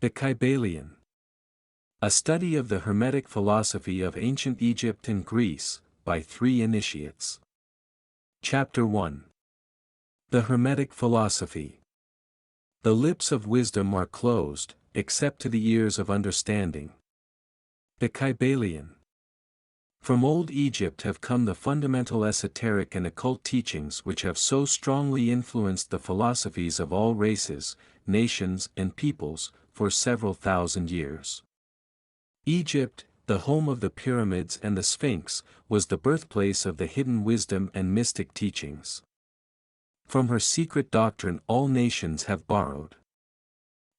The Kybalion. A study of the Hermetic philosophy of ancient Egypt and Greece, by 3 initiates. Chapter 1. The Hermetic Philosophy. The lips of wisdom are closed, except to the ears of understanding. The Kybalion. From old Egypt have come the fundamental esoteric and occult teachings which have so strongly influenced the philosophies of all races, nations and peoples, for several thousand years. Egypt, the home of the pyramids and the Sphinx, was the birthplace of the hidden wisdom and mystic teachings. From her secret doctrine all nations have borrowed.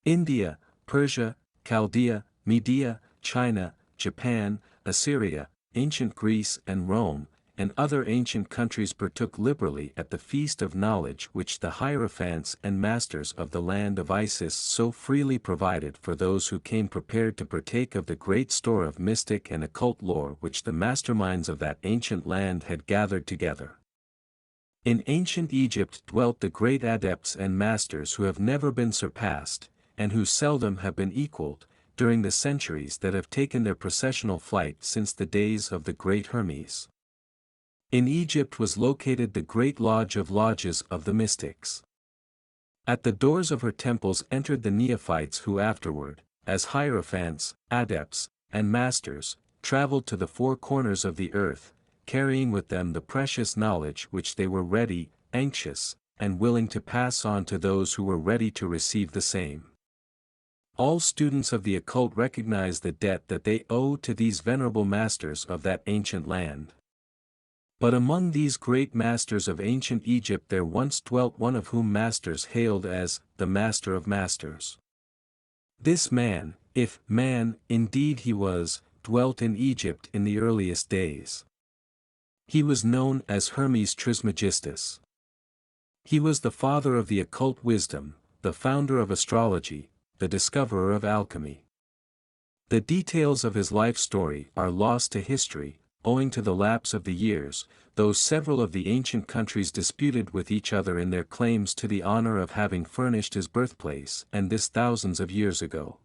India, Persia, Chaldea, Media, China, Japan, Assyria, ancient Greece and Rome, and other ancient countries partook liberally at the feast of knowledge which the hierophants and masters of the land of Isis so freely provided for those who came prepared to partake of the great store of mystic and occult lore which the masterminds of that ancient land had gathered together. In ancient Egypt dwelt the great adepts and masters who have never been surpassed, and who seldom have been equaled, during the centuries that have taken their processional flight since the days of the great Hermes. In Egypt was located the great lodge of lodges of the mystics. At the doors of her temples entered the neophytes who afterward, as hierophants, adepts, and masters, traveled to the 4 corners of the earth, carrying with them the precious knowledge which they were ready, anxious, and willing to pass on to those who were ready to receive the same. All students of the occult recognize the debt that they owe to these venerable masters of that ancient land. But among these great masters of ancient Egypt there once dwelt one of whom masters hailed as the Master of Masters. This man, if man indeed he was, dwelt in Egypt in the earliest days. He was known as Hermes Trismegistus. He was the father of the occult wisdom, the founder of astrology, the discoverer of alchemy. The details of his life story are lost to history, owing to the lapse of the years, though several of the ancient countries disputed with each other in their claims to the honor of having furnished his birthplace, and this thousands of years ago.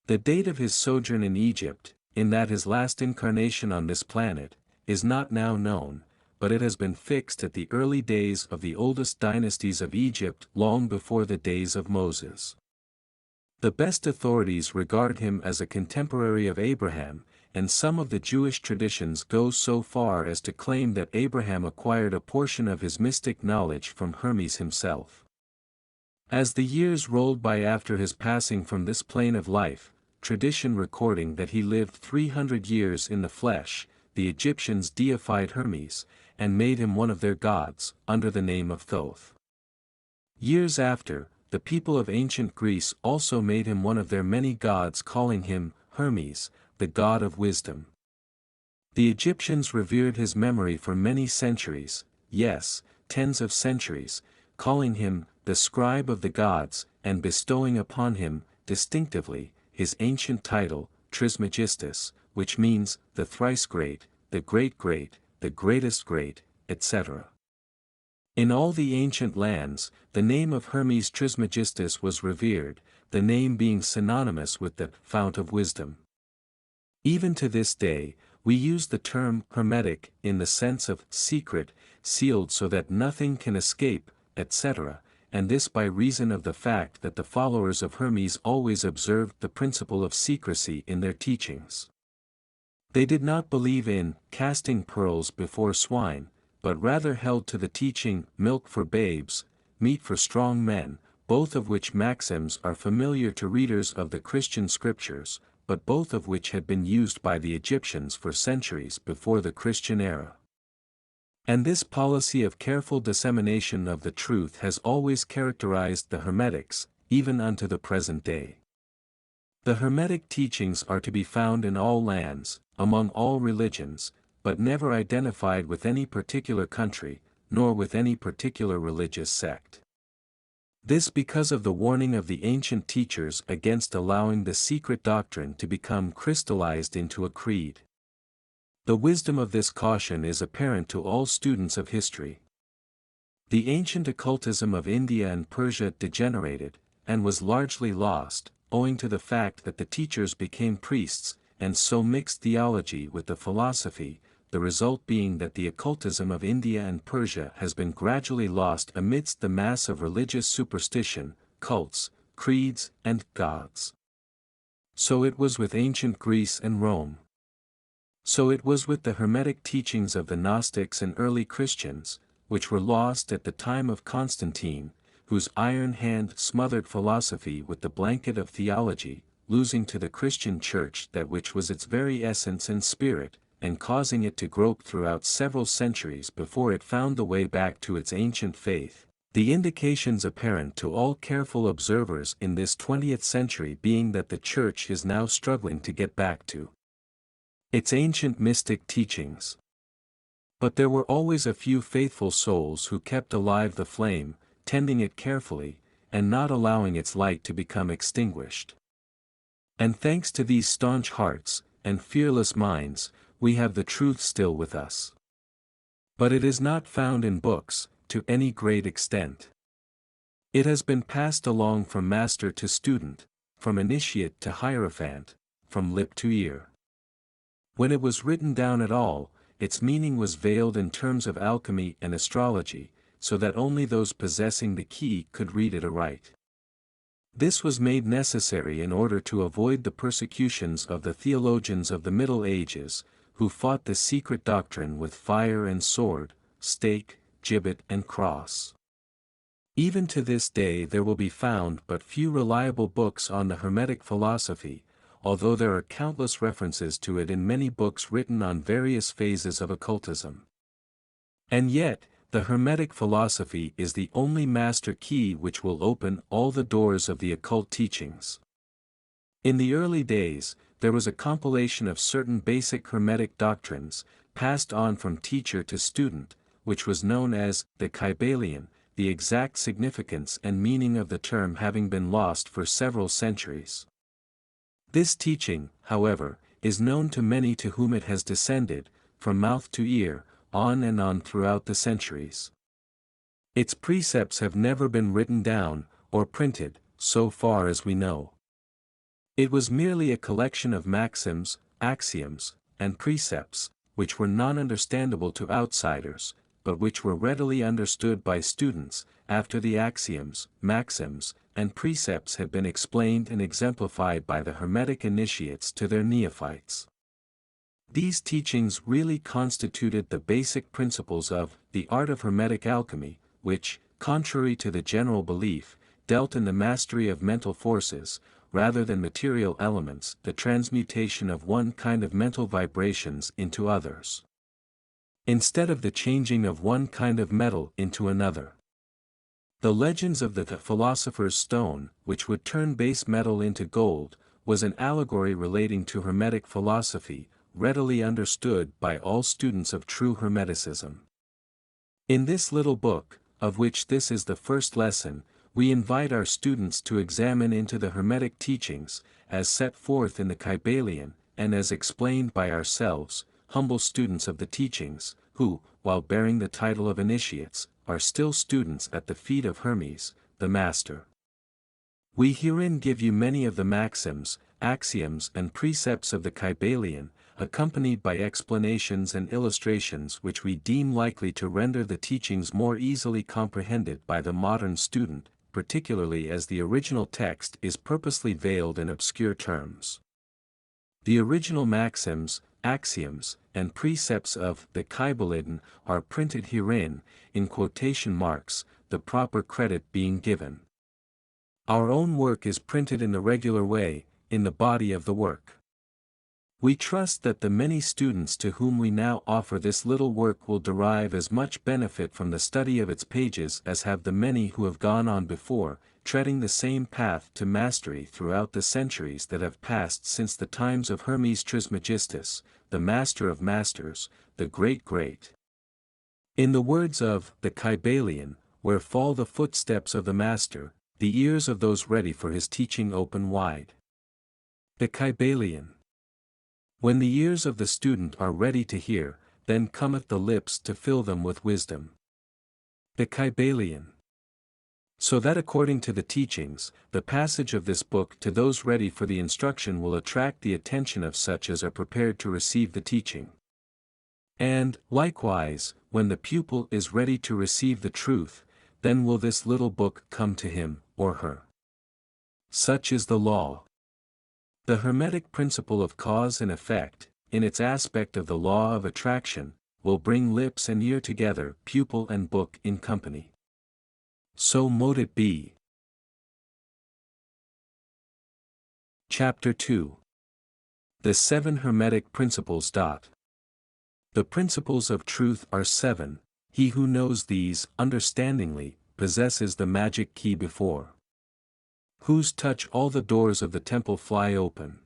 The date of his sojourn in Egypt, in that his last incarnation on this planet, is not now known, but it has been fixed at the early days of the oldest dynasties of Egypt long before the days of Moses. The best authorities regard him as a contemporary of Abraham, and some of the Jewish traditions go so far as to claim that Abraham acquired a portion of his mystic knowledge from Hermes himself. As the years rolled by after his passing from this plane of life, tradition recording that he lived 300 years in the flesh, the Egyptians deified Hermes, and made him one of their gods, under the name of Thoth. Years after, the people of ancient Greece also made him one of their many gods, calling him Hermes, the god of wisdom. The Egyptians revered his memory for many centuries, yes, tens of centuries, calling him the scribe of the gods, and bestowing upon him, distinctively, his ancient title, Trismegistus, which means the thrice great, the great, the greatest great, etc. In all the ancient lands, the name of Hermes Trismegistus was revered, the name being synonymous with the fount of wisdom. Even to this day, we use the term hermetic in the sense of secret, sealed so that nothing can escape, etc., and this by reason of the fact that the followers of Hermes always observed the principle of secrecy in their teachings. They did not believe in casting pearls before swine, but rather held to the teaching, milk for babes, meat for strong men, both of which maxims are familiar to readers of the Christian scriptures, but both of which had been used by the Egyptians for centuries before the Christian era. And this policy of careful dissemination of the truth has always characterized the Hermetics, even unto the present day. The Hermetic teachings are to be found in all lands, among all religions, but never identified with any particular country, nor with any particular religious sect. This because of the warning of the ancient teachers against allowing the secret doctrine to become crystallized into a creed. The wisdom of this caution is apparent to all students of history. The ancient occultism of India and Persia degenerated, and was largely lost, owing to the fact that the teachers became priests, and so mixed theology with the philosophy, the result being that the occultism of India and Persia has been gradually lost amidst the mass of religious superstition, cults, creeds, and gods. So it was with ancient Greece and Rome. So it was with the Hermetic teachings of the Gnostics and early Christians, which were lost at the time of Constantine, whose iron hand smothered philosophy with the blanket of theology, losing to the Christian Church that which was its very essence and spirit, and causing it to grope throughout several centuries before it found the way back to its ancient faith. The indications apparent to all careful observers in this 20th century being that the Church is now struggling to get back to its ancient mystic teachings. But there were always a few faithful souls who kept alive the flame, tending it carefully, and not allowing its light to become extinguished. And thanks to these staunch hearts, and fearless minds, we have the truth still with us. But it is not found in books, to any great extent. It has been passed along from master to student, from initiate to hierophant, from lip to ear. When it was written down at all, its meaning was veiled in terms of alchemy and astrology, so that only those possessing the key could read it aright. This was made necessary in order to avoid the persecutions of the theologians of the Middle Ages, who fought the secret doctrine with fire and sword, stake, gibbet and cross. Even to this day there will be found but few reliable books on the Hermetic philosophy, although there are countless references to it in many books written on various phases of occultism. And yet, the Hermetic philosophy is the only master key which will open all the doors of the occult teachings. In the early days, there was a compilation of certain basic Hermetic doctrines, passed on from teacher to student, which was known as the Kybalion, the exact significance and meaning of the term having been lost for several centuries. This teaching, however, is known to many to whom it has descended, from mouth to ear, on and on throughout the centuries. Its precepts have never been written down, or printed, so far as we know. It was merely a collection of maxims, axioms, and precepts, which were non-understandable to outsiders, but which were readily understood by students, after the axioms, maxims, and precepts had been explained and exemplified by the Hermetic initiates to their neophytes. These teachings really constituted the basic principles of the art of Hermetic alchemy, which, contrary to the general belief, dealt in the mastery of mental forces, rather than material elements, the transmutation of one kind of mental vibrations into others, instead of the changing of one kind of metal into another. The legends of the philosopher's stone, which would turn base metal into gold, was an allegory relating to Hermetic philosophy, readily understood by all students of true Hermeticism. In this little book, of which this is the first lesson, we invite our students to examine into the Hermetic teachings, as set forth in the Kybalion, and as explained by ourselves, humble students of the teachings, who, while bearing the title of initiates, are still students at the feet of Hermes, the Master. We herein give you many of the maxims, axioms and precepts of the Kybalion, accompanied by explanations and illustrations which we deem likely to render the teachings more easily comprehended by the modern student, particularly as the original text is purposely veiled in obscure terms. The original maxims, axioms, and precepts of the Kybalion are printed herein, in quotation marks, the proper credit being given. Our own work is printed in the regular way, in the body of the work. We trust that the many students to whom we now offer this little work will derive as much benefit from the study of its pages as have the many who have gone on before, treading the same path to mastery throughout the centuries that have passed since the times of Hermes Trismegistus, the Master of Masters, the Great. In the words of the Kybalion, where fall the footsteps of the Master, the ears of those ready for his teaching open wide. The Kybalion. When the ears of the student are ready to hear, then cometh the lips to fill them with wisdom. The Kybalion. So that according to the teachings, the passage of this book to those ready for the instruction will attract the attention of such as are prepared to receive the teaching. And, likewise, when the pupil is ready to receive the truth, then will this little book come to him, or her. Such is the law. The Hermetic principle of cause and effect, in its aspect of the law of attraction, will bring lips and ear together, pupil and book in company. So mote it be. Chapter 2. The Seven Hermetic Principles. The principles of truth are seven. He who knows these, understandingly, possesses the magic key before whose touch all the doors of the temple fly open.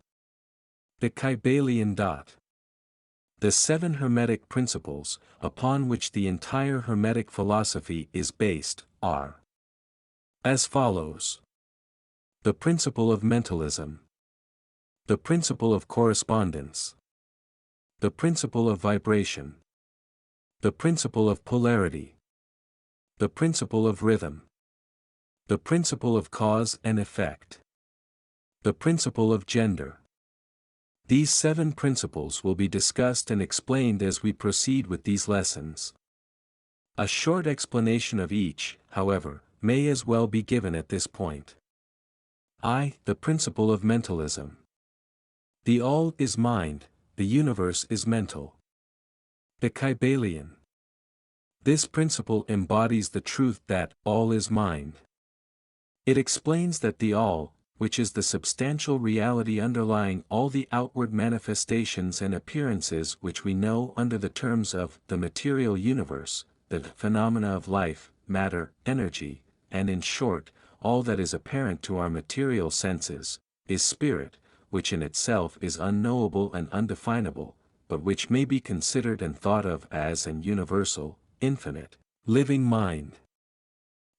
The Kybalion. The seven Hermetic principles, upon which the entire Hermetic philosophy is based, are as follows. The Principle of Mentalism. The Principle of Correspondence. The Principle of Vibration. The Principle of Polarity. The Principle of Rhythm. The Principle of Cause and Effect. The Principle of Gender. These seven principles will be discussed and explained as we proceed with these lessons. A short explanation of each, however, may as well be given at this point. The Principle of Mentalism. The All is mind, the universe is mental. The Kybalion. This principle embodies the truth that all is mind. It explains that the All, which is the substantial reality underlying all the outward manifestations and appearances which we know under the terms of the material universe, the phenomena of life, matter, energy, and in short, all that is apparent to our material senses, is spirit, which in itself is unknowable and undefinable, but which may be considered and thought of as an universal, infinite, living mind.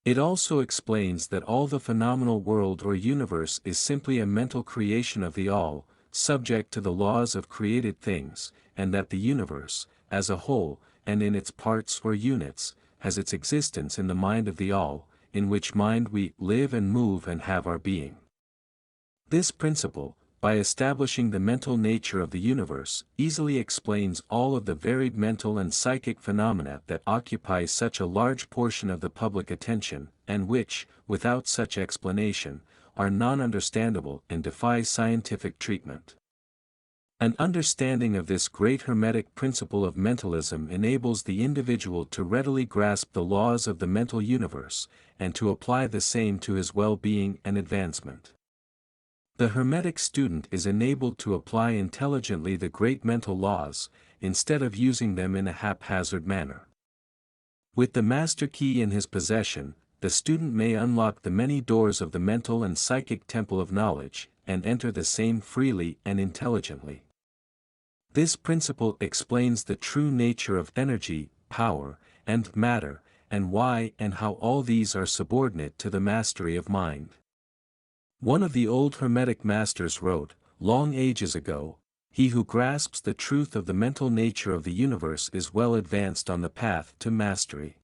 It also explains that all the phenomenal world or universe is simply a mental creation of the All, subject to the laws of created things, and that the universe, as a whole, and in its parts or units, has its existence in the mind of the All, in which mind we live and move and have our being. This principle, by establishing the mental nature of the universe, easily explains all of the varied mental and psychic phenomena that occupy such a large portion of the public attention, and which, without such explanation, are non-understandable and defy scientific treatment. An understanding of this great Hermetic principle of mentalism enables the individual to readily grasp the laws of the mental universe, and to apply the same to his well-being and advancement. The Hermetic student is enabled to apply intelligently the great mental laws, instead of using them in a haphazard manner. With the master key in his possession, the student may unlock the many doors of the mental and psychic temple of knowledge, and enter the same freely and intelligently. This principle explains the true nature of energy, power, and matter, and why and how all these are subordinate to the mastery of mind. One of the old Hermetic masters wrote, long ages ago, "He who grasps the truth of the mental nature of the universe is well advanced on the path to mastery."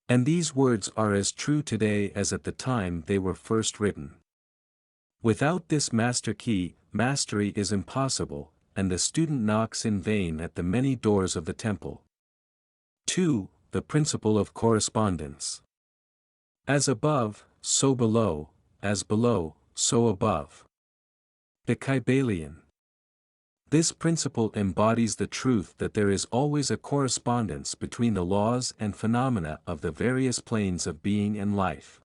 And these words are as true today as at the time they were first written. Without this master key, mastery is impossible, and the student knocks in vain at the many doors of the temple. 2. The Principle of Correspondence. As above, so below, as below, so above. The Kybalion. This principle embodies the truth that there is always a correspondence between the laws and phenomena of the various planes of being and life.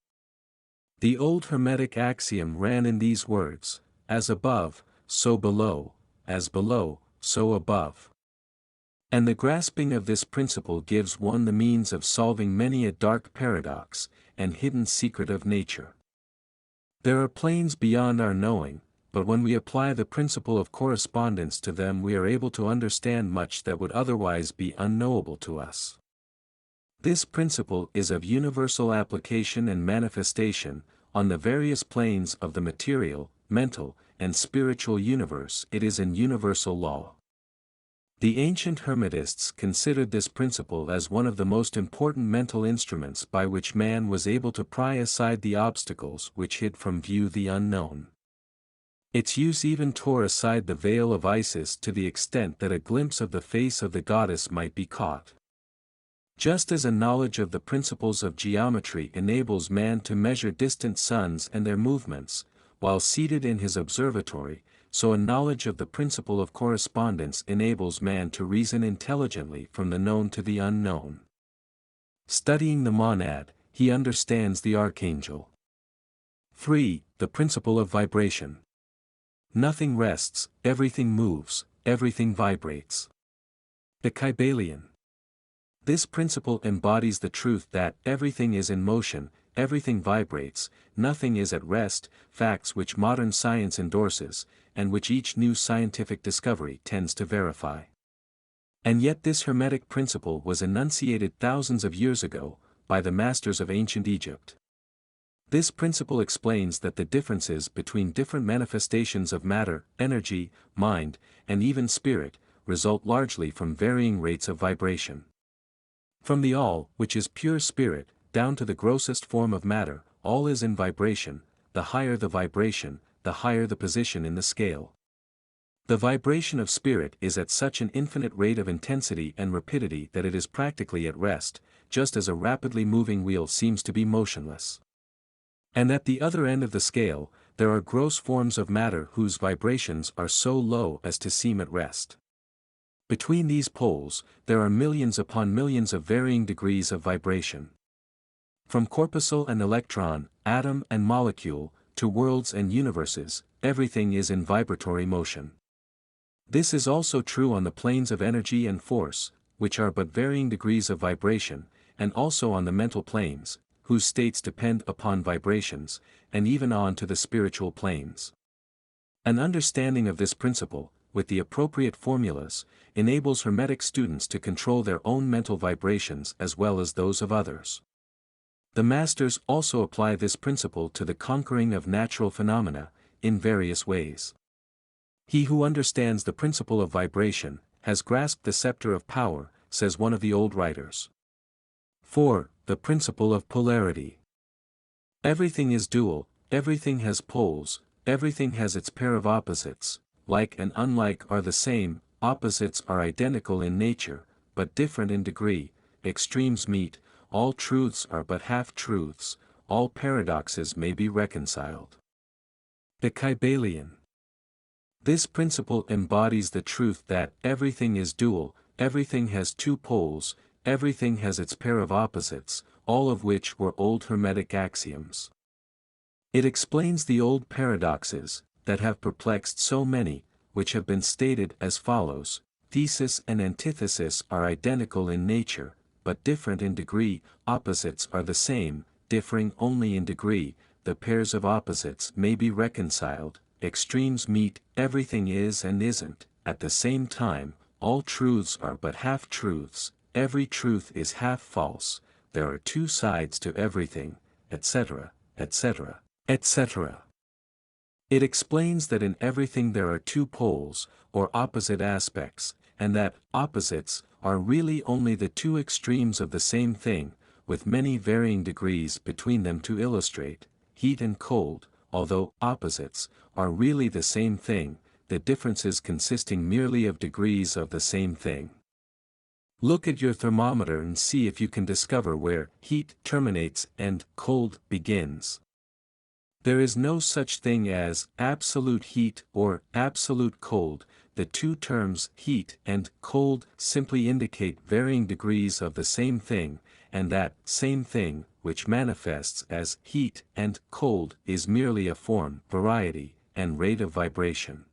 The old Hermetic axiom ran in these words, as above, so below, as below, so above. And the grasping of this principle gives one the means of solving many a dark paradox, and hidden secret of nature. There are planes beyond our knowing, but when we apply the principle of correspondence to them we are able to understand much that would otherwise be unknowable to us. This principle is of universal application and manifestation, on the various planes of the material, mental, and spiritual universe. It is an universal law. The ancient Hermetists considered this principle as one of the most important mental instruments by which man was able to pry aside the obstacles which hid from view the unknown. Its use even tore aside the veil of Isis to the extent that a glimpse of the face of the goddess might be caught. Just as a knowledge of the principles of geometry enables man to measure distant suns and their movements, while seated in his observatory, so a knowledge of the principle of correspondence enables man to reason intelligently from the known to the unknown. Studying the monad, he understands the archangel. 3. The principle of vibration. Nothing rests, everything moves, everything vibrates. The Kybalion. This principle embodies the truth that everything is in motion, everything vibrates, nothing is at rest, facts which modern science endorses, and which each new scientific discovery tends to verify. And yet this Hermetic principle was enunciated thousands of years ago, by the masters of ancient Egypt. This principle explains that the differences between different manifestations of matter, energy, mind, and even spirit, result largely from varying rates of vibration. From the all, which is pure spirit, down to the grossest form of matter, all is in vibration. The higher the vibration, the higher the position in the scale. The vibration of spirit is at such an infinite rate of intensity and rapidity that it is practically at rest, just as a rapidly moving wheel seems to be motionless. And at the other end of the scale, there are gross forms of matter whose vibrations are so low as to seem at rest. Between these poles, there are millions upon millions of varying degrees of vibration. From corpuscle and electron, atom and molecule, to worlds and universes, everything is in vibratory motion. This is also true on the planes of energy and force, which are but varying degrees of vibration, and also on the mental planes, whose states depend upon vibrations, and even on to the spiritual planes. An understanding of this principle, with the appropriate formulas, enables Hermetic students to control their own mental vibrations as well as those of others. The masters also apply this principle to the conquering of natural phenomena, in various ways. He who understands the principle of vibration, has grasped the scepter of power, says one of the old writers. 4. The principle of polarity. Everything is dual, everything has poles, everything has its pair of opposites, like and unlike are the same, opposites are identical in nature, but different in degree, extremes meet, all truths are but half-truths, all paradoxes may be reconciled. The Kybalion. This principle embodies the truth that everything is dual, everything has two poles, everything has its pair of opposites, all of which were old Hermetic axioms. It explains the old paradoxes, that have perplexed so many, which have been stated as follows: thesis and antithesis are identical in nature, but different in degree, opposites are the same, differing only in degree, the pairs of opposites may be reconciled, extremes meet, everything is and isn't, at the same time, all truths are but half-truths, every truth is half-false, there are two sides to everything, etc., etc., etc. It explains that in everything there are two poles, or opposite aspects, and that opposites are really only the two extremes of the same thing, with many varying degrees between them to illustrate, heat and cold, although opposites are really the same thing, the differences consisting merely of degrees of the same thing. Look at your thermometer and see if you can discover where heat terminates and cold begins. There is no such thing as absolute heat or absolute cold. The two terms heat and cold simply indicate varying degrees of the same thing, and that same thing, which manifests as heat and cold, is merely a form, variety, and rate of vibration.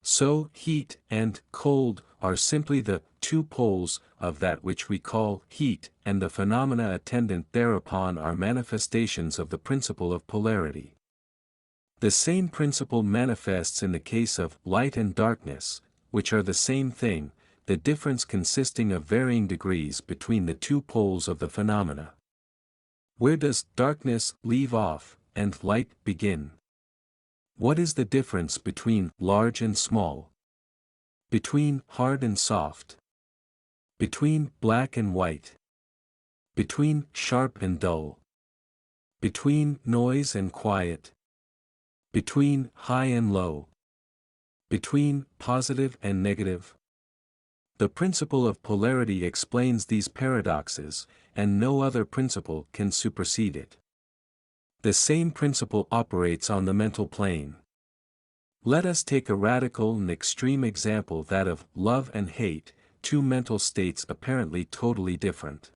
So heat and cold are simply the two poles of that which we call heat, and the phenomena attendant thereupon are manifestations of the principle of polarity. The same principle manifests in the case of light and darkness, which are the same thing, the difference consisting of varying degrees between the two poles of the phenomena. Where does darkness leave off, and light begin? What is the difference between large and small? between hard and soft, between black and white, between sharp and dull, between noise and quiet, between high and low, between positive and negative. The principle of polarity explains these paradoxes, and no other principle can supersede it. The same principle operates on the mental plane. Let us take a radical and extreme example, that of love and hate, two mental states apparently totally different.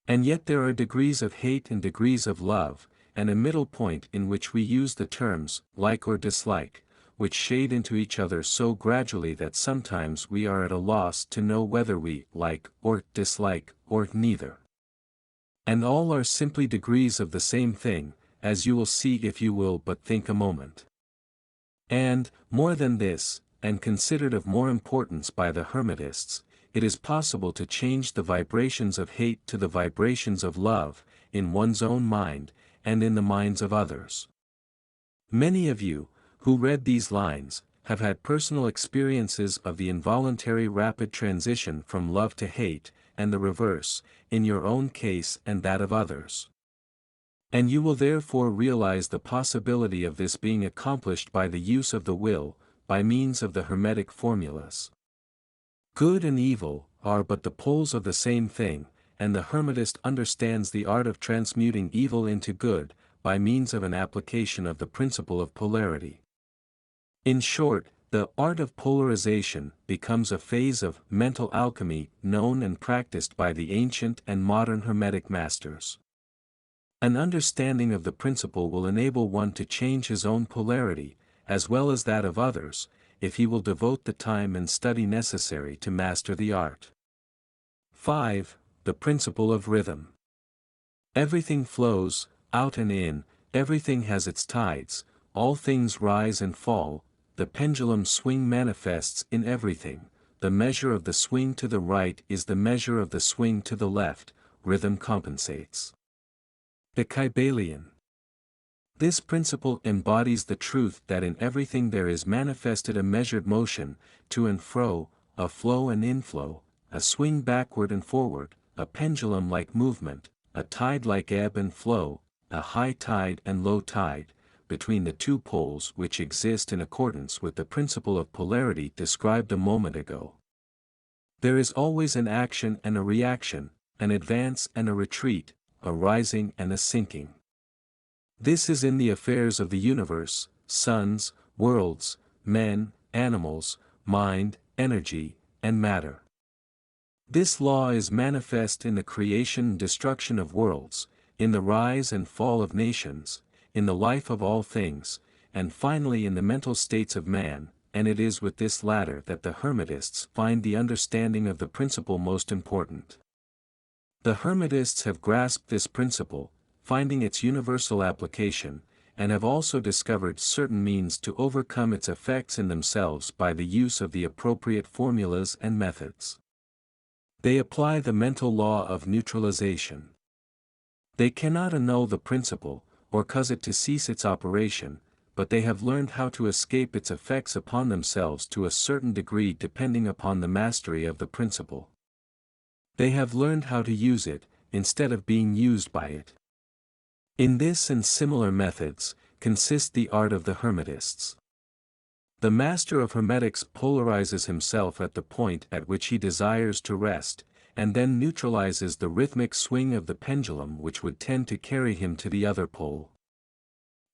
And yet there are degrees of hate and degrees of love, and a middle point in which we use the terms like or dislike, which shade into each other so gradually that sometimes we are at a loss to know whether we like or dislike or neither. And all are simply degrees of the same thing, as you will see if you will but think a moment. And, more than this, and considered of more importance by the Hermetists, it is possible to change the vibrations of hate to the vibrations of love, in one's own mind, and in the minds of others. Many of you, who read these lines, have had personal experiences of the involuntary rapid transition from love to hate, and the reverse, in your own case and that of others. And you will therefore realize the possibility of this being accomplished by the use of the will, by means of the Hermetic formulas. Good and evil are but the poles of the same thing, and the Hermetist understands the art of transmuting evil into good, by means of an application of the principle of polarity. In short, the art of polarization becomes a phase of mental alchemy known and practiced by the ancient and modern Hermetic masters. An understanding of the principle will enable one to change his own polarity, as well as that of others, if he will devote the time and study necessary to master the art. 5. The principle of rhythm. Everything flows, out and in, everything has its tides, all things rise and fall, the pendulum swing manifests in everything, the measure of the swing to the right is the measure of the swing to the left, rhythm compensates. The Kybalion. This principle embodies the truth that in everything there is manifested a measured motion, to and fro, a flow and inflow, a swing backward and forward, a pendulum-like movement, a tide-like ebb and flow, a high tide and low tide, between the two poles which exist in accordance with the principle of polarity described a moment ago. There is always an action and a reaction, an advance and a retreat, a rising and a sinking. This is in the affairs of the universe, suns, worlds, men, animals, mind, energy, and matter. This law is manifest in the creation and destruction of worlds, in the rise and fall of nations, in the life of all things, and finally in the mental states of man, and it is with this latter that the Hermetists find the understanding of the principle most important. The Hermetists have grasped this principle, finding its universal application, and have also discovered certain means to overcome its effects in themselves by the use of the appropriate formulas and methods. They apply the mental law of neutralization. They cannot annul the principle, or cause it to cease its operation, but they have learned how to escape its effects upon themselves to a certain degree depending upon the mastery of the principle. They have learned how to use it, instead of being used by it. In this and similar methods, consists the art of the Hermetists. The master of Hermetics polarizes himself at the point at which he desires to rest, and then neutralizes the rhythmic swing of the pendulum which would tend to carry him to the other pole.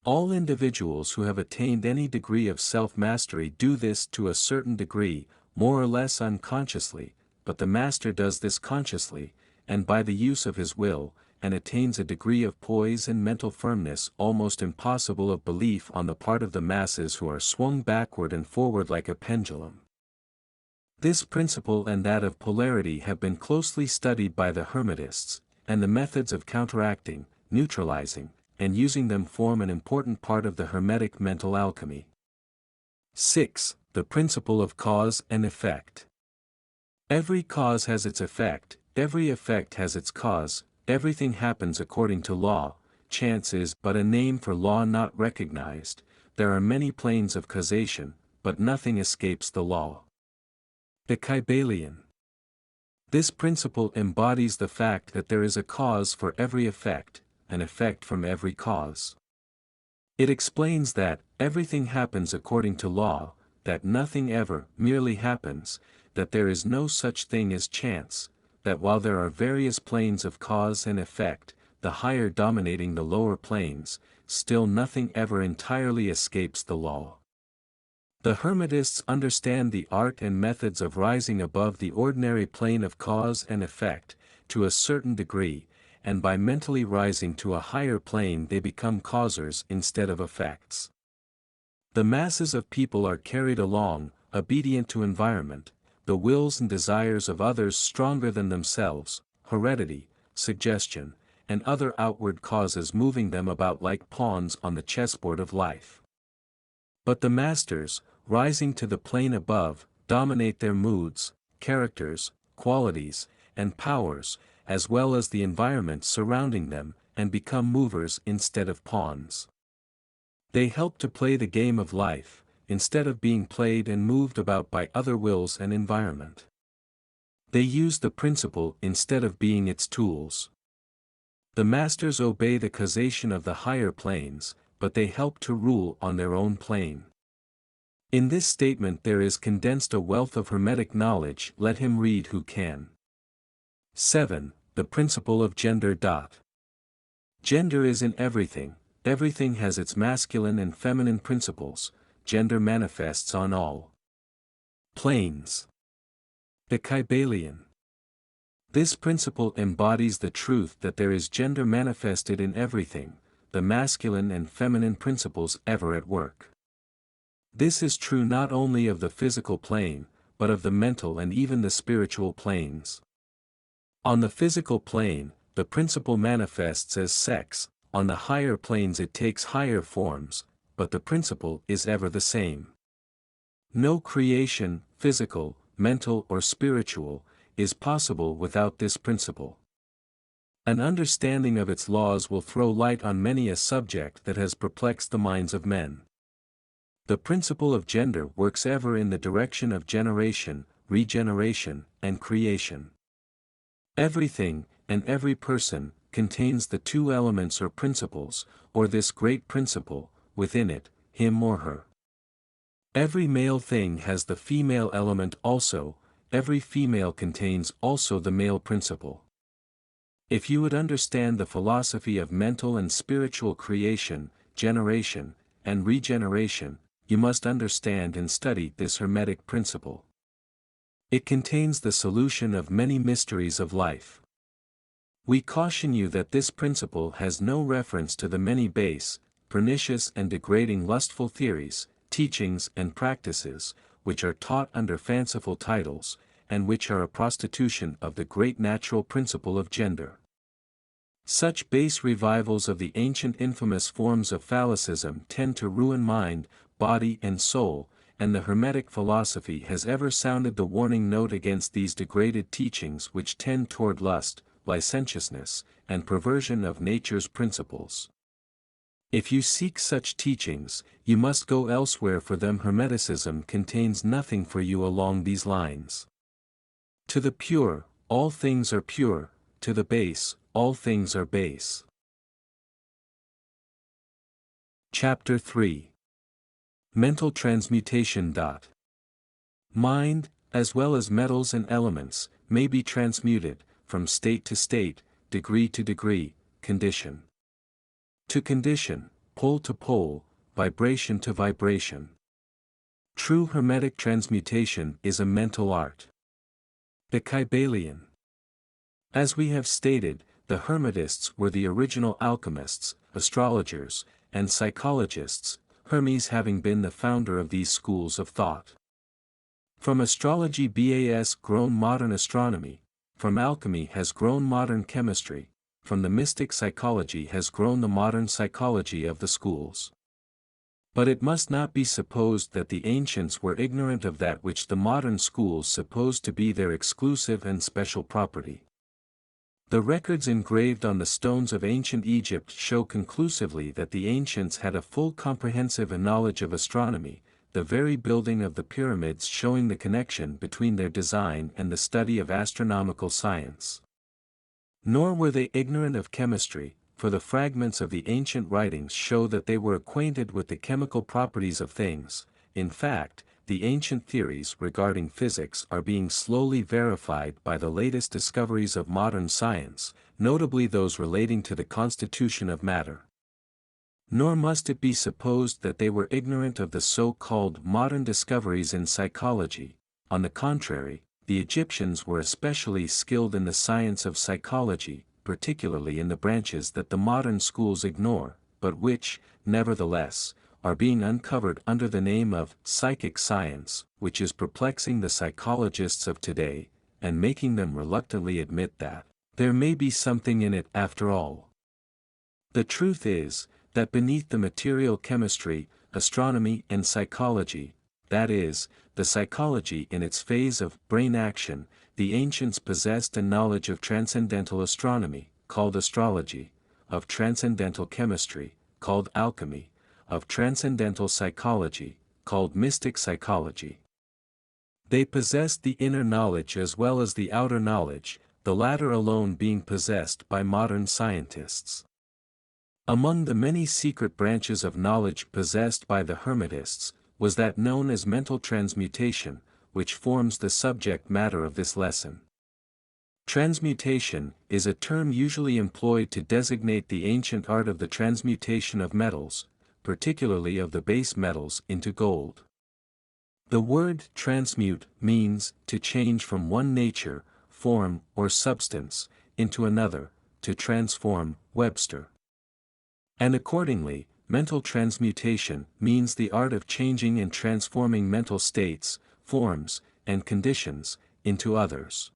All individuals who have attained any degree of self-mastery do this to a certain degree, more or less unconsciously, but the master does this consciously, and by the use of his will, and attains a degree of poise and mental firmness almost impossible of belief on the part of the masses who are swung backward and forward like a pendulum. This principle and that of polarity have been closely studied by the Hermetists, and the methods of counteracting, neutralizing, and using them form an important part of the Hermetic mental alchemy. 6. The principle of cause and effect. Every cause has its effect, every effect has its cause, everything happens according to law, chance is but a name for law not recognized, there are many planes of causation, but nothing escapes the law. The Kybalion. This principle embodies the fact that there is a cause for every effect, an effect from every cause. It explains that everything happens according to law, that nothing ever merely happens, that there is no such thing as chance, that while there are various planes of cause and effect, the higher dominating the lower planes, still nothing ever entirely escapes the law. The Hermetists understand the art and methods of rising above the ordinary plane of cause and effect, to a certain degree, and by mentally rising to a higher plane they become causers instead of effects. The masses of people are carried along, obedient to environment, the wills and desires of others stronger than themselves, heredity, suggestion, and other outward causes moving them about like pawns on the chessboard of life. But the masters, rising to the plane above, dominate their moods, characters, qualities, and powers, as well as the environment surrounding them, and become movers instead of pawns. They help to play the game of life, instead of being played and moved about by other wills and environment. They use the principle instead of being its tools. The masters obey the causation of the higher planes, but they help to rule on their own plane. In this statement there is condensed a wealth of Hermetic knowledge. Let him read who can. 7. The Principle of Gender. Gender is in everything, everything has its masculine and feminine principles, gender manifests on all planes. The Kybalion. This principle embodies the truth that there is gender manifested in everything, the masculine and feminine principles ever at work. This is true not only of the physical plane, but of the mental and even the spiritual planes. On the physical plane, the principle manifests as sex, on the higher planes it takes higher forms, but the principle is ever the same. No creation, physical, mental or spiritual, is possible without this principle. An understanding of its laws will throw light on many a subject that has perplexed the minds of men. The principle of gender works ever in the direction of generation, regeneration, and creation. Everything, and every person, contains the two elements or principles, or this great principle, within it, him or her. Every male thing has the female element also, every female contains also the male principle. If you would understand the philosophy of mental and spiritual creation, generation, and regeneration, you must understand and study this Hermetic principle. It contains the solution of many mysteries of life. We caution you that this principle has no reference to the many base, pernicious and degrading lustful theories, teachings and practices, which are taught under fanciful titles, and which are a prostitution of the great natural principle of gender. Such base revivals of the ancient infamous forms of phallicism tend to ruin mind, body and soul, and the Hermetic philosophy has ever sounded the warning note against these degraded teachings which tend toward lust, licentiousness, and perversion of nature's principles. If you seek such teachings, you must go elsewhere, for them Hermeticism contains nothing for you along these lines. To the pure, all things are pure, to the base, all things are base. Chapter 3. Mental Transmutation. Mind, as well as metals and elements, may be transmuted, from state to state, degree to degree, condition to condition, pole to pole, vibration to vibration. True Hermetic transmutation is a mental art. The Kybalion. As we have stated, the Hermetists were the original alchemists, astrologers, and psychologists, Hermes having been the founder of these schools of thought. From astrology has grown modern astronomy, from alchemy has grown modern chemistry, from the mystic psychology has grown the modern psychology of the schools. But it must not be supposed that the ancients were ignorant of that which the modern schools suppose to be their exclusive and special property. The records engraved on the stones of ancient Egypt show conclusively that the ancients had a full comprehensive knowledge of astronomy, the very building of the pyramids showing the connection between their design and the study of astronomical science. Nor were they ignorant of chemistry, for the fragments of the ancient writings show that they were acquainted with the chemical properties of things. In fact, the ancient theories regarding physics are being slowly verified by the latest discoveries of modern science, notably those relating to the constitution of matter. Nor must it be supposed that they were ignorant of the so-called modern discoveries in psychology. On the contrary, the Egyptians were especially skilled in the science of psychology, particularly in the branches that the modern schools ignore, but which, nevertheless, are being uncovered under the name of psychic science, which is perplexing the psychologists of today, and making them reluctantly admit that there may be something in it after all. The truth is, that beneath the material chemistry, astronomy and psychology, that is, the psychology in its phase of brain action, the ancients possessed a knowledge of transcendental astronomy, called astrology, of transcendental chemistry, called alchemy, of transcendental psychology, called mystic psychology. They possessed the inner knowledge as well as the outer knowledge, the latter alone being possessed by modern scientists. Among the many secret branches of knowledge possessed by the Hermetists, was that known as mental transmutation, which forms the subject matter of this lesson. Transmutation is a term usually employed to designate the ancient art of the transmutation of metals, particularly of the base metals, into gold. The word transmute means to change from one nature, form, or substance, into another, to transform, Webster. And accordingly, mental transmutation means the art of changing and transforming mental states, forms, and conditions, into others.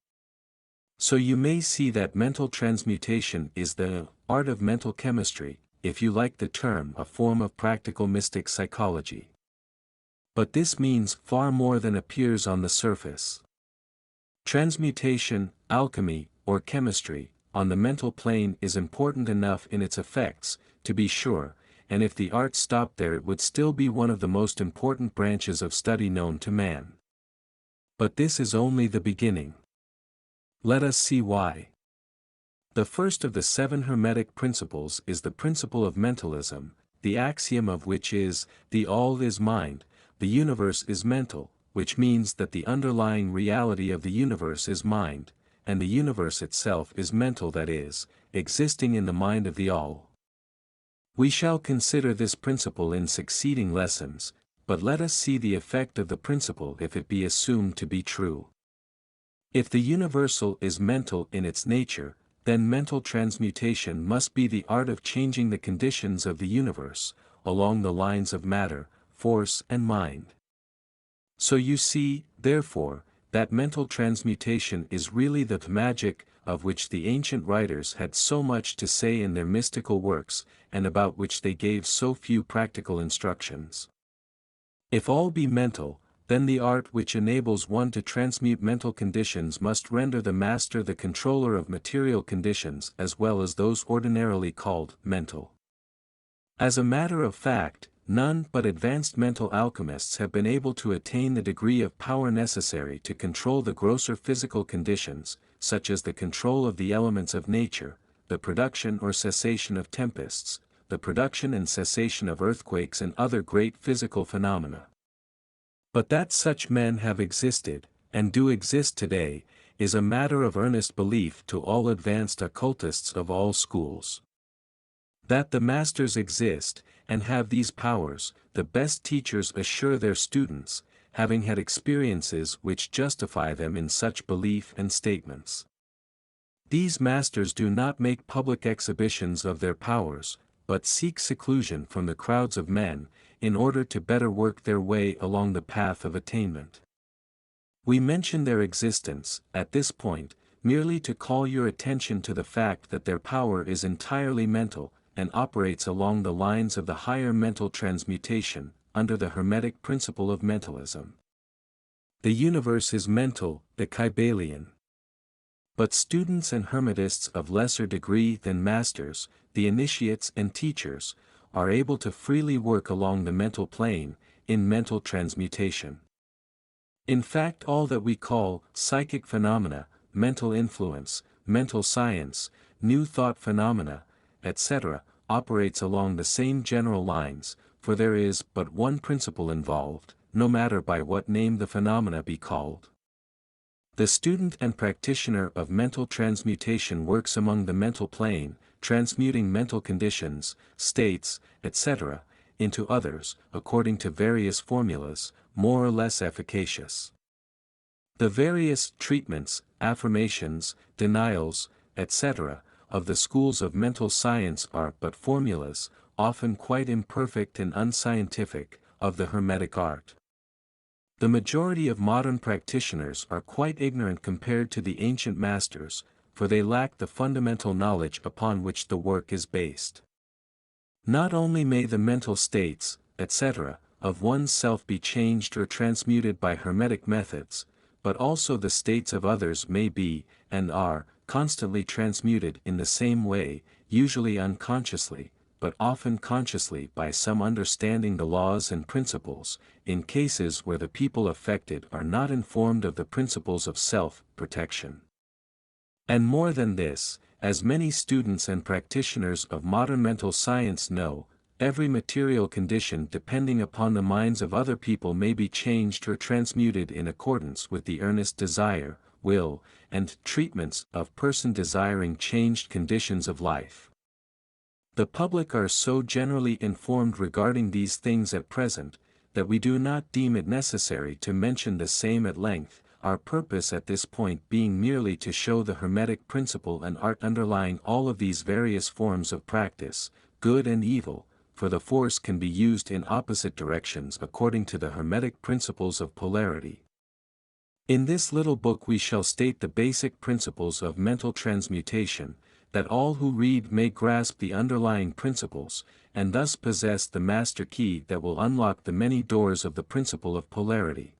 So you may see that mental transmutation is the art of mental chemistry, if you like the term, a form of practical mystic psychology. But this means far more than appears on the surface. Transmutation, alchemy, or chemistry, on the mental plane is important enough in its effects, to be sure, and if the art stopped there it would still be one of the most important branches of study known to man. But this is only the beginning. Let us see why. The first of the 7 Hermetic Principles is the Principle of Mentalism, the axiom of which is, the all is mind, the universe is mental, which means that the underlying reality of the universe is mind, and the universe itself is mental, that is, existing in the mind of the all. We shall consider this principle in succeeding lessons, but let us see the effect of the principle if it be assumed to be true. If the universal is mental in its nature, then mental transmutation must be the art of changing the conditions of the universe, along the lines of matter, force and mind. So you see, therefore, that mental transmutation is really the magic of which the ancient writers had so much to say in their mystical works, and about which they gave so few practical instructions. If all be mental, then the art which enables one to transmute mental conditions must render the master the controller of material conditions as well as those ordinarily called mental. As a matter of fact, none but advanced mental alchemists have been able to attain the degree of power necessary to control the grosser physical conditions, such as the control of the elements of nature, the production or cessation of tempests, the production and cessation of earthquakes and other great physical phenomena. But that such men have existed, and do exist today, is a matter of earnest belief to all advanced occultists of all schools. That the masters exist, and have these powers, the best teachers assure their students, having had experiences which justify them in such belief and statements. These masters do not make public exhibitions of their powers, but seek seclusion from the crowds of men, in order to better work their way along the path of attainment. We mention their existence, at this point, merely to call your attention to the fact that their power is entirely mental, and operates along the lines of the higher mental transmutation, under the Hermetic Principle of Mentalism. The universe is mental, the Kybalion. But students and Hermetists of lesser degree than masters, the initiates and teachers, are able to freely work along the mental plane, in mental transmutation. In fact, all that we call psychic phenomena, mental influence, mental science, new thought phenomena, etc., operates along the same general lines, for there is but one principle involved, no matter by what name the phenomena be called. The student and practitioner of mental transmutation works among the mental plane, transmuting mental conditions, states, etc., into others, according to various formulas, more or less efficacious. The various treatments, affirmations, denials, etc., of the schools of mental science are but formulas, often quite imperfect and unscientific, of the Hermetic art. The majority of modern practitioners are quite ignorant compared to the ancient masters, for they lack the fundamental knowledge upon which the work is based. Not only may the mental states, etc., of one's self be changed or transmuted by Hermetic methods, but also the states of others may be, and are, constantly transmuted in the same way, usually unconsciously, but often consciously by some understanding the laws and principles, in cases where the people affected are not informed of the principles of self-protection. And more than this, as many students and practitioners of modern mental science know, every material condition depending upon the minds of other people may be changed or transmuted in accordance with the earnest desire, will, and treatments of person desiring changed conditions of life. The public are so generally informed regarding these things at present, that we do not deem it necessary to mention the same at length, our purpose at this point being merely to show the Hermetic principle and art underlying all of these various forms of practice, good and evil, for the force can be used in opposite directions according to the Hermetic principles of polarity. In this little book we shall state the basic principles of mental transmutation, that all who read may grasp the underlying principles, and thus possess the master key that will unlock the many doors of the principle of polarity.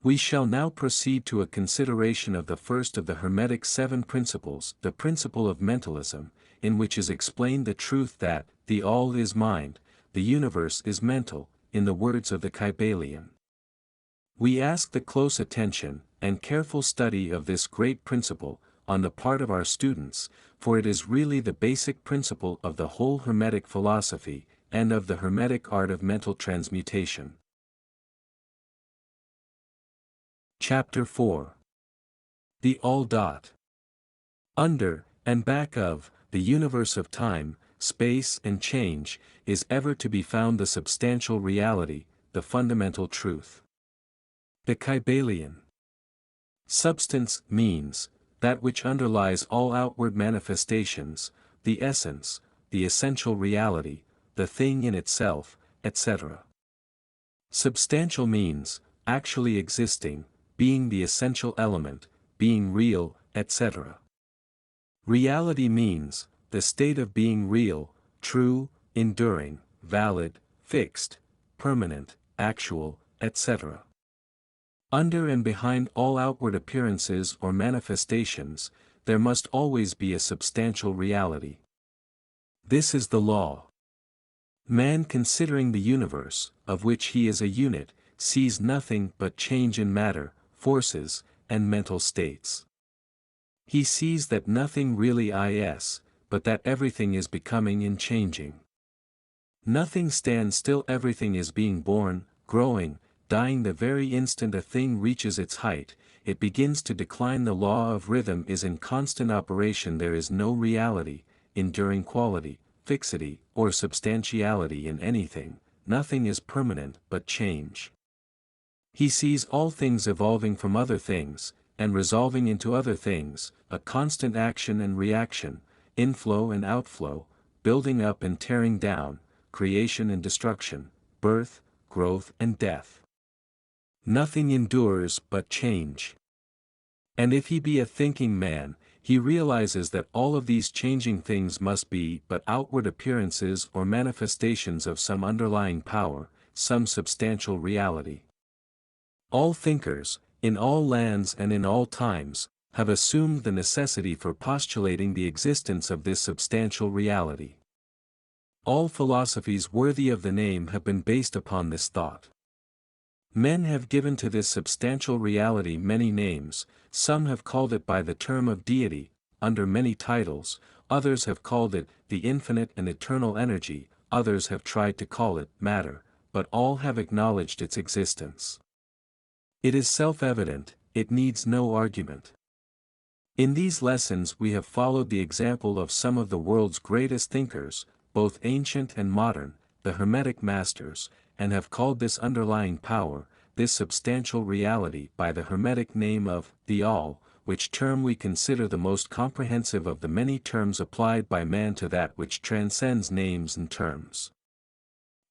We shall now proceed to a consideration of the first of the Hermetic 7 principles, the principle of mentalism, in which is explained the truth that, the all is mind, the universe is mental, in the words of the Kybalion. We ask the close attention, and careful study of this great principle, on the part of our students, for it is really the basic principle of the whole Hermetic philosophy, and of the Hermetic art of mental transmutation. Chapter 4. The All. Under, and back of, the universe of time, space and change, is ever to be found the substantial reality, the fundamental truth. The Kybalion. Substance means that which underlies all outward manifestations, the essence, the essential reality, the thing in itself, etc. Substantial means actually existing, being the essential element, being real, etc. Reality means the state of being real, true, enduring, valid, fixed, permanent, actual, etc. Under and behind all outward appearances or manifestations, there must always be a substantial reality. This is the law. Man, considering the universe, of which he is a unit, sees nothing but change in matter, forces, and mental states. He sees that nothing really is, but that everything is becoming and changing. Nothing stands still, everything is being born, growing, dying. The very instant a thing reaches its height, it begins to decline. The law of rhythm is in constant operation. There is no reality, enduring quality, fixity, or substantiality in anything. Nothing is permanent but change. He sees all things evolving from other things, and resolving into other things, a constant action and reaction, inflow and outflow, building up and tearing down, creation and destruction, birth, growth and death. Nothing endures but change. And if he be a thinking man, he realizes that all of these changing things must be but outward appearances or manifestations of some underlying power, some substantial reality. All thinkers, in all lands and in all times, have assumed the necessity for postulating the existence of this substantial reality. All philosophies worthy of the name have been based upon this thought. Men have given to this substantial reality many names, some have called it by the term of deity, under many titles, others have called it the infinite and eternal energy, others have tried to call it matter, but all have acknowledged its existence. It is self-evident, it needs no argument. In these lessons we have followed the example of some of the world's greatest thinkers, both ancient and modern, the Hermetic masters, and have called this underlying power, this substantial reality by the Hermetic name of the All, which term we consider the most comprehensive of the many terms applied by man to that which transcends names and terms.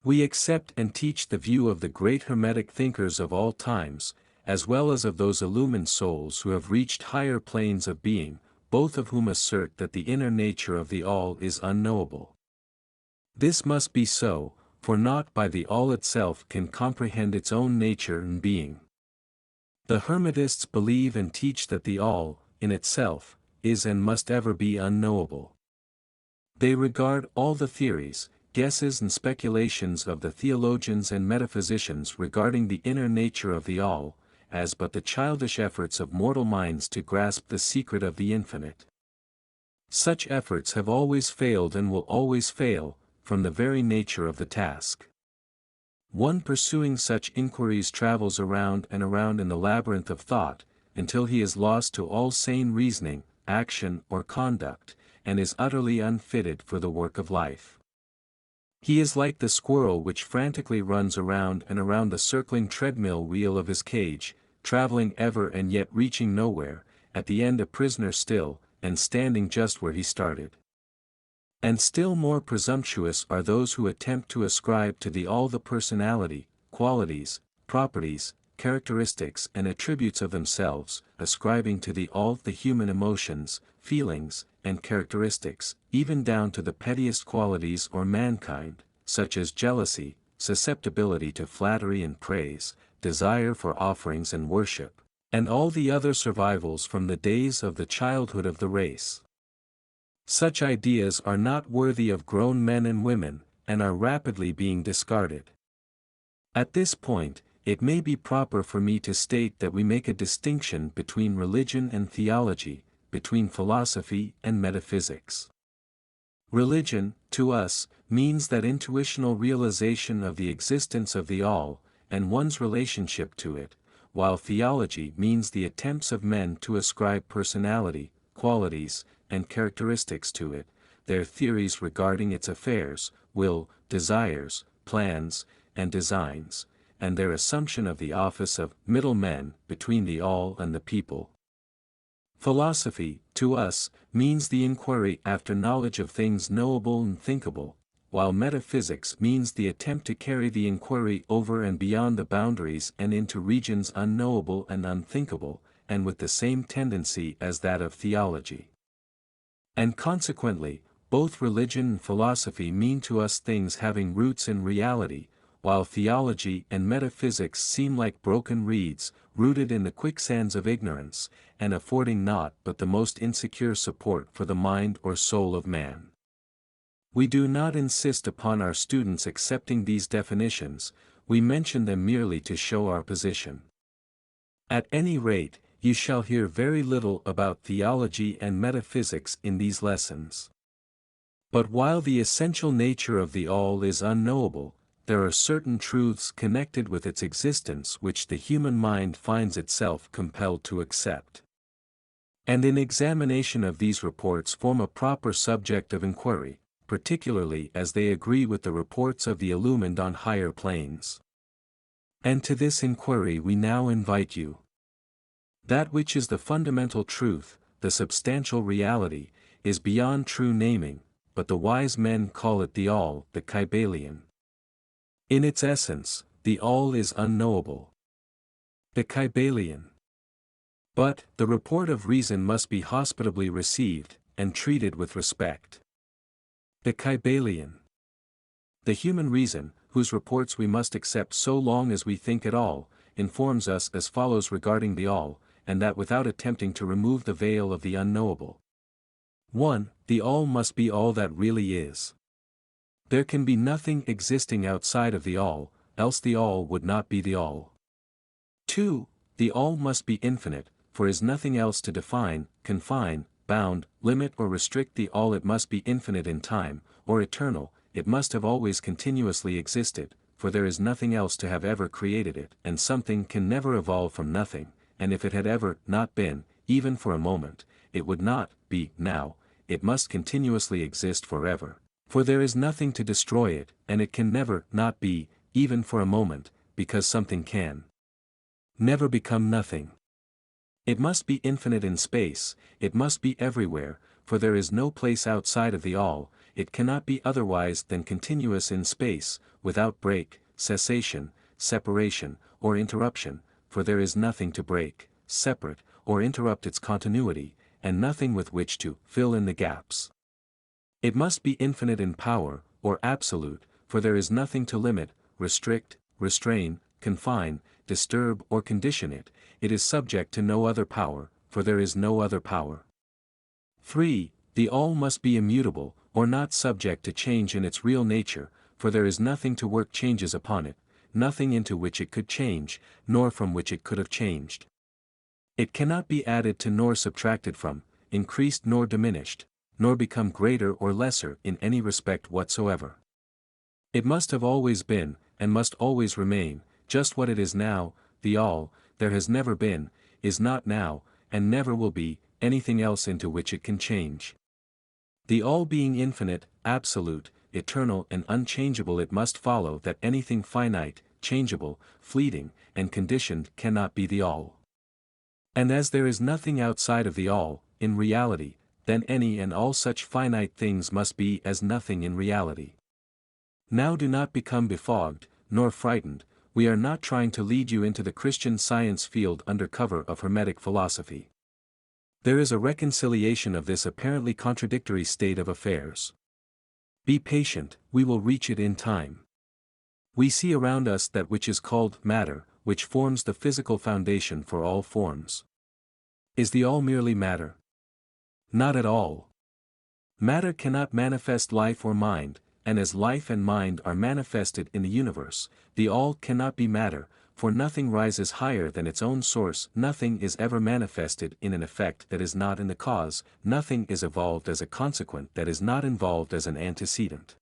We accept and teach the view of the great Hermetic thinkers of all times, as well as of those illumined souls who have reached higher planes of being, both of whom assert that the inner nature of the All is unknowable. This must be so, for naught by the All itself can comprehend its own nature and being. The Hermetists believe and teach that the All, in itself, is and must ever be unknowable. They regard all the theories, guesses and speculations of the theologians and metaphysicians regarding the inner nature of the All, as but the childish efforts of mortal minds to grasp the secret of the infinite. Such efforts have always failed and will always fail, from the very nature of the task. One pursuing such inquiries travels around and around in the labyrinth of thought, until he is lost to all sane reasoning, action or conduct, and is utterly unfitted for the work of life. He is like the squirrel which frantically runs around and around the circling treadmill wheel of his cage, traveling ever and yet reaching nowhere, at the end a prisoner still, and standing just where he started. And still more presumptuous are those who attempt to ascribe to the All the personality, qualities, properties, characteristics and attributes of themselves, ascribing to the All the human emotions, feelings, and characteristics, even down to the pettiest qualities or mankind, such as jealousy, susceptibility to flattery and praise, desire for offerings and worship, and all the other survivals from the days of the childhood of the race. Such ideas are not worthy of grown men and women, and are rapidly being discarded. At this point, it may be proper for me to state that we make a distinction between religion and theology, between philosophy and metaphysics. Religion, to us, means that intuitional realization of the existence of the All, and one's relationship to it, while theology means the attempts of men to ascribe personality, qualities, and characteristics to it, their theories regarding its affairs, will, desires, plans, and designs, and their assumption of the office of middlemen between the All and the people. Philosophy, to us, means the inquiry after knowledge of things knowable and thinkable, while metaphysics means the attempt to carry the inquiry over and beyond the boundaries and into regions unknowable and unthinkable, and with the same tendency as that of theology. And consequently, both religion and philosophy mean to us things having roots in reality, while theology and metaphysics seem like broken reeds, rooted in the quicksands of ignorance, and affording naught but the most insecure support for the mind or soul of man. We do not insist upon our students accepting these definitions, we mention them merely to show our position. At any rate, you shall hear very little about theology and metaphysics in these lessons. But while the essential nature of the All is unknowable, there are certain truths connected with its existence which the human mind finds itself compelled to accept. And an examination of these reports form a proper subject of inquiry, particularly as they agree with the reports of the illumined on higher planes. And to this inquiry we now invite you. That which is the fundamental truth, the substantial reality, is beyond true naming, but the wise men call it the All, the Kybalion. In its essence, the All is unknowable. The Kybalion. But, the report of reason must be hospitably received, and treated with respect. The Kybalion. The human reason, whose reports we must accept so long as we think at all, informs us as follows regarding the All, and that without attempting to remove the veil of the unknowable. 1. The All must be all that really is. There can be nothing existing outside of the all, else the all would not be the all. 2. The all must be infinite, for is nothing else to define, confine, bound, limit or restrict the all. It must be infinite in time, or eternal, it must have always continuously existed, for there is nothing else to have ever created it, and something can never evolve from nothing, and if it had ever not been, even for a moment, it would not be now, it must continuously exist forever, for there is nothing to destroy it, and it can never not be, even for a moment, because something can never become nothing. It must be infinite in space, it must be everywhere, for there is no place outside of the all, it cannot be otherwise than continuous in space, without break, cessation, separation, or interruption, for there is nothing to break, separate, or interrupt its continuity, and nothing with which to fill in the gaps. It must be infinite in power, or absolute, for there is nothing to limit, restrict, restrain, confine, disturb or condition it, it is subject to no other power, for there is no other power. 3. The all must be immutable, or not subject to change in its real nature, for there is nothing to work changes upon it, nothing into which it could change, nor from which it could have changed. It cannot be added to nor subtracted from, increased nor diminished, nor become greater or lesser in any respect whatsoever. It must have always been, and must always remain, just what it is now, the all, there has never been, is not now, and never will be, anything else into which it can change. The all being infinite, absolute, eternal and unchangeable, it must follow that anything finite, changeable, fleeting, and conditioned cannot be the all. And as there is nothing outside of the all, in reality, then any and all such finite things must be as nothing in reality. Now do not become befogged, nor frightened, we are not trying to lead you into the Christian Science field under cover of Hermetic philosophy. There is a reconciliation of this apparently contradictory state of affairs. Be patient, we will reach it in time. We see around us that which is called matter, which forms the physical foundation for all forms. Is the all merely matter? Not at all. Matter cannot manifest life or mind, and as life and mind are manifested in the universe, the all cannot be matter, for nothing rises higher than its own source, nothing is ever manifested in an effect that is not in the cause, nothing is evolved as a consequent that is not involved as an antecedent.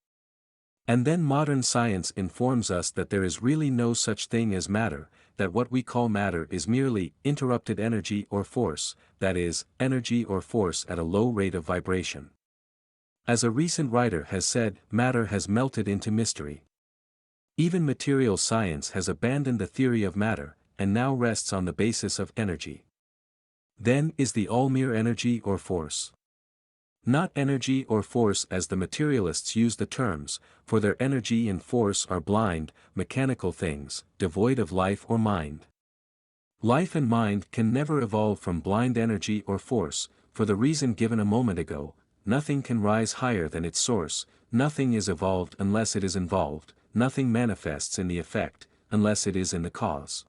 And then modern science informs us that there is really no such thing as matter, that what we call matter is merely interrupted energy or force, that is, energy or force at a low rate of vibration. As a recent writer has said, matter has melted into mystery. Even material science has abandoned the theory of matter, and now rests on the basis of energy. Then is the all mere energy or force? Not energy or force as the materialists use the terms, for their energy and force are blind, mechanical things, devoid of life or mind. Life and mind can never evolve from blind energy or force, for the reason given a moment ago. Nothing can rise higher than its source, nothing is evolved unless it is involved, nothing manifests in the effect, unless it is in the cause.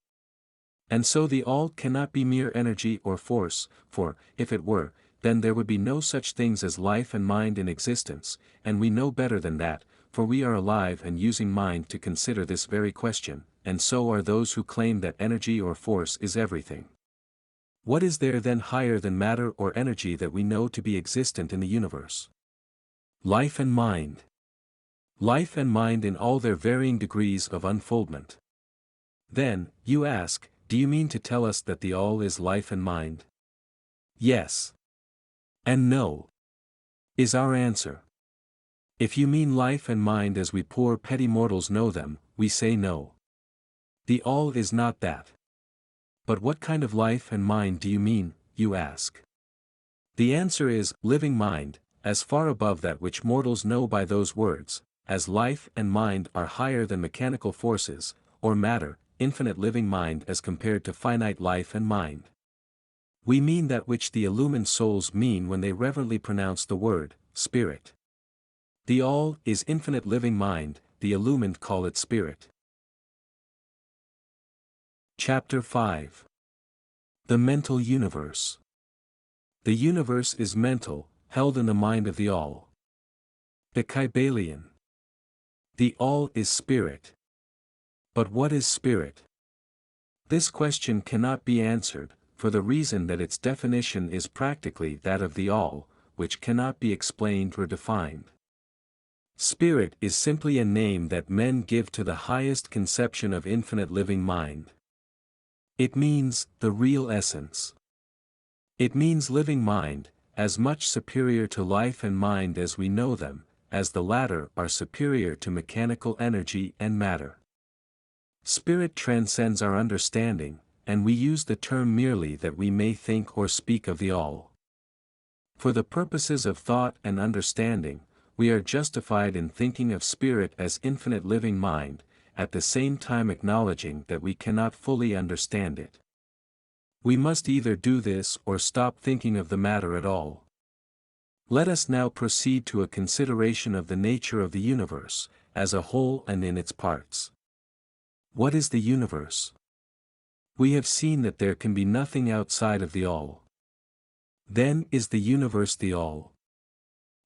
And so the all cannot be mere energy or force, for, if it were, then there would be no such things as life and mind in existence, and we know better than that, for we are alive and using mind to consider this very question, and so are those who claim that energy or force is everything. What is there then higher than matter or energy that we know to be existent in the universe? Life and mind. Life and mind in all their varying degrees of unfoldment. Then, you ask, do you mean to tell us that the all is life and mind? Yes. And no. Is our answer. If you mean life and mind as we poor petty mortals know them, we say no. The all is not that. But what kind of life and mind do you mean, you ask? The answer is, living mind, as far above that which mortals know by those words, as life and mind are higher than mechanical forces, or matter, infinite living mind as compared to finite life and mind. We mean that which the illumined souls mean when they reverently pronounce the word, spirit. The all is infinite living mind, the illumined call it spirit. Chapter 5. The Mental Universe. The universe is mental, held in the mind of the all. The Kybalion The all is spirit. But what is spirit? This question cannot be answered, for the reason that its definition is practically that of the all, which cannot be explained or defined. Spirit is simply a name that men give to the highest conception of infinite living mind. It means the real essence. It means living mind, as much superior to life and mind as we know them, as the latter are superior to mechanical energy and matter. Spirit transcends our understanding, and we use the term merely that we may think or speak of the all. For the purposes of thought and understanding, we are justified in thinking of spirit as infinite living mind, at the same time acknowledging that we cannot fully understand it. We must either do this or stop thinking of the matter at all. Let us now proceed to a consideration of the nature of the universe, as a whole and in its parts. What is the universe? We have seen that there can be nothing outside of the all. Then is the universe the all?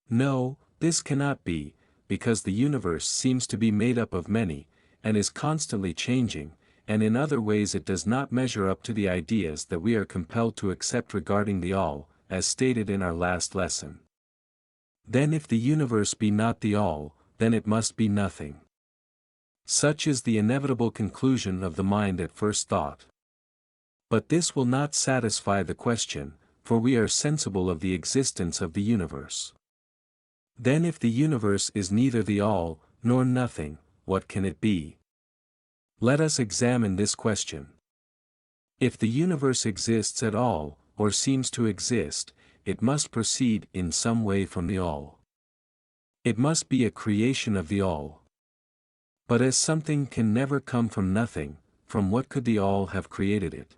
No, this cannot be, because the universe seems to be made up of many, and is constantly changing, and in other ways it does not measure up to the ideas that we are compelled to accept regarding the all, as stated in our last lesson. Then if the universe be not the all, then it must be nothing. Such is the inevitable conclusion of the mind at first thought. But this will not satisfy the question, for we are sensible of the existence of the universe. Then if the universe is neither the all, nor nothing, what can it be? Let us examine this question. If the universe exists at all, or seems to exist, it must proceed in some way from the all. It must be a creation of the all. But as something can never come from nothing, from what could the all have created it?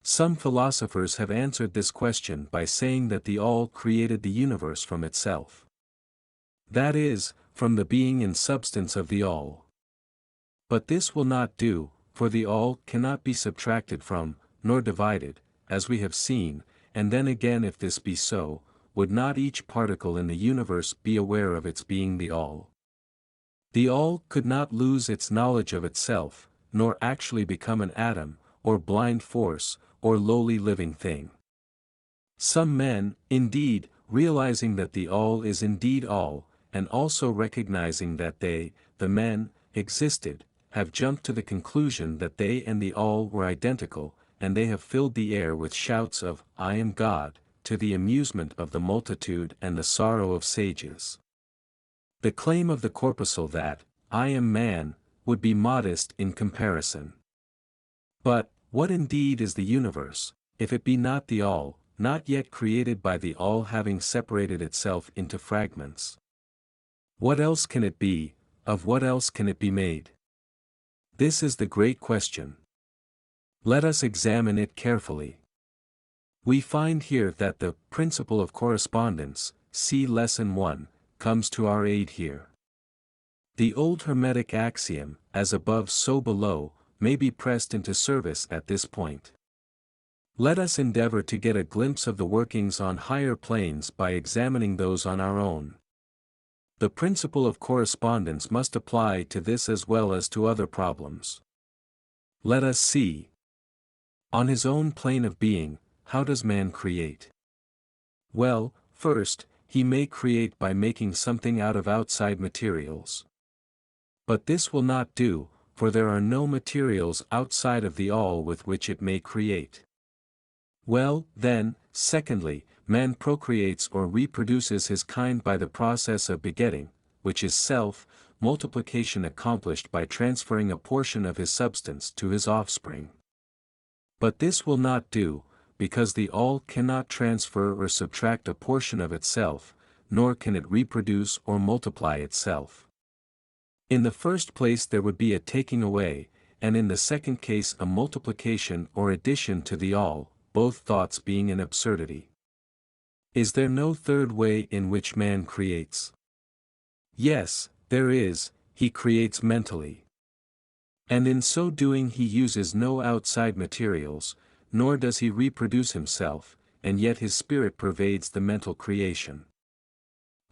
Some philosophers have answered this question by saying that the all created the universe from itself. That is, from the being and substance of the all. But this will not do, for the all cannot be subtracted from, nor divided, as we have seen, and then again if this be so, would not each particle in the universe be aware of its being the all? The all could not lose its knowledge of itself, nor actually become an atom, or blind force, or lowly living thing. Some men, indeed, realizing that the all is indeed all, and also recognizing that they, the men, existed, have jumped to the conclusion that they and the all were identical, and they have filled the air with shouts of, "I am God," to the amusement of the multitude and the sorrow of sages. The claim of the corpuscle that, "I am man," would be modest in comparison. But, what indeed is the universe, if it be not the all, not yet created by the all having separated itself into fragments? What else can it be, of what else can it be made? This is the great question. Let us examine it carefully. We find here that the Principle of Correspondence, see Lesson 1, comes to our aid here. The old Hermetic axiom, as above so below, may be pressed into service at this point. Let us endeavor to get a glimpse of the workings on higher planes by examining those on our own. The principle of correspondence must apply to this as well as to other problems. Let us see. On his own plane of being, how does man create? Well, first, he may create by making something out of outside materials. But this will not do, for there are no materials outside of the all with which it may create. Well, then, secondly, man procreates or reproduces his kind by the process of begetting, which is multiplication accomplished by transferring a portion of his substance to his offspring. But this will not do, because the all cannot transfer or subtract a portion of itself, nor can it reproduce or multiply itself. In the first place there would be a taking away, and in the second case a multiplication or addition to the all, both thoughts being an absurdity. Is there no third way in which man creates? Yes, there is, he creates mentally. And in so doing he uses no outside materials, nor does he reproduce himself, and yet his spirit pervades the mental creation.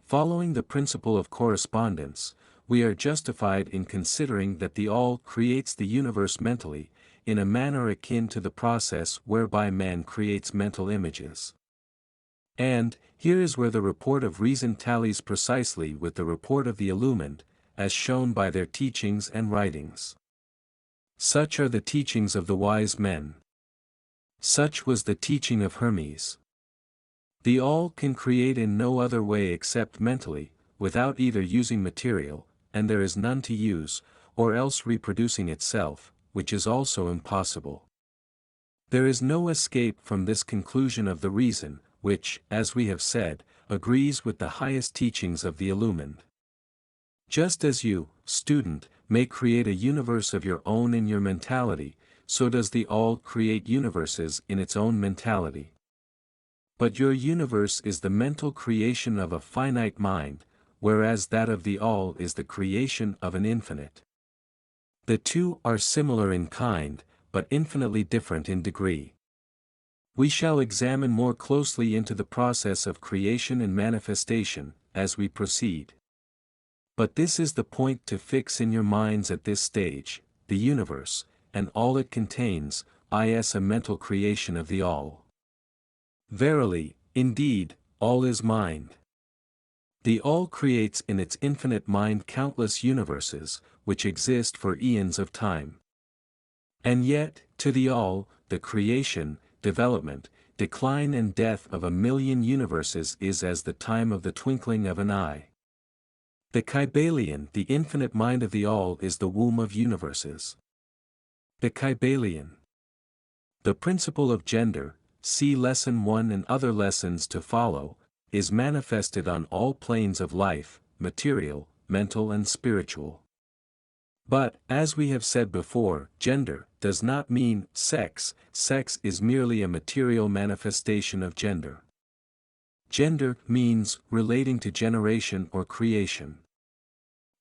Following the principle of correspondence, we are justified in considering that the All creates the universe mentally, in a manner akin to the process whereby man creates mental images. And, here is where the report of reason tallies precisely with the report of the illumined, as shown by their teachings and writings. Such are the teachings of the wise men. Such was the teaching of Hermes. The All can create in no other way except mentally, without either using material, and there is none to use, or else reproducing itself, which is also impossible. There is no escape from this conclusion of the reason, which, as we have said, agrees with the highest teachings of the illumined. Just as you, student, may create a universe of your own in your mentality, so does the All create universes in its own mentality. But your universe is the mental creation of a finite mind, whereas that of the All is the creation of an infinite. The two are similar in kind, but infinitely different in degree. We shall examine more closely into the process of creation and manifestation, as we proceed. But this is the point to fix in your minds at this stage: the universe, and all it contains, is a mental creation of the All. Verily, indeed, all is mind. The All creates in its infinite mind countless universes, which exist for eons of time. And yet, to the All, the creation, development, decline and death of 1,000,000 universes is as the time of the twinkling of an eye. The Kybalion, the infinite mind of the All, is the womb of universes. The Kybalion. The principle of gender, see Lesson 1 and other lessons to follow, is manifested on all planes of life, material, mental and spiritual. But, as we have said before, gender does not mean sex. Sex is merely a material manifestation of gender. Gender means relating to generation or creation.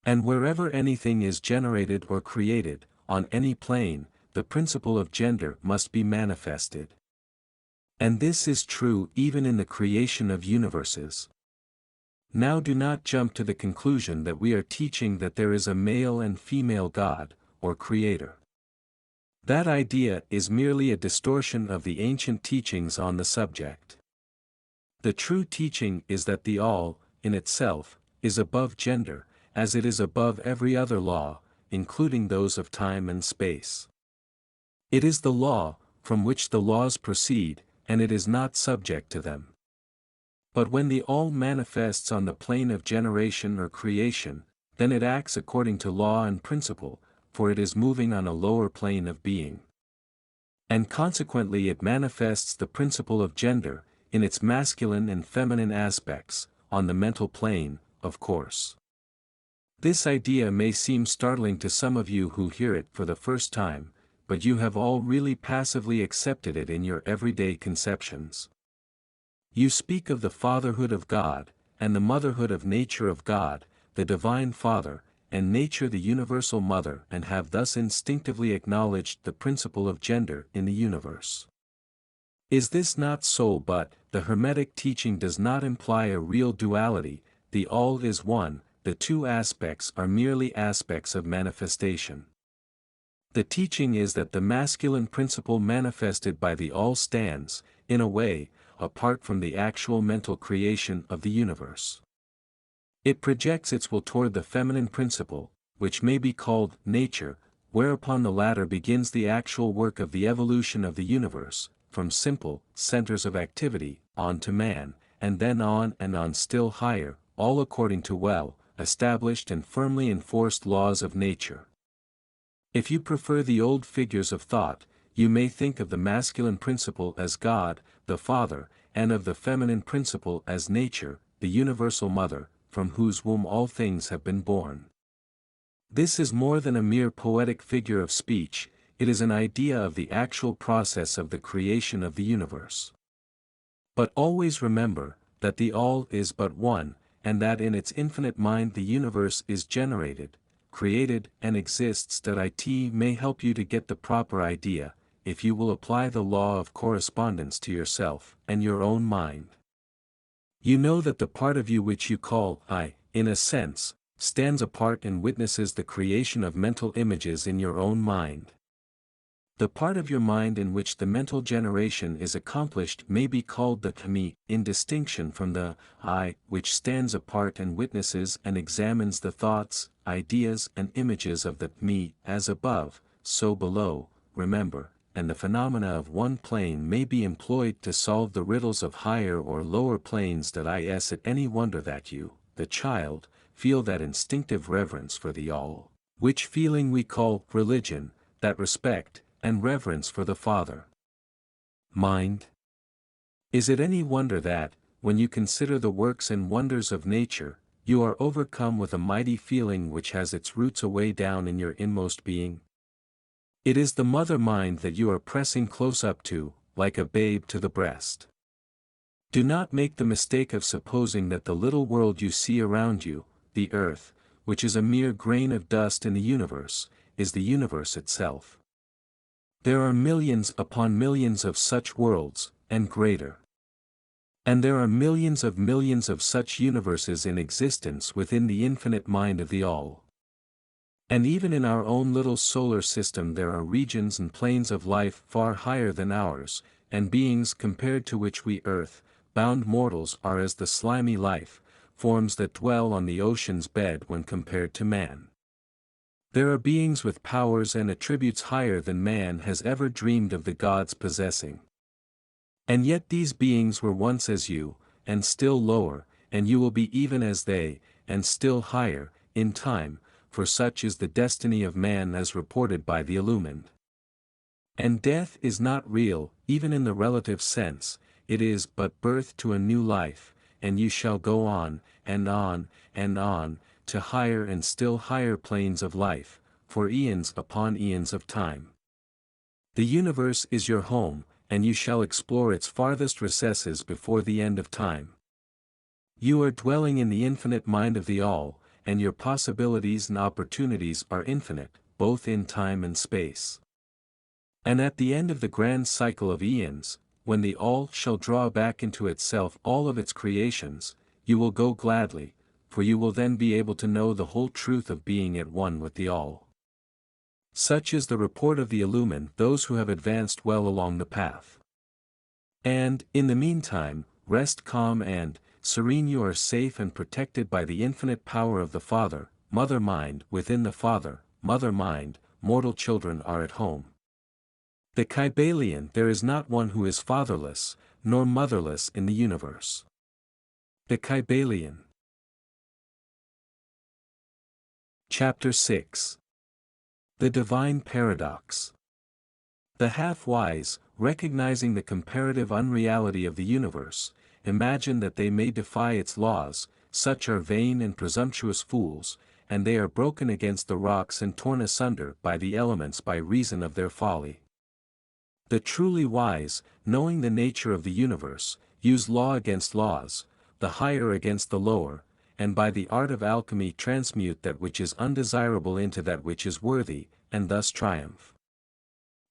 And wherever anything is generated or created, on any plane, the principle of gender must be manifested. And this is true even in the creation of universes. Now do not jump to the conclusion that we are teaching that there is a male and female God, or Creator. That idea is merely a distortion of the ancient teachings on the subject. The true teaching is that the All, in itself, is above gender, as it is above every other law, including those of time and space. It is the law, from which the laws proceed, and it is not subject to them. But when the All manifests on the plane of generation or creation, then it acts according to law and principle, for it is moving on a lower plane of being. And consequently it manifests the principle of gender, in its masculine and feminine aspects, on the mental plane, of course. This idea may seem startling to some of you who hear it for the first time, but you have all really passively accepted it in your everyday conceptions. You speak of the fatherhood of God, and the motherhood of nature of God, the divine Father, and nature the universal mother, and have thus instinctively acknowledged the principle of gender in the universe. Is this not so? But the Hermetic teaching does not imply a real duality. The All is one, the two aspects are merely aspects of manifestation. The teaching is that the masculine principle manifested by the All stands, in a way, apart from the actual mental creation of the universe. It projects its will toward the feminine principle, which may be called nature, whereupon the latter begins the actual work of the evolution of the universe, from simple centers of activity, on to man, and then on and on still higher, all according to well-established and firmly enforced laws of nature. If you prefer the old figures of thought, you may think of the masculine principle as God, the Father, and of the feminine principle as nature, the universal mother, from whose womb all things have been born. This is more than a mere poetic figure of speech, it is an idea of the actual process of the creation of the universe. But always remember, that the All is but one, and that in its infinite mind the universe is generated, created and exists. That it may help you to get the proper idea, if you will apply the law of correspondence to yourself and your own mind. You know that the part of you which you call I, in a sense, stands apart and witnesses the creation of mental images in your own mind. The part of your mind in which the mental generation is accomplished may be called the kami, in distinction from the I, which stands apart and witnesses and examines the thoughts, ideas and images of the me, as above, so below, remember, and the phenomena of one plane may be employed to solve the riddles of higher or lower planes. Is it any wonder that you, the child, feel that instinctive reverence for the all, which feeling we call religion, that respect and reverence for the Father Mind? Is it any wonder that, when you consider the works and wonders of nature, you are overcome with a mighty feeling which has its roots away down in your inmost being? It is the mother mind that you are pressing close up to, like a babe to the breast. Do not make the mistake of supposing that the little world you see around you, the earth, which is a mere grain of dust in the universe, is the universe itself. There are millions upon millions of such worlds, and greater. And there are millions of such universes in existence within the infinite mind of the all. And even in our own little solar system there are regions and planes of life far higher than ours, and beings compared to which we earth-bound mortals are as the slimy life forms that dwell on the ocean's bed when compared to man. There are beings with powers and attributes higher than man has ever dreamed of the gods possessing. And yet these beings were once as you, and still lower, and you will be even as they, and still higher, in time, for such is the destiny of man as reported by the illumined. And death is not real, even in the relative sense, it is but birth to a new life, and you shall go on, and on, and on, to higher and still higher planes of life, for eons upon eons of time. The universe is your home, and you shall explore its farthest recesses before the end of time. You are dwelling in the infinite mind of the all, and your possibilities and opportunities are infinite, both in time and space. And at the end of the grand cycle of eons, when the all shall draw back into itself all of its creations, you will go gladly, for you will then be able to know the whole truth of being at one with the all. Such is the report of the illumined, those who have advanced well along the path. And, in the meantime, rest calm and serene. You are safe and protected by the infinite power of the Father, Mother Mind. Within the Father, Mother Mind, mortal children are at home. The Kybalion, there is not one who is fatherless, nor motherless in the universe. The Kybalion. Chapter 6. The Divine Paradox. The half-wise, recognizing the comparative unreality of the universe, imagine that they may defy its laws. Such are vain and presumptuous fools, and they are broken against the rocks and torn asunder by the elements by reason of their folly. The truly wise, knowing the nature of the universe, use law against laws, the higher against the lower, and by the art of alchemy transmute that which is undesirable into that which is worthy, and thus triumph.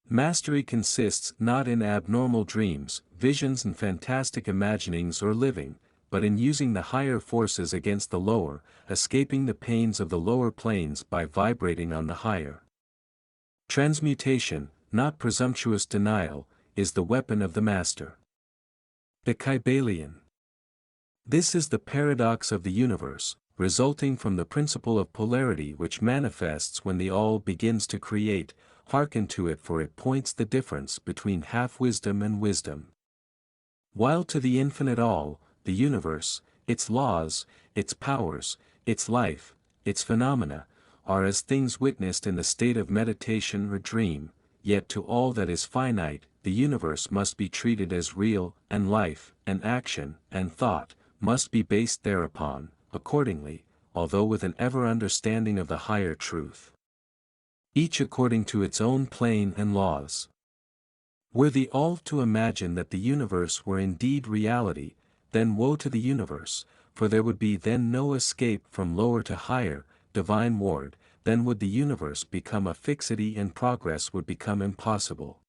Mastery consists not in abnormal dreams, visions and fantastic imaginings or living, but in using the higher forces against the lower, escaping the pains of the lower planes by vibrating on the higher. Transmutation, not presumptuous denial, is the weapon of the master. The Kybalion. This is the paradox of the universe, resulting from the principle of polarity which manifests when the all begins to create. Hearken to it, for it points the difference between half-wisdom and wisdom. While to the infinite all, the universe, its laws, its powers, its life, its phenomena, are as things witnessed in the state of meditation or dream, yet to all that is finite, the universe must be treated as real, and life, and action, and thought, must be based thereupon, accordingly, although with an ever understanding of the higher truth. Each according to its own plane and laws. Were the all to imagine that the universe were indeed reality, then woe to the universe, for there would be then no escape from lower to higher. Divine ward, then would the universe become a fixity and progress would become impossible.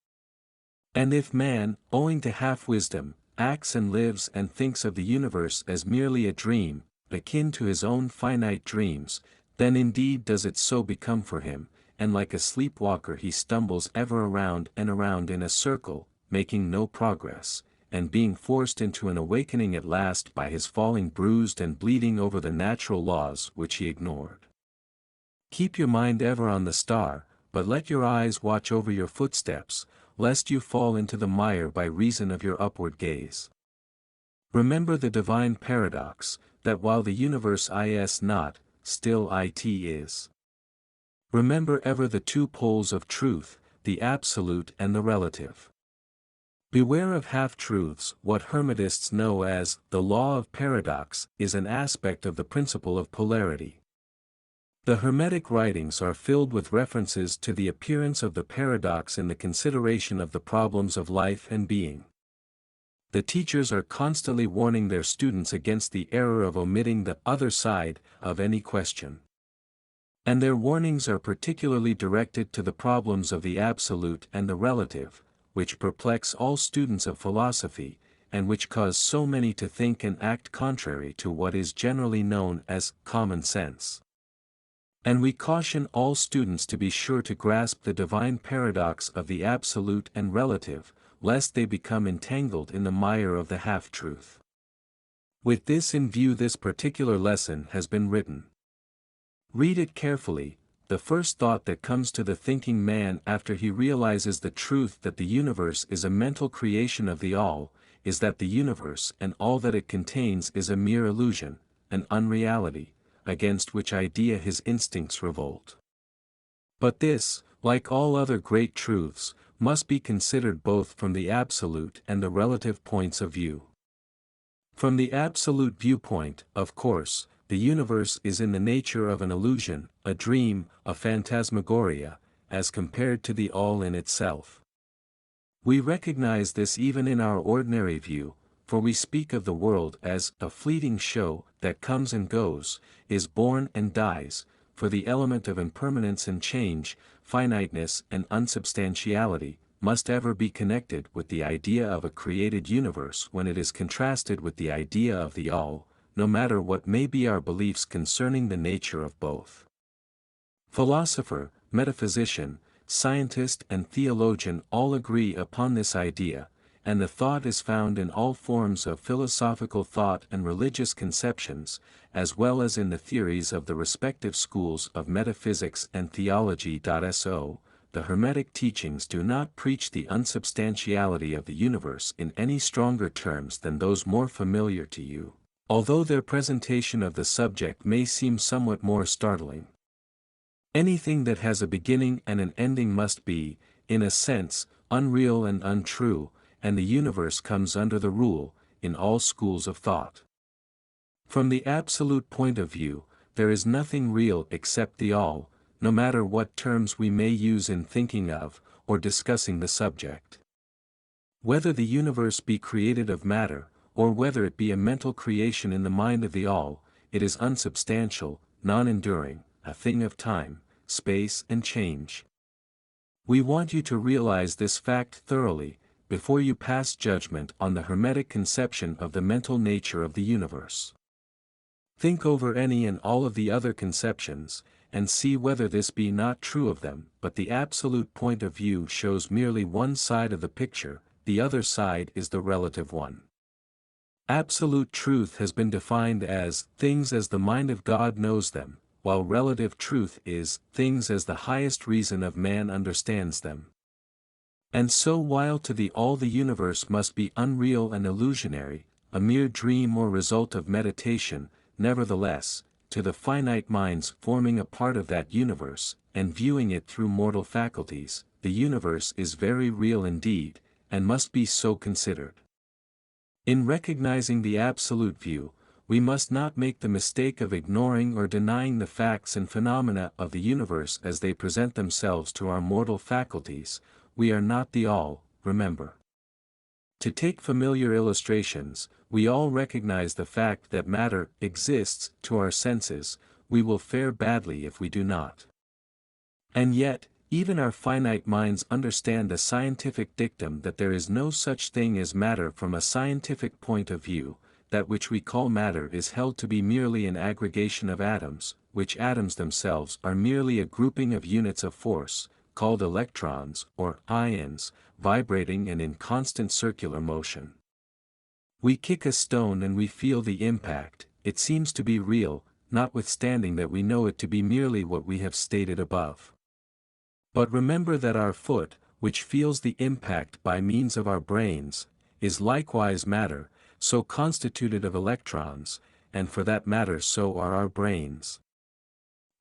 And if man, owing to half-wisdom, acts and lives and thinks of the universe as merely a dream, akin to his own finite dreams, then indeed does it so become for him, and like a sleepwalker he stumbles ever around and around in a circle, making no progress, and being forced into an awakening at last by his falling bruised and bleeding over the natural laws which he ignored. Keep your mind ever on the star, but let your eyes watch over your footsteps, lest you fall into the mire by reason of your upward gaze. Remember the divine paradox, that while the universe is not, still it is. Remember ever the two poles of truth, the absolute and the relative. Beware of half-truths. What Hermetists know as the law of paradox is an aspect of the principle of polarity. The Hermetic writings are filled with references to the appearance of the paradox in the consideration of the problems of life and being. The teachers are constantly warning their students against the error of omitting the other side of any question. And their warnings are particularly directed to the problems of the absolute and the relative, which perplex all students of philosophy, and which cause so many to think and act contrary to what is generally known as common sense. And we caution all students to be sure to grasp the divine paradox of the absolute and relative, lest they become entangled in the mire of the half-truth. With this in view, this particular lesson has been written. Read it carefully. The first thought that comes to the thinking man after he realizes the truth that the universe is a mental creation of the all, is that the universe and all that it contains is a mere illusion, an unreality, against which idea his instincts revolt. But this, like all other great truths, must be considered both from the absolute and the relative points of view. From the absolute viewpoint, of course, the universe is in the nature of an illusion, a dream, a phantasmagoria, as compared to the all in itself. We recognize this even in our ordinary view, for we speak of the world as a fleeting show that comes and goes, is born and dies, for the element of impermanence and change, finiteness and unsubstantiality, must ever be connected with the idea of a created universe when it is contrasted with the idea of the all, no matter what may be our beliefs concerning the nature of both. Philosopher, metaphysician, scientist and theologian all agree upon this idea, and the thought is found in all forms of philosophical thought and religious conceptions, as well as in the theories of the respective schools of metaphysics and theology. So, the Hermetic teachings do not preach the unsubstantiality of the universe in any stronger terms than those more familiar to you, although their presentation of the subject may seem somewhat more startling. Anything that has a beginning and an ending must be, in a sense, unreal and untrue, and the universe comes under the rule, in all schools of thought. From the absolute point of view, there is nothing real except the all, no matter what terms we may use in thinking of, or discussing the subject. Whether the universe be created of matter, or whether it be a mental creation in the mind of the all, it is unsubstantial, non-enduring, a thing of time, space and change. We want you to realize this fact thoroughly, before you pass judgment on the Hermetic conception of the mental nature of the universe. Think over any and all of the other conceptions, and see whether this be not true of them, but the absolute point of view shows merely one side of the picture, the other side is the relative one. Absolute truth has been defined as things as the mind of God knows them, while relative truth is things as the highest reason of man understands them. And so while to the all the universe must be unreal and illusionary, a mere dream or result of meditation, nevertheless, to the finite minds forming a part of that universe, and viewing it through mortal faculties, the universe is very real indeed, and must be so considered. In recognizing the absolute view, we must not make the mistake of ignoring or denying the facts and phenomena of the universe as they present themselves to our mortal faculties. We are not the all, remember. To take familiar illustrations, we all recognize the fact that matter exists to our senses. We will fare badly if we do not. And yet, even our finite minds understand a scientific dictum that there is no such thing as matter from a scientific point of view. that which we call matter is held to be merely an aggregation of atoms, which atoms themselves are merely a grouping of units of force, called electrons, or ions, vibrating and in constant circular motion. We kick a stone and we feel the impact, it seems to be real, notwithstanding that we know it to be merely what we have stated above. But remember that our foot, which feels the impact by means of our brains, is likewise matter, so constituted of electrons, and for that matter so are our brains.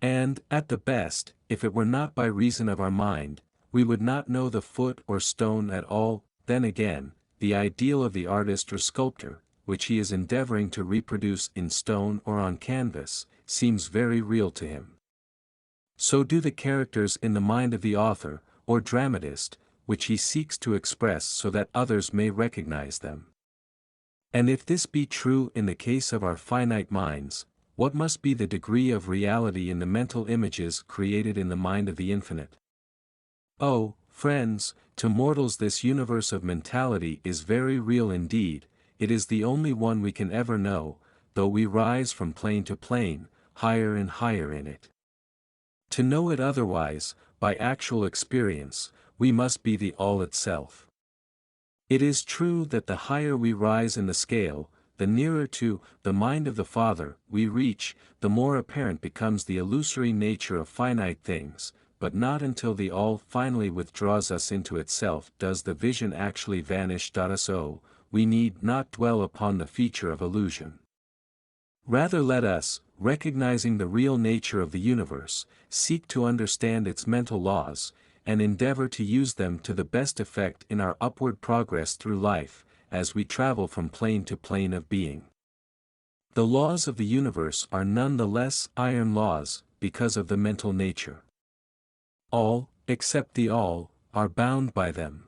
And, at the best, if it were not by reason of our mind, we would not know the foot or stone at all. Then again, the ideal of the artist or sculptor, which he is endeavoring to reproduce in stone or on canvas, seems very real to him. So do the characters in the mind of the author, or dramatist, which he seeks to express so that others may recognize them. And if this be true in the case of our finite minds, what must be the degree of reality in the mental images created in the mind of the infinite? Oh, friends, to mortals this universe of mentality is very real indeed, it is the only one we can ever know, though we rise from plane to plane, higher and higher in it. To know it otherwise, by actual experience, we must be the all itself. It is true that the higher we rise in the scale, the nearer to the mind of the Father we reach, the more apparent becomes the illusory nature of finite things, but not until the all finally withdraws us into itself does the vision actually vanish. So, we need not dwell upon the feature of illusion. Rather let us, recognizing the real nature of the universe, seek to understand its mental laws, and endeavor to use them to the best effect in our upward progress through life, as we travel from plane to plane of being. The laws of the universe are none the less iron laws, because of the mental nature. All, except the all, are bound by them.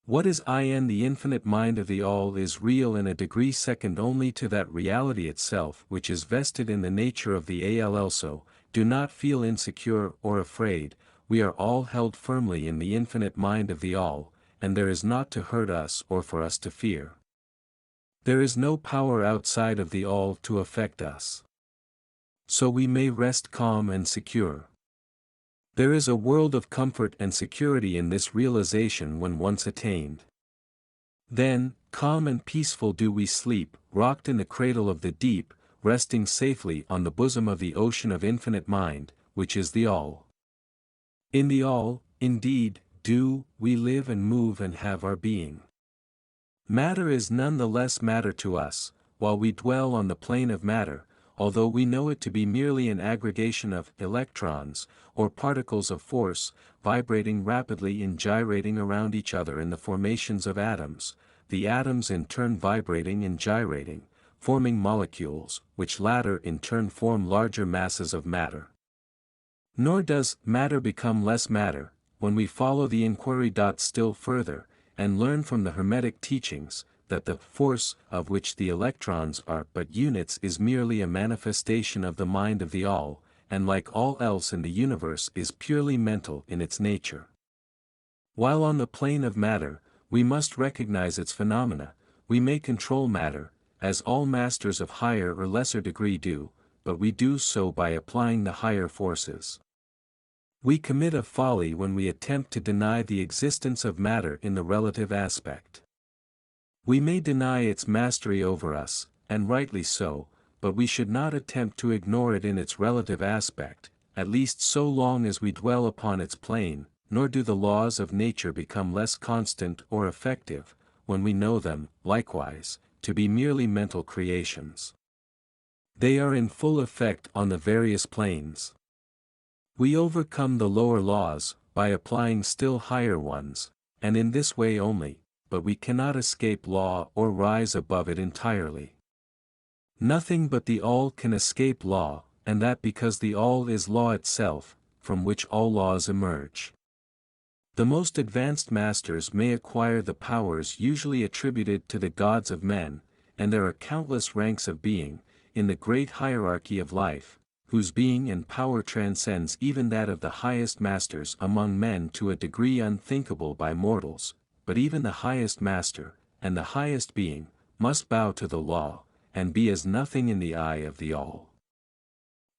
What is in the infinite mind of the all is real in a degree second only to that reality itself which is vested in the nature of the all. So, do not feel insecure or afraid, we are all held firmly in the infinite mind of the all, and there is naught to hurt us or for us to fear. There is no power outside of the all to affect us. So we may rest calm and secure. There is a world of comfort and security in this realization when once attained. Then, calm and peaceful do we sleep, rocked in the cradle of the deep, resting safely on the bosom of the ocean of infinite mind, which is the all. In the all, indeed, do we live and move and have our being. Matter is none the less matter to us, while we dwell on the plane of matter, although we know it to be merely an aggregation of electrons, or particles of force, vibrating rapidly and gyrating around each other in the formations of atoms, the atoms in turn vibrating and gyrating, forming molecules, which latter in turn form larger masses of matter. Nor does matter become less matter, when we follow the inquiry still further, and learn from the Hermetic teachings, that the force of which the electrons are but units is merely a manifestation of the mind of the all, and like all else in the universe is purely mental in its nature. While on the plane of matter, we must recognize its phenomena, we may control matter, as all masters of higher or lesser degree do, but we do so by applying the higher forces. We commit a folly when we attempt to deny the existence of matter in the relative aspect. We may deny its mastery over us, and rightly so, but we should not attempt to ignore it in its relative aspect, at least so long as we dwell upon its plane, nor do the laws of nature become less constant or effective, when we know them, likewise, to be merely mental creations. They are in full effect on the various planes. We overcome the lower laws, by applying still higher ones, and in this way only, but we cannot escape law or rise above it entirely. Nothing but the all can escape law, and that because the all is law itself, from which all laws emerge. The most advanced masters may acquire the powers usually attributed to the gods of men, and there are countless ranks of being, in the great hierarchy of life, whose being and power transcends even that of the highest masters among men to a degree unthinkable by mortals, but even the highest master, and the highest being, must bow to the law, and be as nothing in the eye of the all.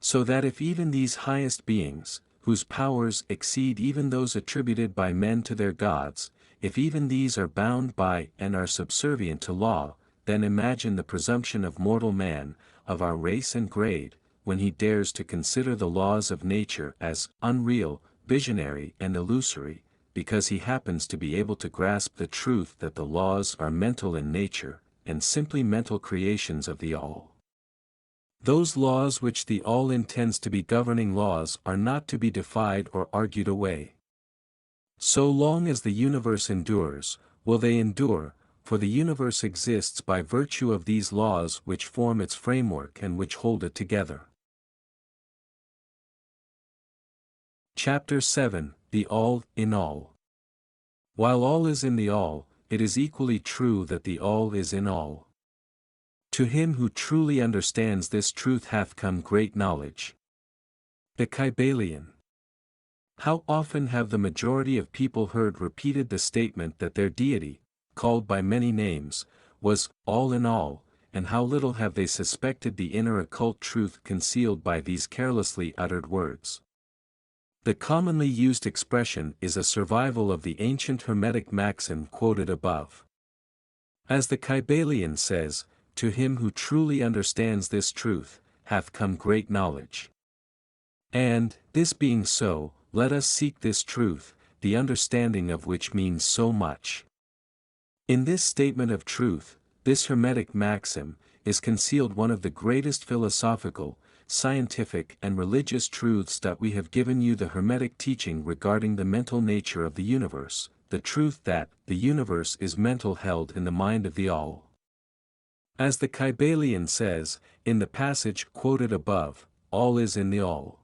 So that if even these highest beings, whose powers exceed even those attributed by men to their gods, if even these are bound by and are subservient to law, then imagine the presumption of mortal man, of our race and grade, when he dares to consider the laws of nature as unreal, visionary and illusory, because he happens to be able to grasp the truth that the laws are mental in nature, and simply mental creations of the all. Those laws which the all intends to be governing laws are not to be defied or argued away. So long as the universe endures, will they endure, for the universe exists by virtue of these laws which form its framework and which hold it together. Chapter 7, The All in All. While all is in the all, it is equally true that the all is in all. To him who truly understands this truth hath come great knowledge. The Kybalion. How often have the majority of people heard repeated the statement that their deity, called by many names, was all in all, and how little have they suspected the inner occult truth concealed by these carelessly uttered words. The commonly used expression is a survival of the ancient Hermetic maxim quoted above. As the Kybalion says, to him who truly understands this truth, hath come great knowledge. And, this being so, let us seek this truth, the understanding of which means so much. In this statement of truth, this Hermetic maxim, is concealed one of the greatest philosophical, scientific and religious truths that we have given you the Hermetic teaching regarding the mental nature of the universe, the truth that the universe is mental held in the mind of the all. As the Kybalion says, in the passage quoted above, all is in the all.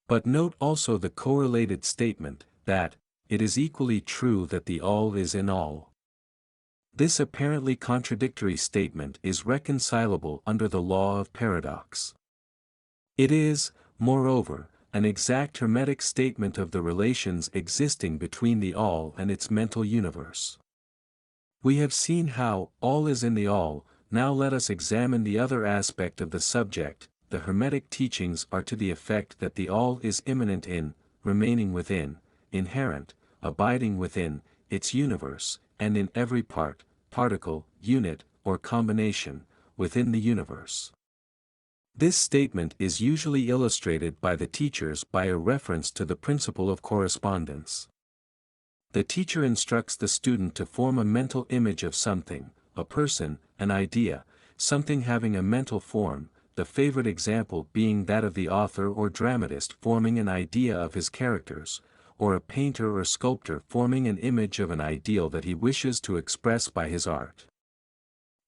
But note also the correlated statement, that, it is equally true that the all is in all. This apparently contradictory statement is reconcilable under the law of paradox. It is, moreover, an exact Hermetic statement of the relations existing between the all and its mental universe. We have seen how all is in the all. Now let us examine the other aspect of the subject. The Hermetic teachings are to the effect that the all is immanent in, remaining within, inherent, abiding within, its universe, and in every part, particle, unit, or combination, within the universe. This statement is usually illustrated by the teachers by a reference to the principle of correspondence. The teacher instructs the student to form a mental image of something, a person, an idea, something having a mental form, the favorite example being that of the author or dramatist forming an idea of his characters, or a painter or sculptor forming an image of an ideal that he wishes to express by his art.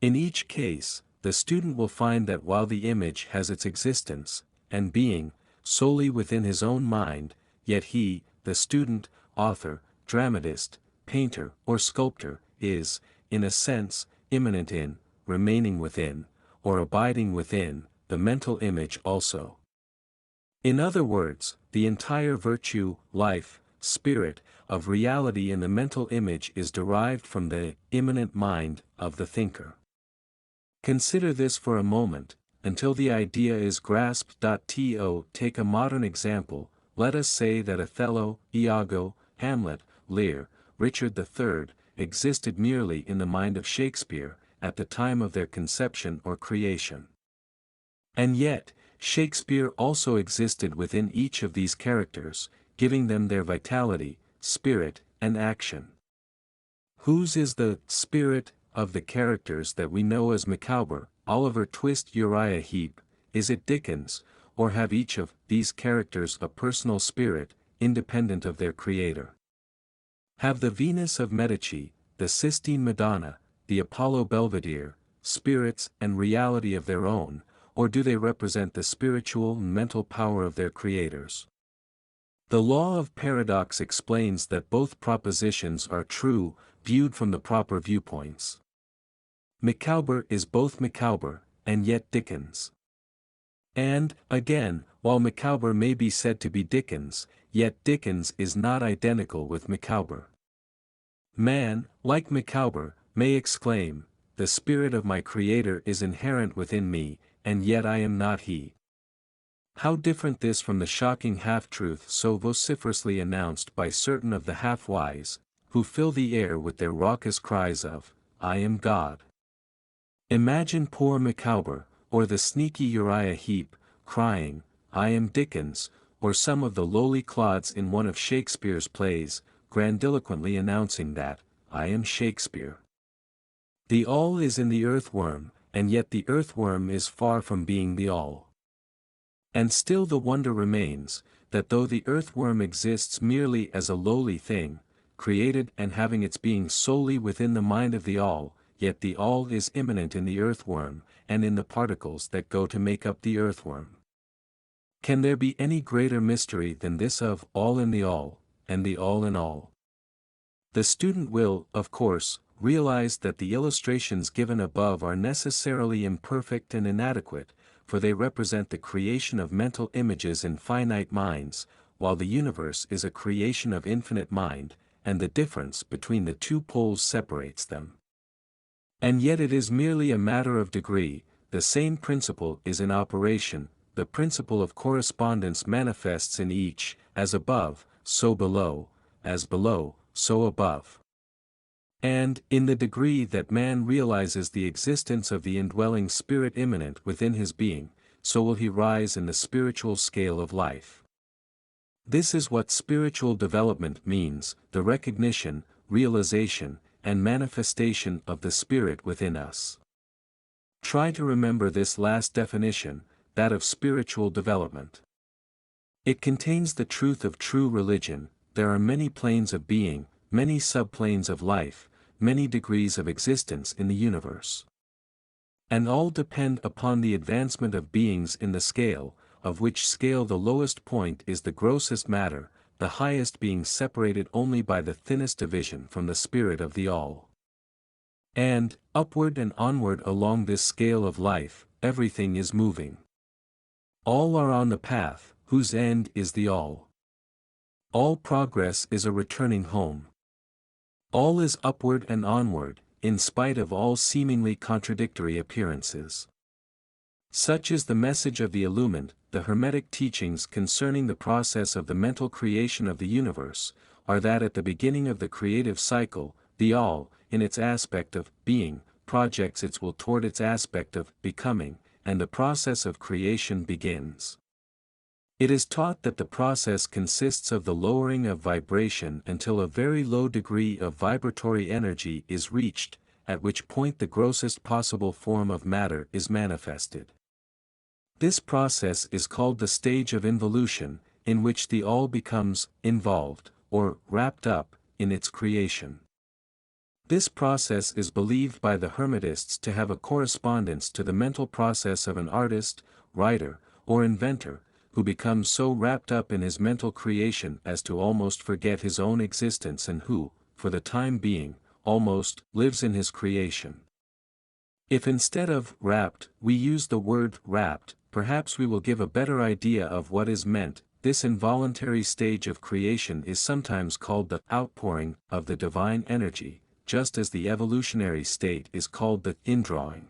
In each case, the student will find that while the image has its existence, and being, solely within his own mind, yet he, the student, author, dramatist, painter, or sculptor, is, in a sense, immanent in, remaining within, or abiding within, the mental image also. In other words, the entire virtue, life, spirit, of reality in the mental image is derived from the immanent mind of the thinker. Consider this for a moment, until the idea is grasped. Take a modern example, let us say that Othello, Iago, Hamlet, Lear, Richard III, existed merely in the mind of Shakespeare, at the time of their conception or creation. And yet, Shakespeare also existed within each of these characters, giving them their vitality, spirit, and action. Whose is the spirit of the characters that we know as Micawber, Oliver Twist, Uriah Heep? Is it Dickens, or have each of these characters a personal spirit, independent of their creator? Have the Venus of Medici, the Sistine Madonna, the Apollo Belvedere, spirits and reality of their own, or do they represent the spiritual and mental power of their creators? The law of paradox explains that both propositions are true, viewed from the proper viewpoints. Micawber is both Micawber, and yet Dickens. And, again, while Micawber may be said to be Dickens, yet Dickens is not identical with Micawber. Man, like Micawber, may exclaim, the spirit of my Creator is inherent within me, and yet I am not He. How different this from the shocking half-truth so vociferously announced by certain of the half-wise, who fill the air with their raucous cries of, "I am God." Imagine poor Micawber, or the sneaky Uriah Heep, crying, "I am Dickens," or some of the lowly clods in one of Shakespeare's plays, grandiloquently announcing that, "I am Shakespeare." The all is in the earthworm, and yet the earthworm is far from being the all. And still the wonder remains, that though the earthworm exists merely as a lowly thing, created and having its being solely within the mind of the all, yet the all is immanent in the earthworm, and in the particles that go to make up the earthworm. Can there be any greater mystery than this of all in the all, and the all in all? The student will, of course, realize that the illustrations given above are necessarily imperfect and inadequate, for they represent the creation of mental images in finite minds, while the universe is a creation of infinite mind, and the difference between the two poles separates them. And yet it is merely a matter of degree. The same principle is in operation. The principle of correspondence manifests in each, as above, so below, as below, so above. And, in the degree that man realizes the existence of the indwelling spirit immanent within his being, so will he rise in the spiritual scale of life. This is what spiritual development means: the recognition, realization, and manifestation of the Spirit within us. Try to remember this last definition, that of spiritual development. It contains the truth of true religion. There are many planes of being, many subplanes of life, many degrees of existence in the universe. And all depend upon the advancement of beings in the scale, of which scale the lowest point is the grossest matter, the highest being separated only by the thinnest division from the spirit of the all. And, upward and onward along this scale of life, everything is moving. All are on the path, whose end is the all. All progress is a returning home. All is upward and onward, in spite of all seemingly contradictory appearances. Such is the message of the illumined. The Hermetic teachings concerning the process of the mental creation of the universe, are that at the beginning of the creative cycle, the all, in its aspect of being, projects its will toward its aspect of becoming, and the process of creation begins. It is taught that the process consists of the lowering of vibration until a very low degree of vibratory energy is reached, at which point the grossest possible form of matter is manifested. This process is called the stage of involution, in which the all becomes involved, or wrapped up, in its creation. This process is believed by the Hermetists to have a correspondence to the mental process of an artist, writer, or inventor, who becomes so wrapped up in his mental creation as to almost forget his own existence and who, for the time being, almost lives in his creation. If instead of wrapped, we use the word wrapped, perhaps we will give a better idea of what is meant. This involuntary stage of creation is sometimes called the outpouring of the divine energy, just as the evolutionary state is called the indrawing.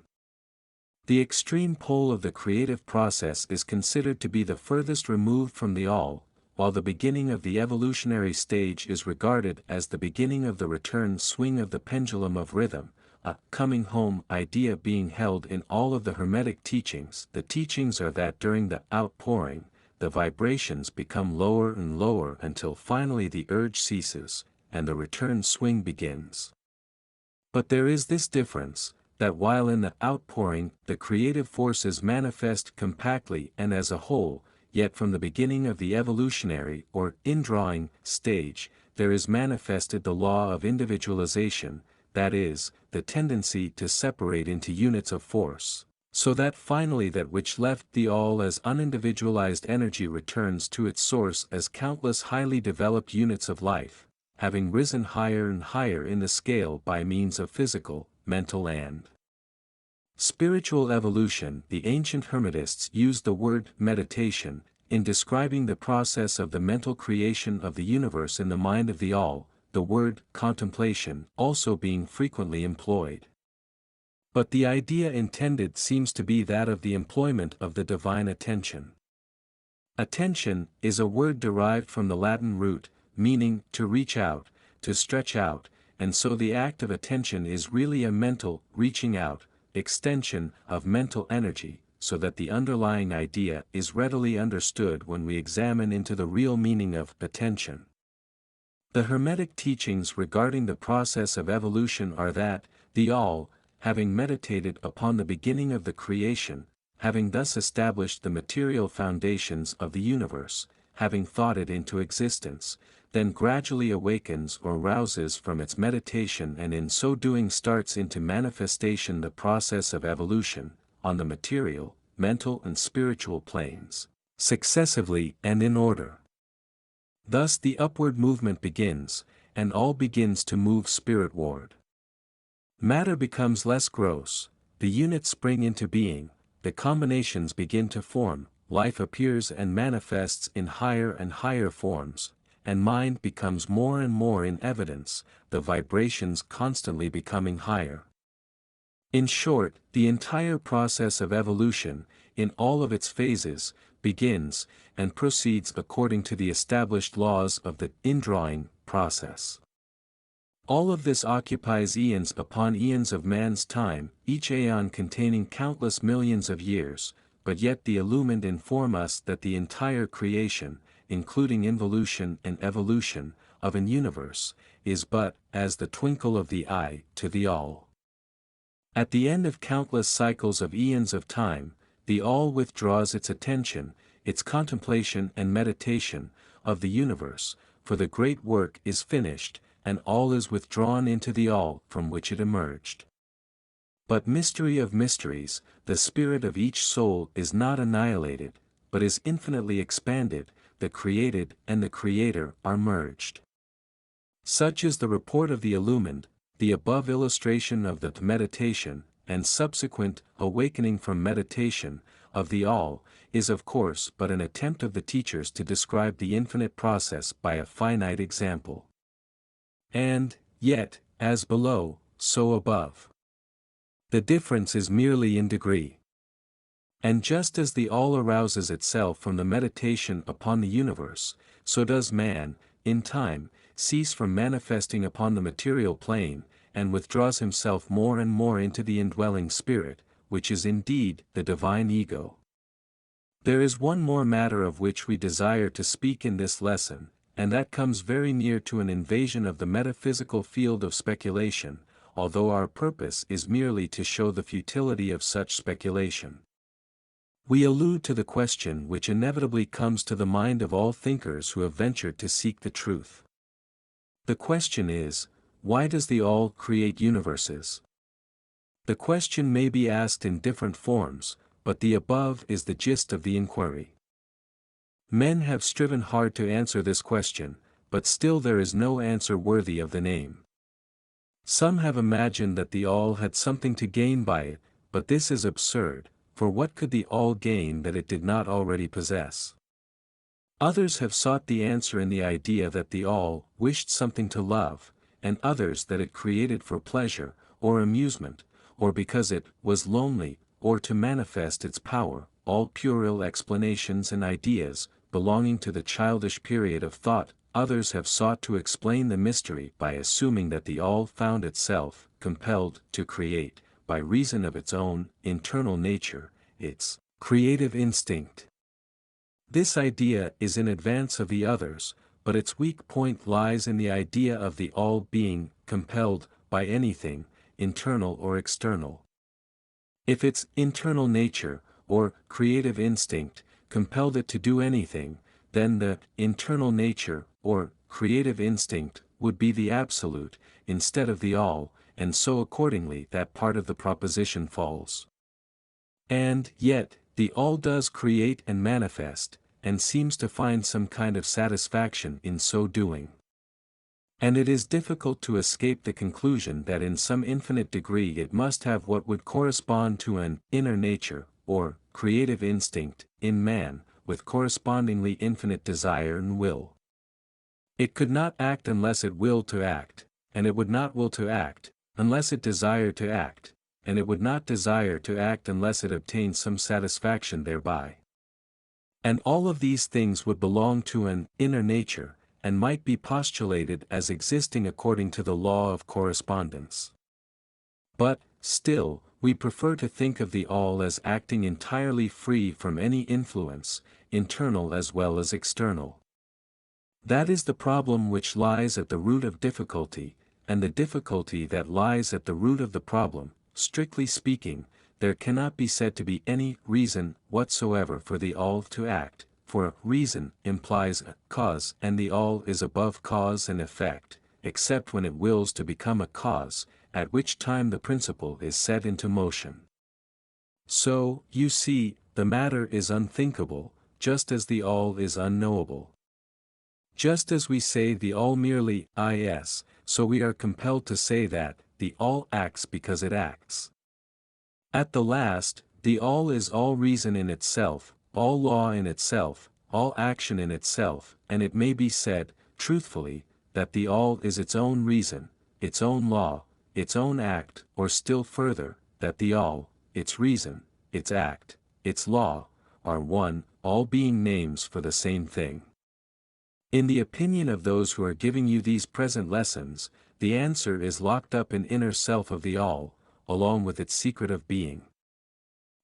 The extreme pole of the creative process is considered to be the furthest removed from the all, while the beginning of the evolutionary stage is regarded as the beginning of the return swing of the pendulum of rhythm, a coming home idea being held in all of the Hermetic teachings. The teachings are that during the outpouring, the vibrations become lower and lower until finally the urge ceases, and the return swing begins. But there is this difference, that while in the outpouring the creative forces manifest compactly and as a whole, yet from the beginning of the evolutionary or indrawing stage, there is manifested the law of individualization, that is, the tendency to separate into units of force, so that finally that which left the all as unindividualized energy returns to its source as countless highly developed units of life, having risen higher and higher in the scale by means of physical, mental and spiritual evolution. The ancient Hermetists used the word meditation in describing the process of the mental creation of the universe in the mind of the all, the word contemplation also being frequently employed. But the idea intended seems to be that of the employment of the divine attention. Attention is a word derived from the Latin root, meaning to reach out, to stretch out, and so the act of attention is really a mental, reaching out, extension of mental energy, so that the underlying idea is readily understood when we examine into the real meaning of attention. The Hermetic teachings regarding the process of evolution are that, the All, having meditated upon the beginning of the creation, having thus established the material foundations of the universe, having thought it into existence, then gradually awakens or rouses from its meditation and in so doing starts into manifestation the process of evolution, on the material, mental and spiritual planes, successively and in order. Thus the upward movement begins, and all begins to move spiritward. Matter becomes less gross, the units spring into being, the combinations begin to form, life appears and manifests in higher and higher forms, and mind becomes more and more in evidence, the vibrations constantly becoming higher. In short, the entire process of evolution, in all of its phases, begins, and proceeds according to the established laws of the indrawing process. All of this occupies eons upon eons of man's time, each aeon containing countless millions of years, but yet the illumined inform us that the entire creation, including involution and evolution, of an universe, is but as the twinkle of the eye to the All. At the end of countless cycles of eons of time, the All withdraws its attention, its contemplation and meditation, of the universe, for the great work is finished, and all is withdrawn into the All from which it emerged. But mystery of mysteries, the spirit of each soul is not annihilated, but is infinitely expanded, the created and the Creator are merged. Such is the report of the illumined, the above illustration of the meditation, and subsequent awakening from meditation, of the All, is of course but an attempt of the teachers to describe the infinite process by a finite example. And, yet, as below, so above. The difference is merely in degree. And just as the All arouses itself from the meditation upon the universe, so does man, in time, cease from manifesting upon the material plane, and withdraws himself more and more into the indwelling spirit, which is indeed the divine ego. There is one more matter of which we desire to speak in this lesson, and that comes very near to an invasion of the metaphysical field of speculation, although our purpose is merely to show the futility of such speculation. We allude to the question which inevitably comes to the mind of all thinkers who have ventured to seek the truth. The question is, why does the All create universes? The question may be asked in different forms, but the above is the gist of the inquiry. Men have striven hard to answer this question, but still there is no answer worthy of the name. Some have imagined that the All had something to gain by it, but this is absurd, for what could the All gain that it did not already possess? Others have sought the answer in the idea that the All wished something to love, and others that it created for pleasure, or amusement, or because it was lonely, or to manifest its power, all puerile explanations and ideas, belonging to the childish period of thought. Others have sought to explain the mystery by assuming that the All found itself compelled to create, by reason of its own internal nature, its creative instinct. This idea is in advance of the others, but its weak point lies in the idea of the All being compelled by anything, internal or external. If its internal nature, or creative instinct, compelled it to do anything, then the internal nature, or creative instinct, would be the absolute, instead of the All, and so accordingly that part of the proposition falls. And, yet, the All does create and manifest, and seems to find some kind of satisfaction in so doing. And it is difficult to escape the conclusion that in some infinite degree it must have what would correspond to an inner nature, or creative instinct, in man, with correspondingly infinite desire and will. It could not act unless it willed to act, and it would not will to act, unless it desired to act, and it would not desire to act unless it obtained some satisfaction thereby. And all of these things would belong to an inner nature, and might be postulated as existing according to the law of correspondence. But, still, we prefer to think of the all as acting entirely free from any influence, internal as well as external. That is the problem which lies at the root of difficulty, and the difficulty that lies at the root of the problem. Strictly speaking, there cannot be said to be any reason whatsoever for the all to act, for reason implies a cause and the all is above cause and effect, except when it wills to become a cause, at which time the principle is set into motion. So, you see, the matter is unthinkable, just as the all is unknowable. Just as we say the all merely is, so we are compelled to say that the all acts because it acts. At the last, the all is all reason in itself, all law in itself, all action in itself, and it may be said, truthfully, that the all is its own reason, its own law, its own act, or still further, that the all, its reason, its act, its law, are one, all being names for the same thing. In the opinion of those who are giving you these present lessons, the answer is locked up in inner self of the all, along with its secret of being.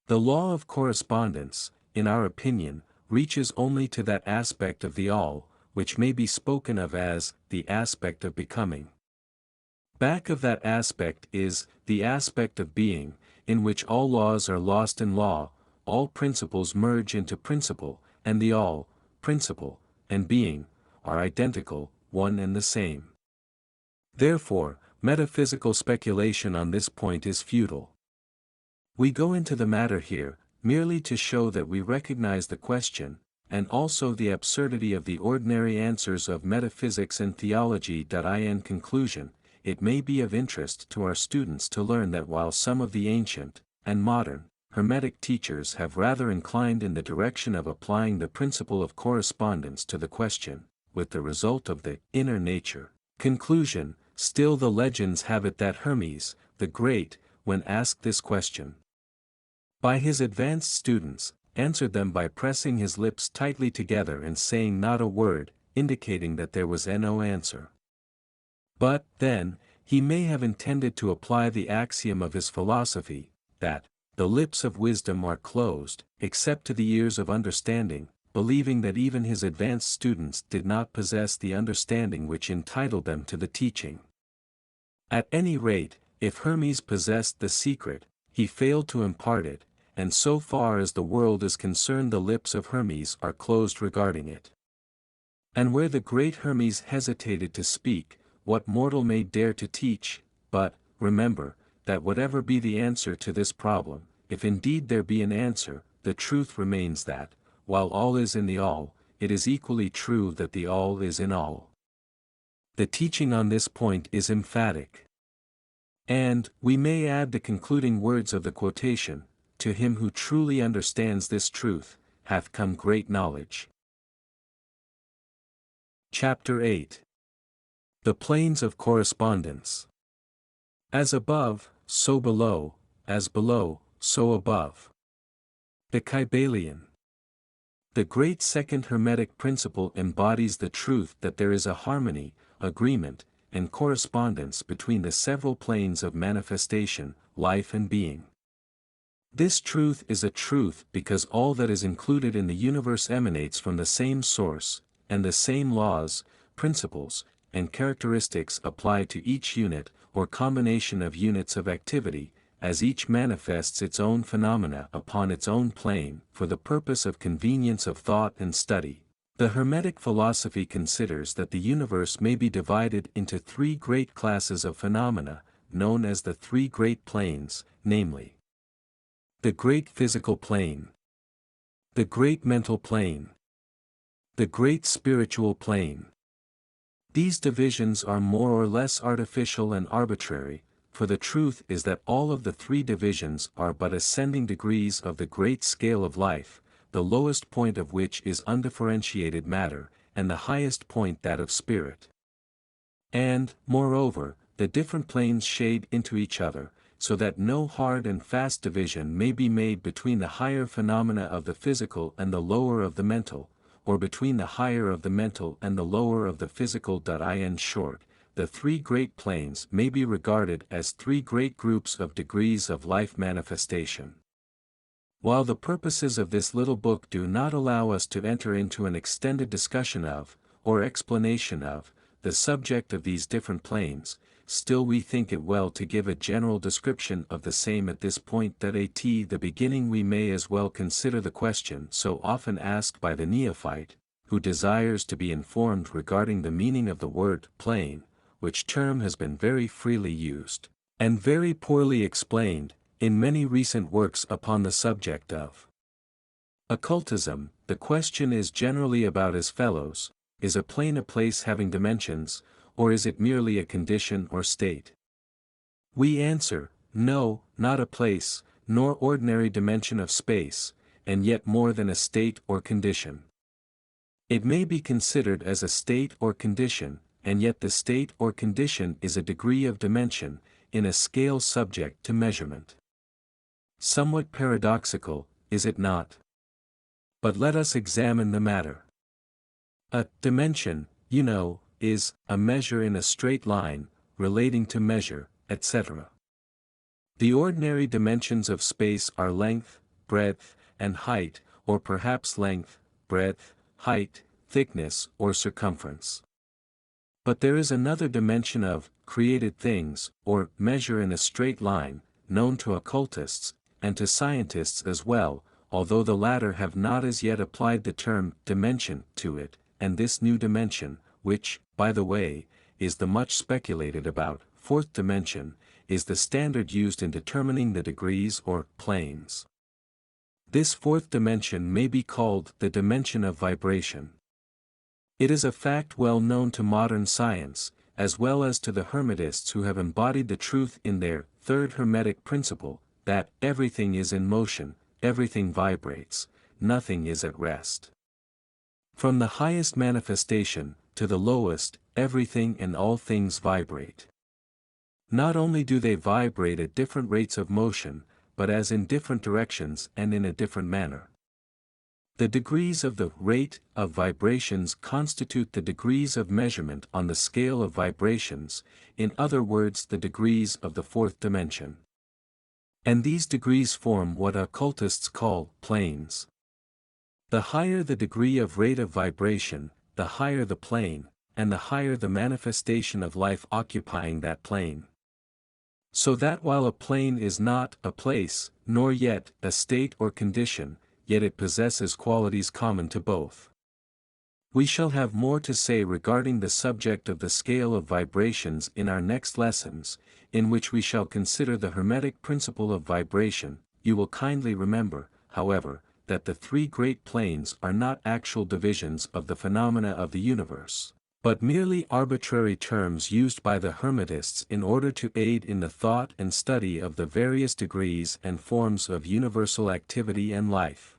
The law of correspondence, in our opinion, reaches only to that aspect of the all, which may be spoken of as the aspect of becoming. Back of that aspect is the aspect of being, in which all laws are lost in law, all principles merge into principle, and the all, principle, and being, are identical, one and the same. Therefore, metaphysical speculation on this point is futile. We go into the matter here, merely to show that we recognize the question, and also the absurdity of the ordinary answers of metaphysics and theology. In conclusion, it may be of interest to our students to learn that while some of the ancient, and modern, Hermetic teachers have rather inclined in the direction of applying the principle of correspondence to the question, with the result of the inner nature conclusion, still the legends have it that Hermes, the Great, when asked this question by his advanced students, answered them by pressing his lips tightly together and saying not a word, indicating that there was no answer. But, then, he may have intended to apply the axiom of his philosophy, that the lips of wisdom are closed, except to the ears of understanding, believing that even his advanced students did not possess the understanding which entitled them to the teaching. At any rate, if Hermes possessed the secret, he failed to impart it, and so far as the world is concerned the lips of Hermes are closed regarding it. And where the great Hermes hesitated to speak, what mortal may dare to teach? But, remember, that whatever be the answer to this problem, if indeed there be an answer, the truth remains that, while all is in the all, it is equally true that the all is in all. The teaching on this point is emphatic. And, we may add the concluding words of the quotation, "To him who truly understands this truth, hath come great knowledge." Chapter 8. The Planes of Correspondence. As above, so below, as below, so above. The Kybalion. The great second Hermetic principle embodies the truth that there is a harmony, agreement, and correspondence between the several planes of manifestation, life and being. This truth is a truth because all that is included in the universe emanates from the same source, and the same laws, principles, and characteristics apply to each unit, or combination of units of activity, as each manifests its own phenomena upon its own plane, for the purpose of convenience of thought and study. The Hermetic philosophy considers that the universe may be divided into three great classes of phenomena, known as the three great planes, namely, the great physical plane, the great mental plane, the great spiritual plane. These divisions are more or less artificial and arbitrary, for the truth is that all of the three divisions are but ascending degrees of the great scale of life, the lowest point of which is undifferentiated matter, and the highest point that of spirit. And, moreover, the different planes shade into each other, so that no hard and fast division may be made between the higher phenomena of the physical and the lower of the mental, or between the higher of the mental and the lower of the physical. In short, the three great planes may be regarded as three great groups of degrees of life manifestation. While the purposes of this little book do not allow us to enter into an extended discussion of, or explanation of, the subject of these different planes, still we think it well to give a general description of the same at this point. At the beginning we may as well consider the question so often asked by the neophyte, who desires to be informed regarding the meaning of the word plane, which term has been very freely used, and very poorly explained, in many recent works upon the subject of occultism. The question is generally about as follows: is a plane a place having dimensions, or is it merely a condition or state? We answer, no, not a place, nor ordinary dimension of space, and yet more than a state or condition. It may be considered as a state or condition, and yet the state or condition is a degree of dimension, in a scale subject to measurement. Somewhat paradoxical, is it not? But let us examine the matter. A dimension, you know, is a measure in a straight line, relating to measure, etc. The ordinary dimensions of space are length, breadth, and height, or perhaps length, breadth, height, thickness, or circumference. But there is another dimension of created things, or measure in a straight line, known to occultists, and to scientists as well, although the latter have not as yet applied the term dimension to it, and this new dimension, which, by the way, is the much speculated about fourth dimension, is the standard used in determining the degrees or planes. This fourth dimension may be called the dimension of vibration. It is a fact well known to modern science, as well as to the Hermetists who have embodied the truth in their third Hermetic principle, that everything is in motion, everything vibrates, nothing is at rest. From the highest manifestation, to the lowest, everything and all things vibrate. Not only do they vibrate at different rates of motion, but as in different directions and in a different manner. The degrees of the rate of vibrations constitute the degrees of measurement on the scale of vibrations, in other words the degrees of the fourth dimension. And these degrees form what occultists call planes. The higher the degree of rate of vibration, the higher the plane, and the higher the manifestation of life occupying that plane. So that while a plane is not a place, nor yet a state or condition, yet it possesses qualities common to both. We shall have more to say regarding the subject of the scale of vibrations in our next lessons, in which we shall consider the Hermetic principle of vibration. You will kindly remember, however, that the three great planes are not actual divisions of the phenomena of the universe, but merely arbitrary terms used by the Hermetists in order to aid in the thought and study of the various degrees and forms of universal activity and life.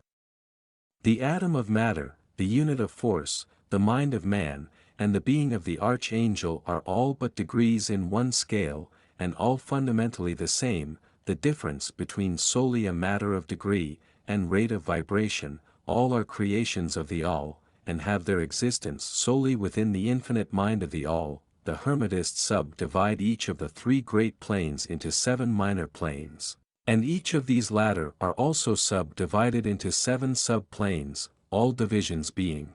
The atom of matter, the unit of force, the mind of man, and the being of the archangel are all but degrees in one scale, and all fundamentally the same. The difference between solely a matter of degree, and rate of vibration, all are creations of the All, and have their existence solely within the infinite mind of the All. The Hermetists subdivide each of the three great planes into 7 minor planes, and each of these latter are also subdivided into 7 sub-planes, all divisions being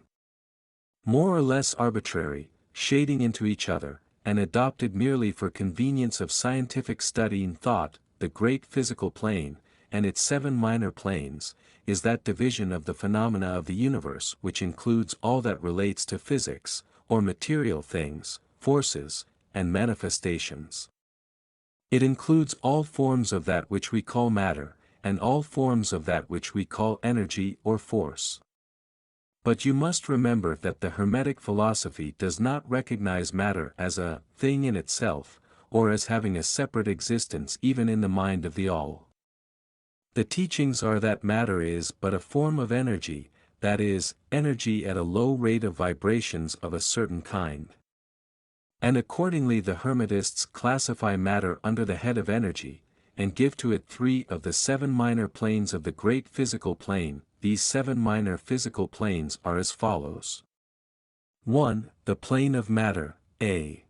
more or less arbitrary, shading into each other, and adopted merely for convenience of scientific study and thought. The great physical plane, and its 7 minor planes, is that division of the phenomena of the universe which includes all that relates to physics, or material things, forces, and manifestations. It includes all forms of that which we call matter, and all forms of that which we call energy or force. But you must remember that the Hermetic philosophy does not recognize matter as a thing in itself, or as having a separate existence even in the mind of the All. The teachings are that matter is but a form of energy, that is, energy at a low rate of vibrations of a certain kind. And accordingly the Hermetists classify matter under the head of energy, and give to it 3 of the 7 minor planes of the great physical plane. These 7 minor physical planes are as follows. 1. The plane of matter, A.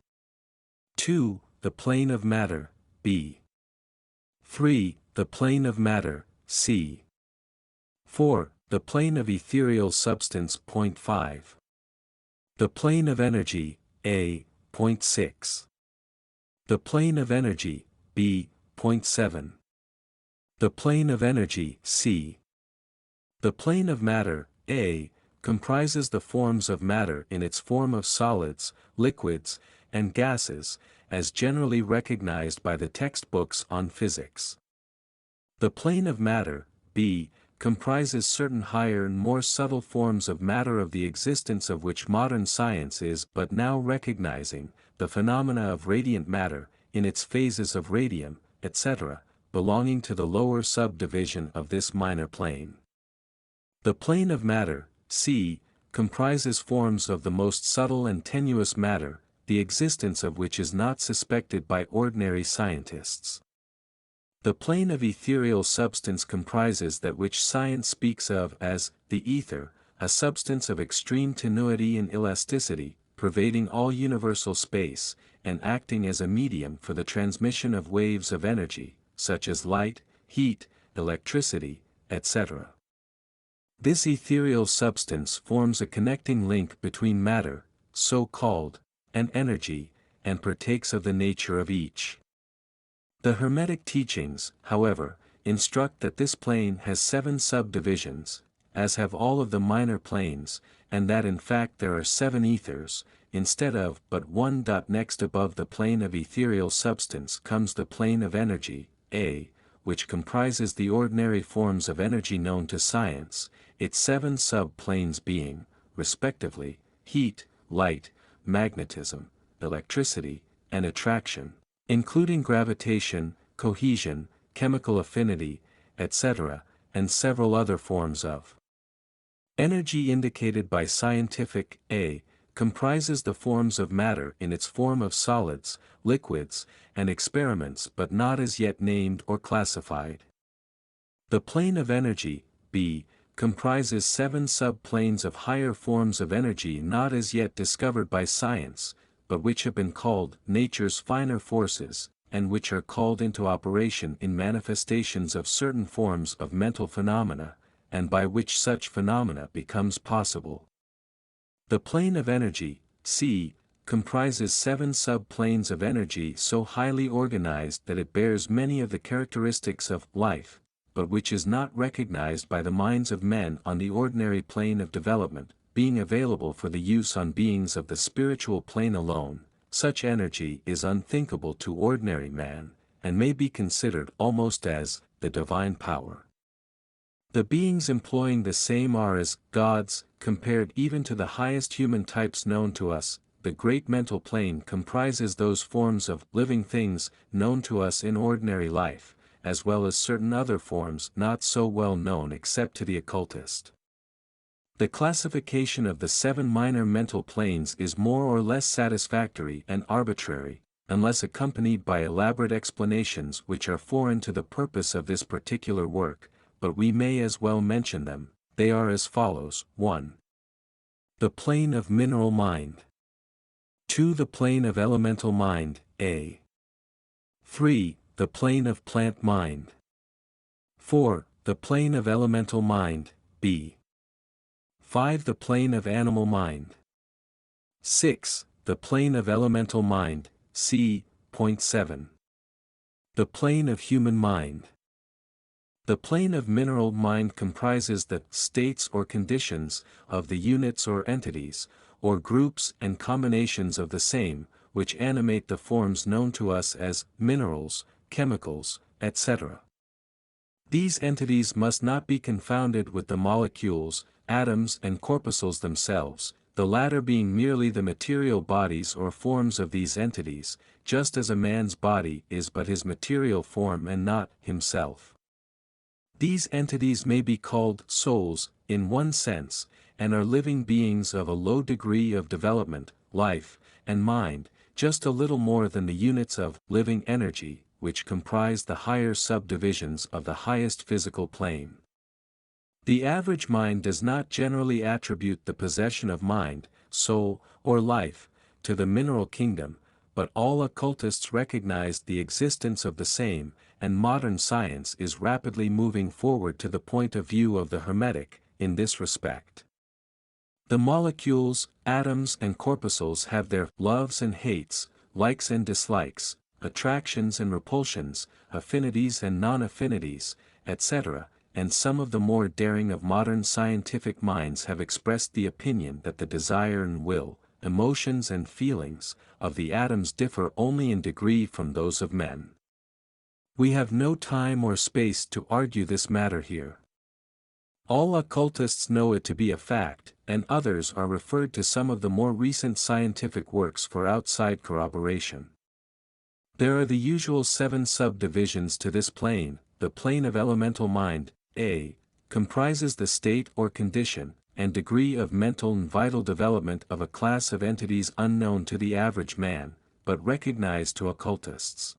2. The plane of matter, B. 3. The plane of matter, C. 4. The plane of ethereal substance. Point 5. The plane of energy, A. Point 6. The plane of energy, B. Point 7. The plane of energy, C. The plane of matter, A, comprises the forms of matter in its form of solids, liquids, and gases, as generally recognized by the textbooks on physics. The plane of matter, B, comprises certain higher and more subtle forms of matter of the existence of which modern science is but now recognizing, the phenomena of radiant matter, in its phases of radium, etc., belonging to the lower subdivision of this minor plane. The plane of matter, C, comprises forms of the most subtle and tenuous matter, the existence of which is not suspected by ordinary scientists. The plane of ethereal substance comprises that which science speaks of as the ether, a substance of extreme tenuity and elasticity, pervading all universal space, and acting as a medium for the transmission of waves of energy, such as light, heat, electricity, etc. This ethereal substance forms a connecting link between matter, so-called, and energy, and partakes of the nature of each. The Hermetic teachings, however, instruct that this plane has 7 subdivisions, as have all of the minor planes, and that in fact there are 7 ethers, instead of but one. Next above the plane of ethereal substance comes the plane of energy, A, which comprises the ordinary forms of energy known to science, its 7 sub-planes being, respectively, heat, light, magnetism, electricity, and attraction, including gravitation, cohesion, chemical affinity, etc., and several other forms of energy indicated by scientific. A, comprises the forms of matter in its form of solids, liquids, and experiments but not as yet named or classified. The plane of energy, B, comprises 7 sub-planes of higher forms of energy not as yet discovered by science, but which have been called nature's finer forces, and which are called into operation in manifestations of certain forms of mental phenomena, and by which such phenomena becomes possible. The plane of energy, C, comprises 7 sub-planes of energy so highly organized that it bears many of the characteristics of life, but which is not recognized by the minds of men on the ordinary plane of development, being available for the use on beings of the spiritual plane alone. Such energy is unthinkable to ordinary man, and may be considered almost as the divine power. The beings employing the same are as gods, compared even to the highest human types known to us. The great mental plane comprises those forms of living things known to us in ordinary life, as well as certain other forms not so well known except to the occultist. The classification of the 7 minor mental planes is more or less satisfactory and arbitrary, unless accompanied by elaborate explanations which are foreign to the purpose of this particular work, but we may as well mention them. They are as follows. 1. The plane of mineral mind. 2. The plane of elemental mind, A. 3. The plane of plant mind. 4. The plane of elemental mind, B. 5. The plane of animal mind. 6. The plane of elemental mind, C. Point 7. The plane of human mind. The plane of mineral mind comprises the states or conditions of the units or entities, or groups and combinations of the same, which animate the forms known to us as minerals, chemicals, etc. These entities must not be confounded with the molecules, atoms and corpuscles themselves, the latter being merely the material bodies or forms of these entities, just as a man's body is but his material form and not himself. These entities may be called souls, in one sense, and are living beings of a low degree of development, life, and mind, just a little more than the units of living energy, which comprise the higher subdivisions of the highest physical plane. The average mind does not generally attribute the possession of mind, soul, or life, to the mineral kingdom, but all occultists recognize the existence of the same, and modern science is rapidly moving forward to the point of view of the Hermetic, in this respect. The molecules, atoms and corpuscles have their loves and hates, likes and dislikes, attractions and repulsions, affinities and non-affinities, etc., and some of the more daring of modern scientific minds have expressed the opinion that the desire and will, emotions and feelings, of the atoms differ only in degree from those of men. We have no time or space to argue this matter here. All occultists know it to be a fact, and others are referred to some of the more recent scientific works for outside corroboration. There are the usual 7 subdivisions to this plane. The plane of elemental mind, A, comprises the state or condition, and degree of mental and vital development of a class of entities unknown to the average man, but recognized to occultists.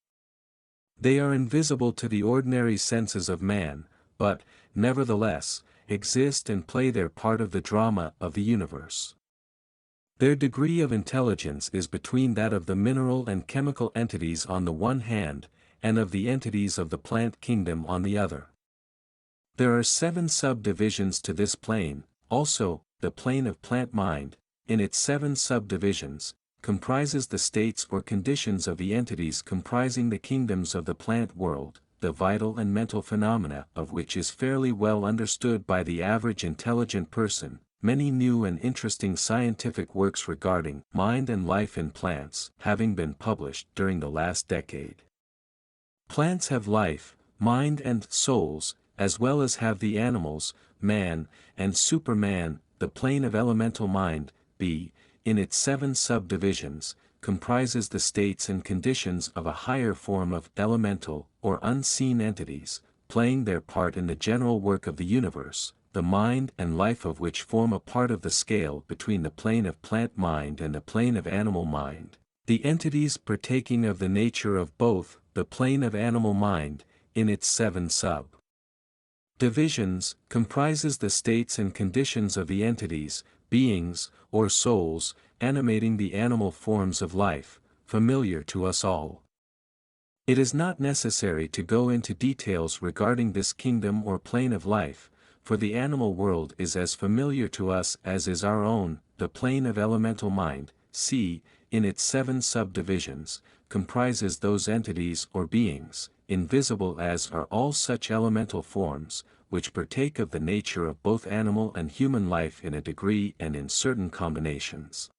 They are invisible to the ordinary senses of man, but, nevertheless, exist and play their part of the drama of the universe. Their degree of intelligence is between that of the mineral and chemical entities on the one hand, and of the entities of the plant kingdom on the other. There are 7 subdivisions to this plane. Also, the plane of plant mind, in its 7 subdivisions, comprises the states or conditions of the entities comprising the kingdoms of the plant world, the vital and mental phenomena of which is fairly well understood by the average intelligent person. Many new and interesting scientific works regarding mind and life in plants having been published during the last decade. Plants have life, mind and souls, as well as have the animals, man, and Superman. The plane of elemental mind, B, in its 7 subdivisions, comprises the states and conditions of a higher form of elemental, or unseen entities, playing their part in the general work of the universe, the mind and life of which form a part of the scale between the plane of plant mind and the plane of animal mind. The entities partaking of the nature of both, the plane of animal mind, in its 7 divisions, comprises the states and conditions of the entities, beings, or souls, animating the animal forms of life, familiar to us all. It is not necessary to go into details regarding this kingdom or plane of life, for the animal world is as familiar to us as is our own. The plane of elemental mind, C, in its 7 subdivisions, comprises those entities or beings, invisible as are all such elemental forms, which partake of the nature of both animal and human life in a degree and in certain combinations.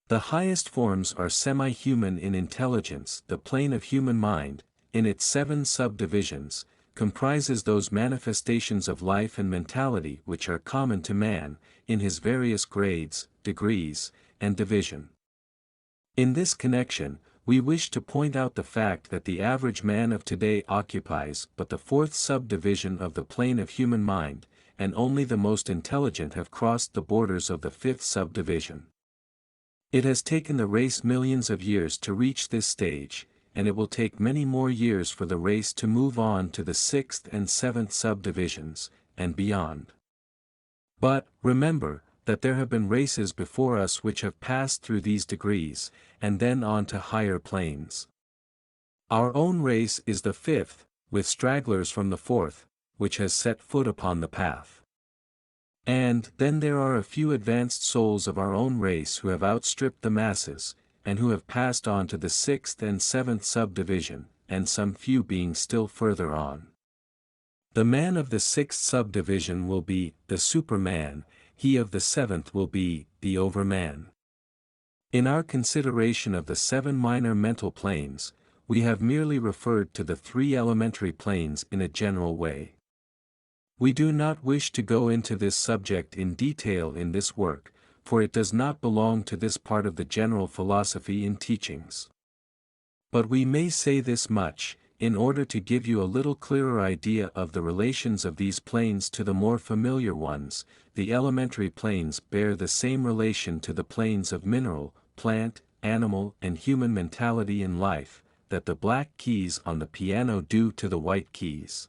The highest forms are semi-human in intelligence. The plane of human mind, in its 7 subdivisions, comprises those manifestations of life and mentality which are common to man, in his various grades, degrees, and division. In this connection, we wish to point out the fact that the average man of today occupies but the 4th subdivision of the plane of human mind, and only the most intelligent have crossed the borders of the 5th subdivision. It has taken the race millions of years to reach this stage, and it will take many more years for the race to move on to the 6th and 7th subdivisions, and beyond. But, remember, that there have been races before us which have passed through these degrees, and then on to higher planes. Our own race is the 5th, with stragglers from the 4th, which has set foot upon the path. And then there are a few advanced souls of our own race who have outstripped the masses, and who have passed on to the 6th and 7th subdivision, and some few being still further on. The man of the 6th subdivision will be the Superman, he of the 7th will be the Overman. In our consideration of the 7 minor mental planes, we have merely referred to the 3 elementary planes in a general way. We do not wish to go into this subject in detail in this work, for it does not belong to this part of the general philosophy and teachings. But we may say this much, in order to give you a little clearer idea of the relations of these planes to the more familiar ones. The elementary planes bear the same relation to the planes of mineral, plant, animal and human mentality in life, that the black keys on the piano do to the white keys.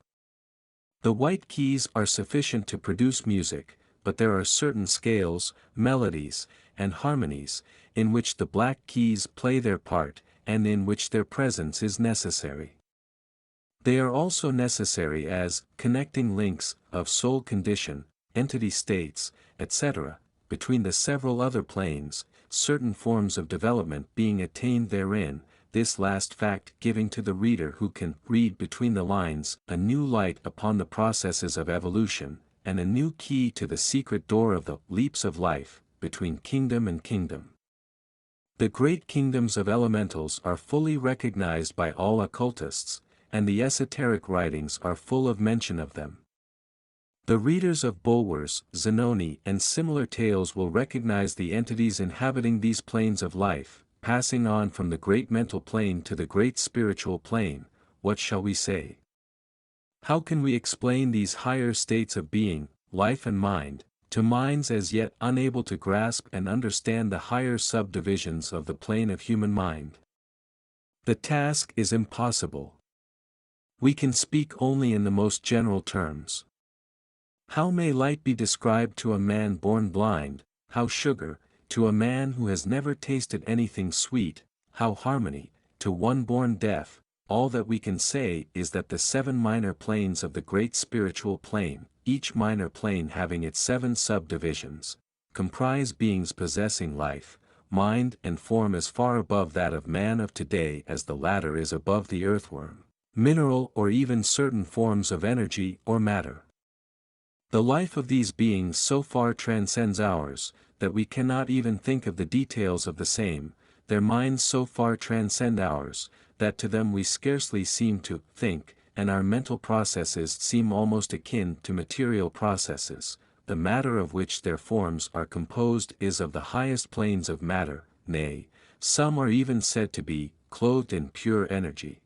The white keys are sufficient to produce music, but there are certain scales, melodies, and harmonies, in which the black keys play their part, and in which their presence is necessary. They are also necessary as connecting links of soul condition, entity states, etc., between the several other planes, certain forms of development being attained therein, this last fact giving to the reader who can read between the lines a new light upon the processes of evolution, and a new key to the secret door of the leaps of life, between kingdom and kingdom. The great kingdoms of elementals are fully recognized by all occultists, and the esoteric writings are full of mention of them. The readers of Bulwer's, Zanoni and similar tales will recognize the entities inhabiting these planes of life, passing on from the great mental plane to the great spiritual plane. What shall we say? How can we explain these higher states of being, life and mind, to minds as yet unable to grasp and understand the higher subdivisions of the plane of human mind? The task is impossible. We can speak only in the most general terms. How may light be described to a man born blind, how sugar, to a man who has never tasted anything sweet, how harmony, to one born deaf? All that we can say is that the 7 minor planes of the great spiritual plane, each minor plane having its 7 subdivisions, comprise beings possessing life, mind and form as far above that of man of today as the latter is above the earthworm, mineral or even certain forms of energy or matter. The life of these beings so far transcends ours, that we cannot even think of the details of the same, their minds so far transcend ours, that to them we scarcely seem to think, and our mental processes seem almost akin to material processes. The matter of which their forms are composed is of the highest planes of matter, nay, some are even said to be clothed in pure energy.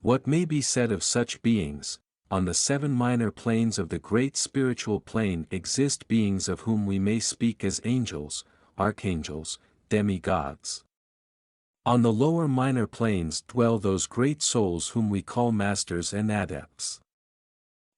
What may be said of such beings? On the 7 minor planes of the great spiritual plane exist beings of whom we may speak as angels, archangels, demigods. On the lower minor planes dwell those great souls whom we call masters and adepts.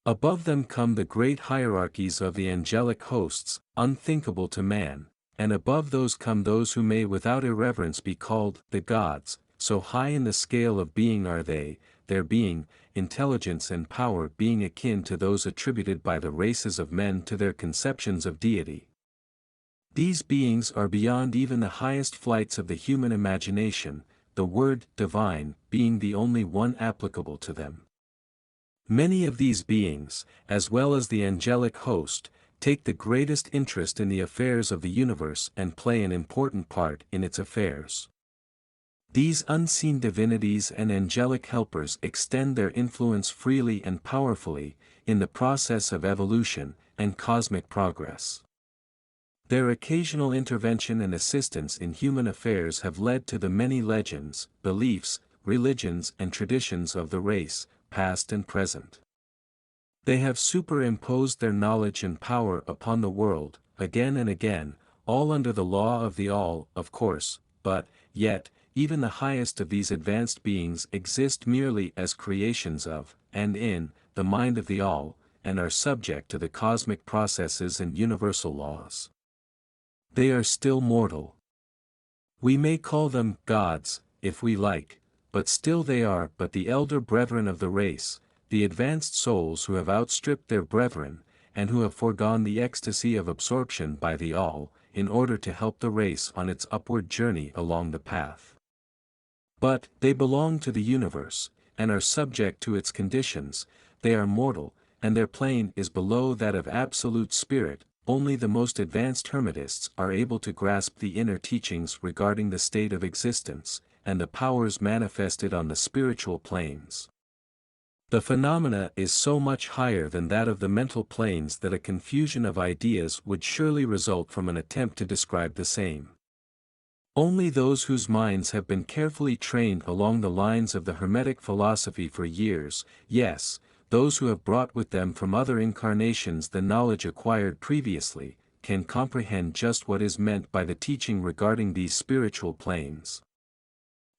Above them come the great hierarchies of the angelic hosts, unthinkable to man, and above those come those who may without irreverence be called the gods, so high in the scale of being are they, their being, intelligence and power being akin to those attributed by the races of men to their conceptions of deity. These beings are beyond even the highest flights of the human imagination, the word divine being the only one applicable to them. Many of these beings, as well as the angelic host, take the greatest interest in the affairs of the universe and play an important part in its affairs. These unseen divinities and angelic helpers extend their influence freely and powerfully, in the process of evolution and cosmic progress. Their occasional intervention and assistance in human affairs have led to the many legends, beliefs, religions and traditions of the race, past and present. They have superimposed their knowledge and power upon the world, again and again, all under the law of the all, of course, but, yet, even the highest of these advanced beings exist merely as creations of, and in, the mind of the all, and are subject to the cosmic processes and universal laws. They are still mortal. We may call them gods, if we like, but still they are but the elder brethren of the race, the advanced souls who have outstripped their brethren, and who have foregone the ecstasy of absorption by the all, in order to help the race on its upward journey along the path. But they belong to the universe, and are subject to its conditions. They are mortal, and their plane is below that of absolute spirit. Only the most advanced Hermetists are able to grasp the inner teachings regarding the state of existence, and the powers manifested on the spiritual planes. The phenomena is so much higher than that of the mental planes that a confusion of ideas would surely result from an attempt to describe the same. Only those whose minds have been carefully trained along the lines of the Hermetic philosophy for years, yes, those who have brought with them from other incarnations the knowledge acquired previously, can comprehend just what is meant by the teaching regarding these spiritual planes.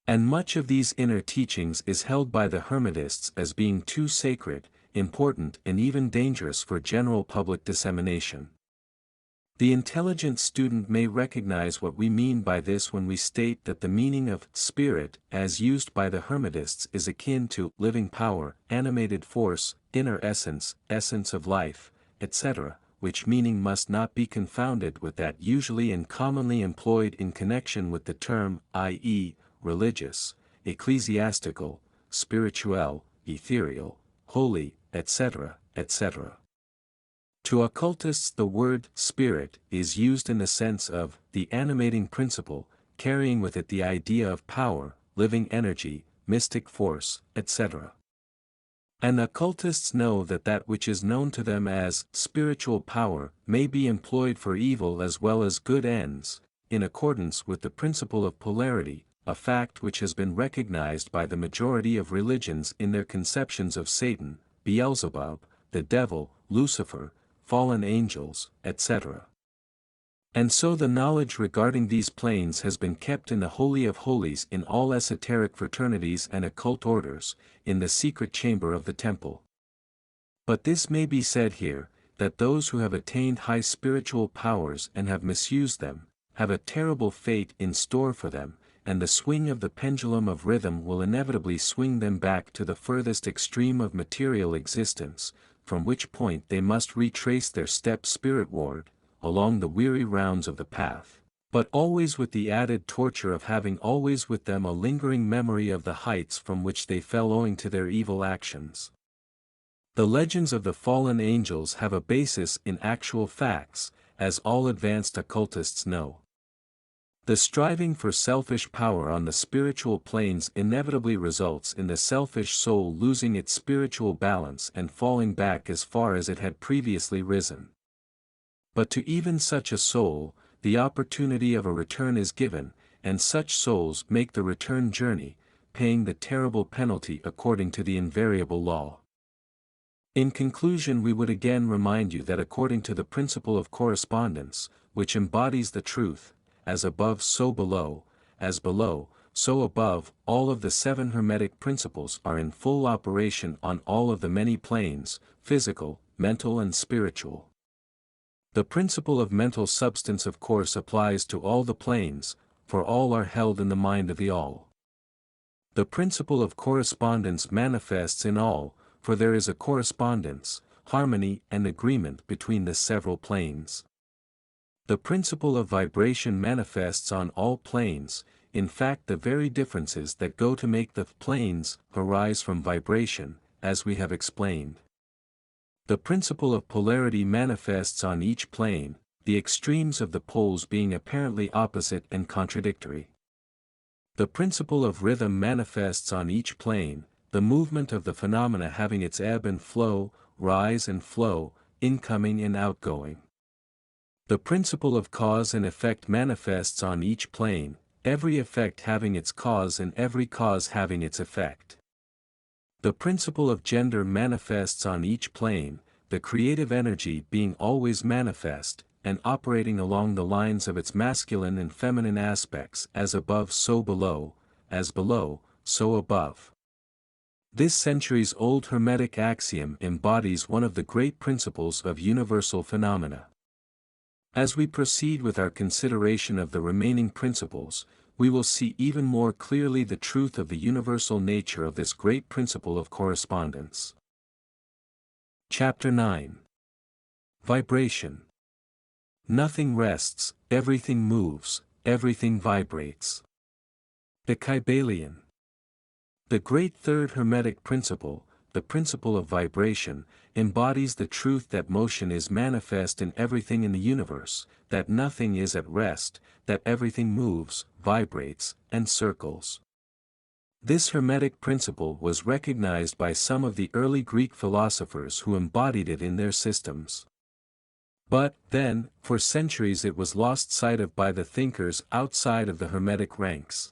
And much of these inner teachings is held by the Hermetists as being too sacred, important and even dangerous for general public dissemination. The intelligent student may recognize what we mean by this when we state that the meaning of spirit as used by the Hermetists is akin to living power, animated force, inner essence, essence of life, etc., which meaning must not be confounded with that usually and commonly employed in connection with the term, i.e., religious, ecclesiastical, spiritual, ethereal, holy, etc., etc. To occultists the word spirit is used in the sense of the animating principle, carrying with it the idea of power, living energy, mystic force, etc. And occultists know that that which is known to them as spiritual power may be employed for evil as well as good ends, in accordance with the principle of polarity, a fact which has been recognized by the majority of religions in their conceptions of Satan, Beelzebub, the devil, Lucifer, fallen angels, etc. And so the knowledge regarding these planes has been kept in the Holy of Holies in all esoteric fraternities and occult orders, in the secret chamber of the temple. But this may be said here, that those who have attained high spiritual powers and have misused them, have a terrible fate in store for them, and the swing of the pendulum of rhythm will inevitably swing them back to the furthest extreme of material existence, from which point they must retrace their steps spiritward, along the weary rounds of the path, but always with the added torture of having always with them a lingering memory of the heights from which they fell owing to their evil actions. The legends of the fallen angels have a basis in actual facts, as all advanced occultists know. The striving for selfish power on the spiritual planes inevitably results in the selfish soul losing its spiritual balance and falling back as far as it had previously risen. But to even such a soul, the opportunity of a return is given, and such souls make the return journey, paying the terrible penalty according to the invariable law. In conclusion, we would again remind you that according to the principle of correspondence, which embodies the truth, as above so below, as below, so above, all of the 7 Hermetic Principles are in full operation on all of the many planes, physical, mental and spiritual. The principle of mental substance of course applies to all the planes, for all are held in the mind of the all. The principle of correspondence manifests in all, for there is a correspondence, harmony and agreement between the several planes. The principle of vibration manifests on all planes, in fact the very differences that go to make the planes arise from vibration, as we have explained. The principle of polarity manifests on each plane, the extremes of the poles being apparently opposite and contradictory. The principle of rhythm manifests on each plane, the movement of the phenomena having its ebb and flow, rise and flow, incoming and outgoing. The principle of cause and effect manifests on each plane, every effect having its cause and every cause having its effect. The principle of gender manifests on each plane, the creative energy being always manifest, and operating along the lines of its masculine and feminine aspects as above so below, as below, so above. This centuries-old Hermetic axiom embodies one of the great principles of universal phenomena. As we proceed with our consideration of the remaining principles, we will see even more clearly the truth of the universal nature of this great principle of correspondence. Chapter 9. Vibration. Nothing rests, everything moves, everything vibrates. The Kybalion. The great third Hermetic principle, the principle of vibration, embodies the truth that motion is manifest in everything in the universe, that nothing is at rest, that everything moves, vibrates, and circles. This Hermetic principle was recognized by some of the early Greek philosophers who embodied it in their systems. But, then, for centuries it was lost sight of by the thinkers outside of the Hermetic ranks.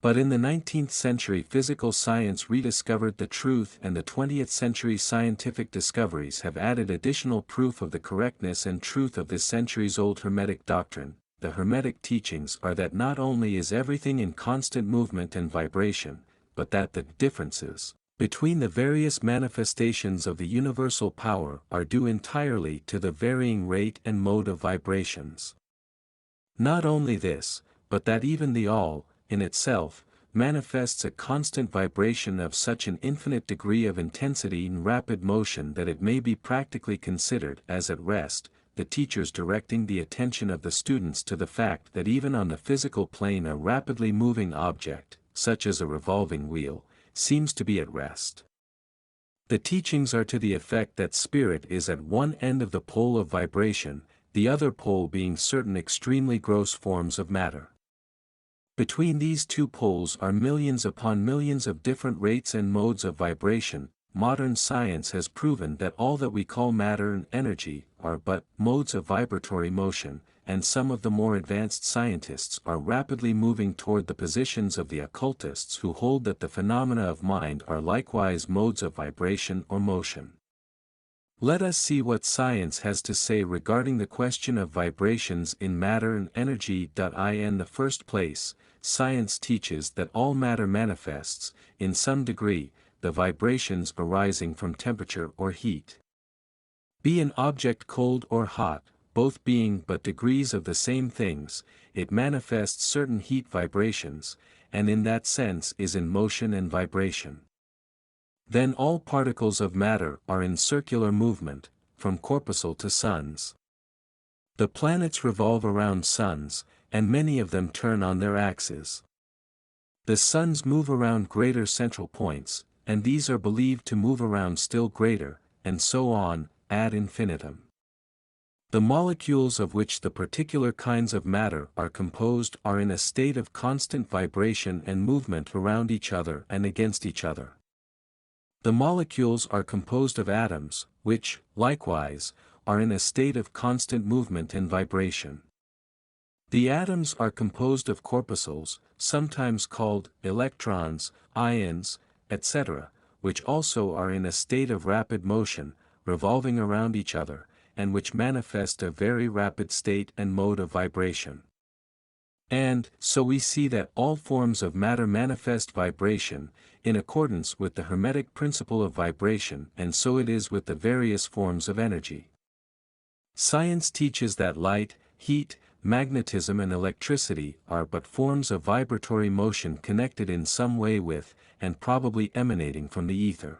But in the 19th century physical science rediscovered the truth, and the 20th century scientific discoveries have added additional proof of the correctness and truth of this centuries-old Hermetic doctrine, the Hermetic teachings are that not only is everything in constant movement and vibration, but that the differences between the various manifestations of the universal power are due entirely to the varying rate and mode of vibrations. Not only this, but that even the all, in itself, manifests a constant vibration of such an infinite degree of intensity and rapid motion that it may be practically considered as at rest, the teachers directing the attention of the students to the fact that even on the physical plane a rapidly moving object, such as a revolving wheel, seems to be at rest. The teachings are to the effect that spirit is at one end of the pole of vibration, the other pole being certain extremely gross forms of matter. Between these two poles are millions upon millions of different rates and modes of vibration. Modern science has proven that all that we call matter and energy are but modes of vibratory motion, and some of the more advanced scientists are rapidly moving toward the positions of the occultists who hold that the phenomena of mind are likewise modes of vibration or motion. Let us see what science has to say regarding the question of vibrations in matter and energy. In the first place, science teaches that all matter manifests, in some degree, the vibrations arising from temperature or heat. Be an object cold or hot, both being but degrees of the same things, it manifests certain heat vibrations, and in that sense is in motion and vibration. Then all particles of matter are in circular movement, from corpuscle to suns. The planets revolve around suns, and many of them turn on their axes. The suns move around greater central points, and these are believed to move around still greater, and so on, ad infinitum. The molecules of which the particular kinds of matter are composed are in a state of constant vibration and movement around each other and against each other. The molecules are composed of atoms, which, likewise, are in a state of constant movement and vibration. The atoms are composed of corpuscles, sometimes called electrons, ions, etc., which also are in a state of rapid motion, revolving around each other, and which manifest a very rapid state and mode of vibration. And, so we see that all forms of matter manifest vibration, in accordance with the Hermetic principle of vibration, and so it is with the various forms of energy. Science teaches that light, heat, magnetism and electricity are but forms of vibratory motion connected in some way with, and probably emanating from the ether.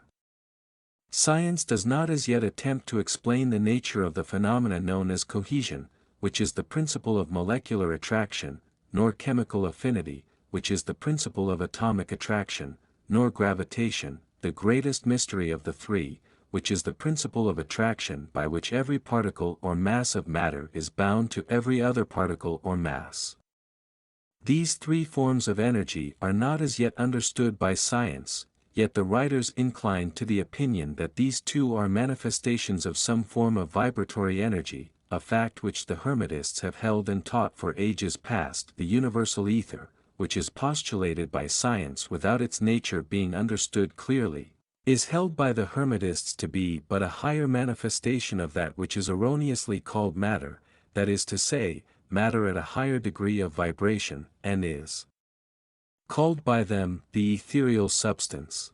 Science does not as yet attempt to explain the nature of the phenomena known as cohesion, which is the principle of molecular attraction, nor chemical affinity, which is the principle of atomic attraction, nor gravitation, the greatest mystery of the three, which is the principle of attraction by which every particle or mass of matter is bound to every other particle or mass. These three forms of energy are not as yet understood by science, yet the writers incline to the opinion that these two are manifestations of some form of vibratory energy, a fact which the Hermetists have held and taught for ages past. The universal ether, which is postulated by science without its nature being understood clearly, is held by the Hermetists to be but a higher manifestation of that which is erroneously called matter, that is to say, matter at a higher degree of vibration, and is called by them the ethereal substance.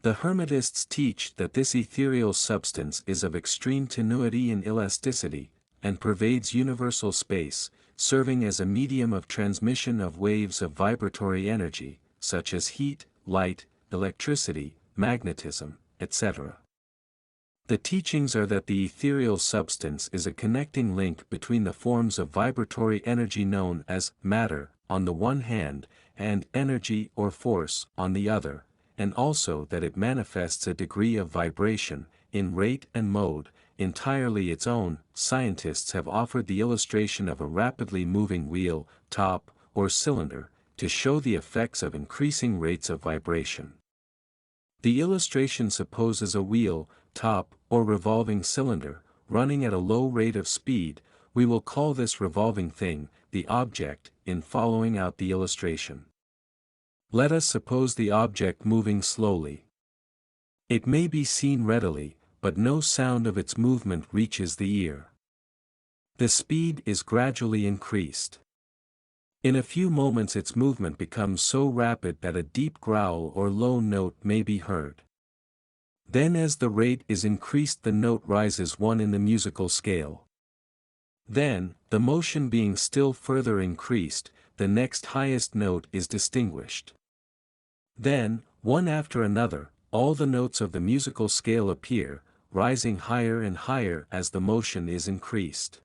The Hermetists teach that this ethereal substance is of extreme tenuity and elasticity, and pervades universal space, serving as a medium of transmission of waves of vibratory energy, such as heat, light, electricity, magnetism, etc. The teachings are that the ethereal substance is a connecting link between the forms of vibratory energy known as matter, on the one hand, and energy or force, on the other, and also that it manifests a degree of vibration, in rate and mode, entirely its own. Scientists have offered the illustration of a rapidly moving wheel, top, or cylinder, to show the effects of increasing rates of vibration. The illustration supposes a wheel, top, or revolving cylinder, running at a low rate of speed. We will call this revolving thing, the object, in following out the illustration. Let us suppose the object moving slowly. It may be seen readily, but no sound of its movement reaches the ear. The speed is gradually increased. In a few moments its movement becomes so rapid that a deep growl or low note may be heard. Then as the rate is increased the note rises one in the musical scale. Then, the motion being still further increased, the next highest note is distinguished. Then, one after another, all the notes of the musical scale appear, rising higher and higher as the motion is increased.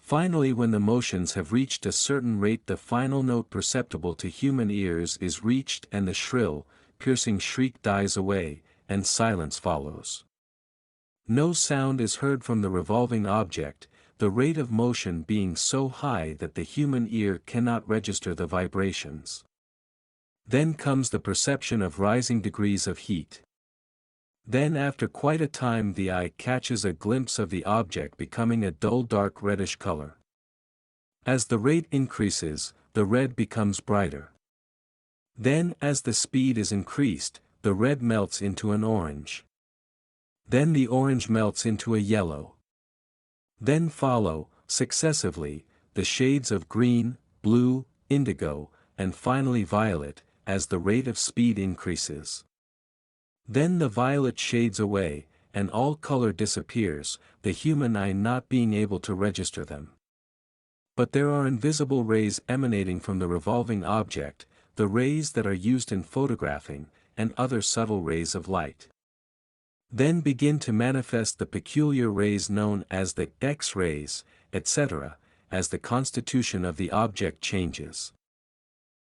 Finally, when the motions have reached a certain rate, the final note perceptible to human ears is reached and the shrill, piercing shriek dies away, and silence follows. No sound is heard from the revolving object, the rate of motion being so high that the human ear cannot register the vibrations. Then comes the perception of rising degrees of heat. Then after quite a time the eye catches a glimpse of the object becoming a dull dark reddish color. As the rate increases, the red becomes brighter. Then as the speed is increased, the red melts into an orange. Then the orange melts into a yellow. Then follow, successively, the shades of green, blue, indigo, and finally violet, as the rate of speed increases. Then the violet shades away, and all color disappears, the human eye not being able to register them. But there are invisible rays emanating from the revolving object, the rays that are used in photographing, and other subtle rays of light. Then begin to manifest the peculiar rays known as the X-rays, etc., as the constitution of the object changes.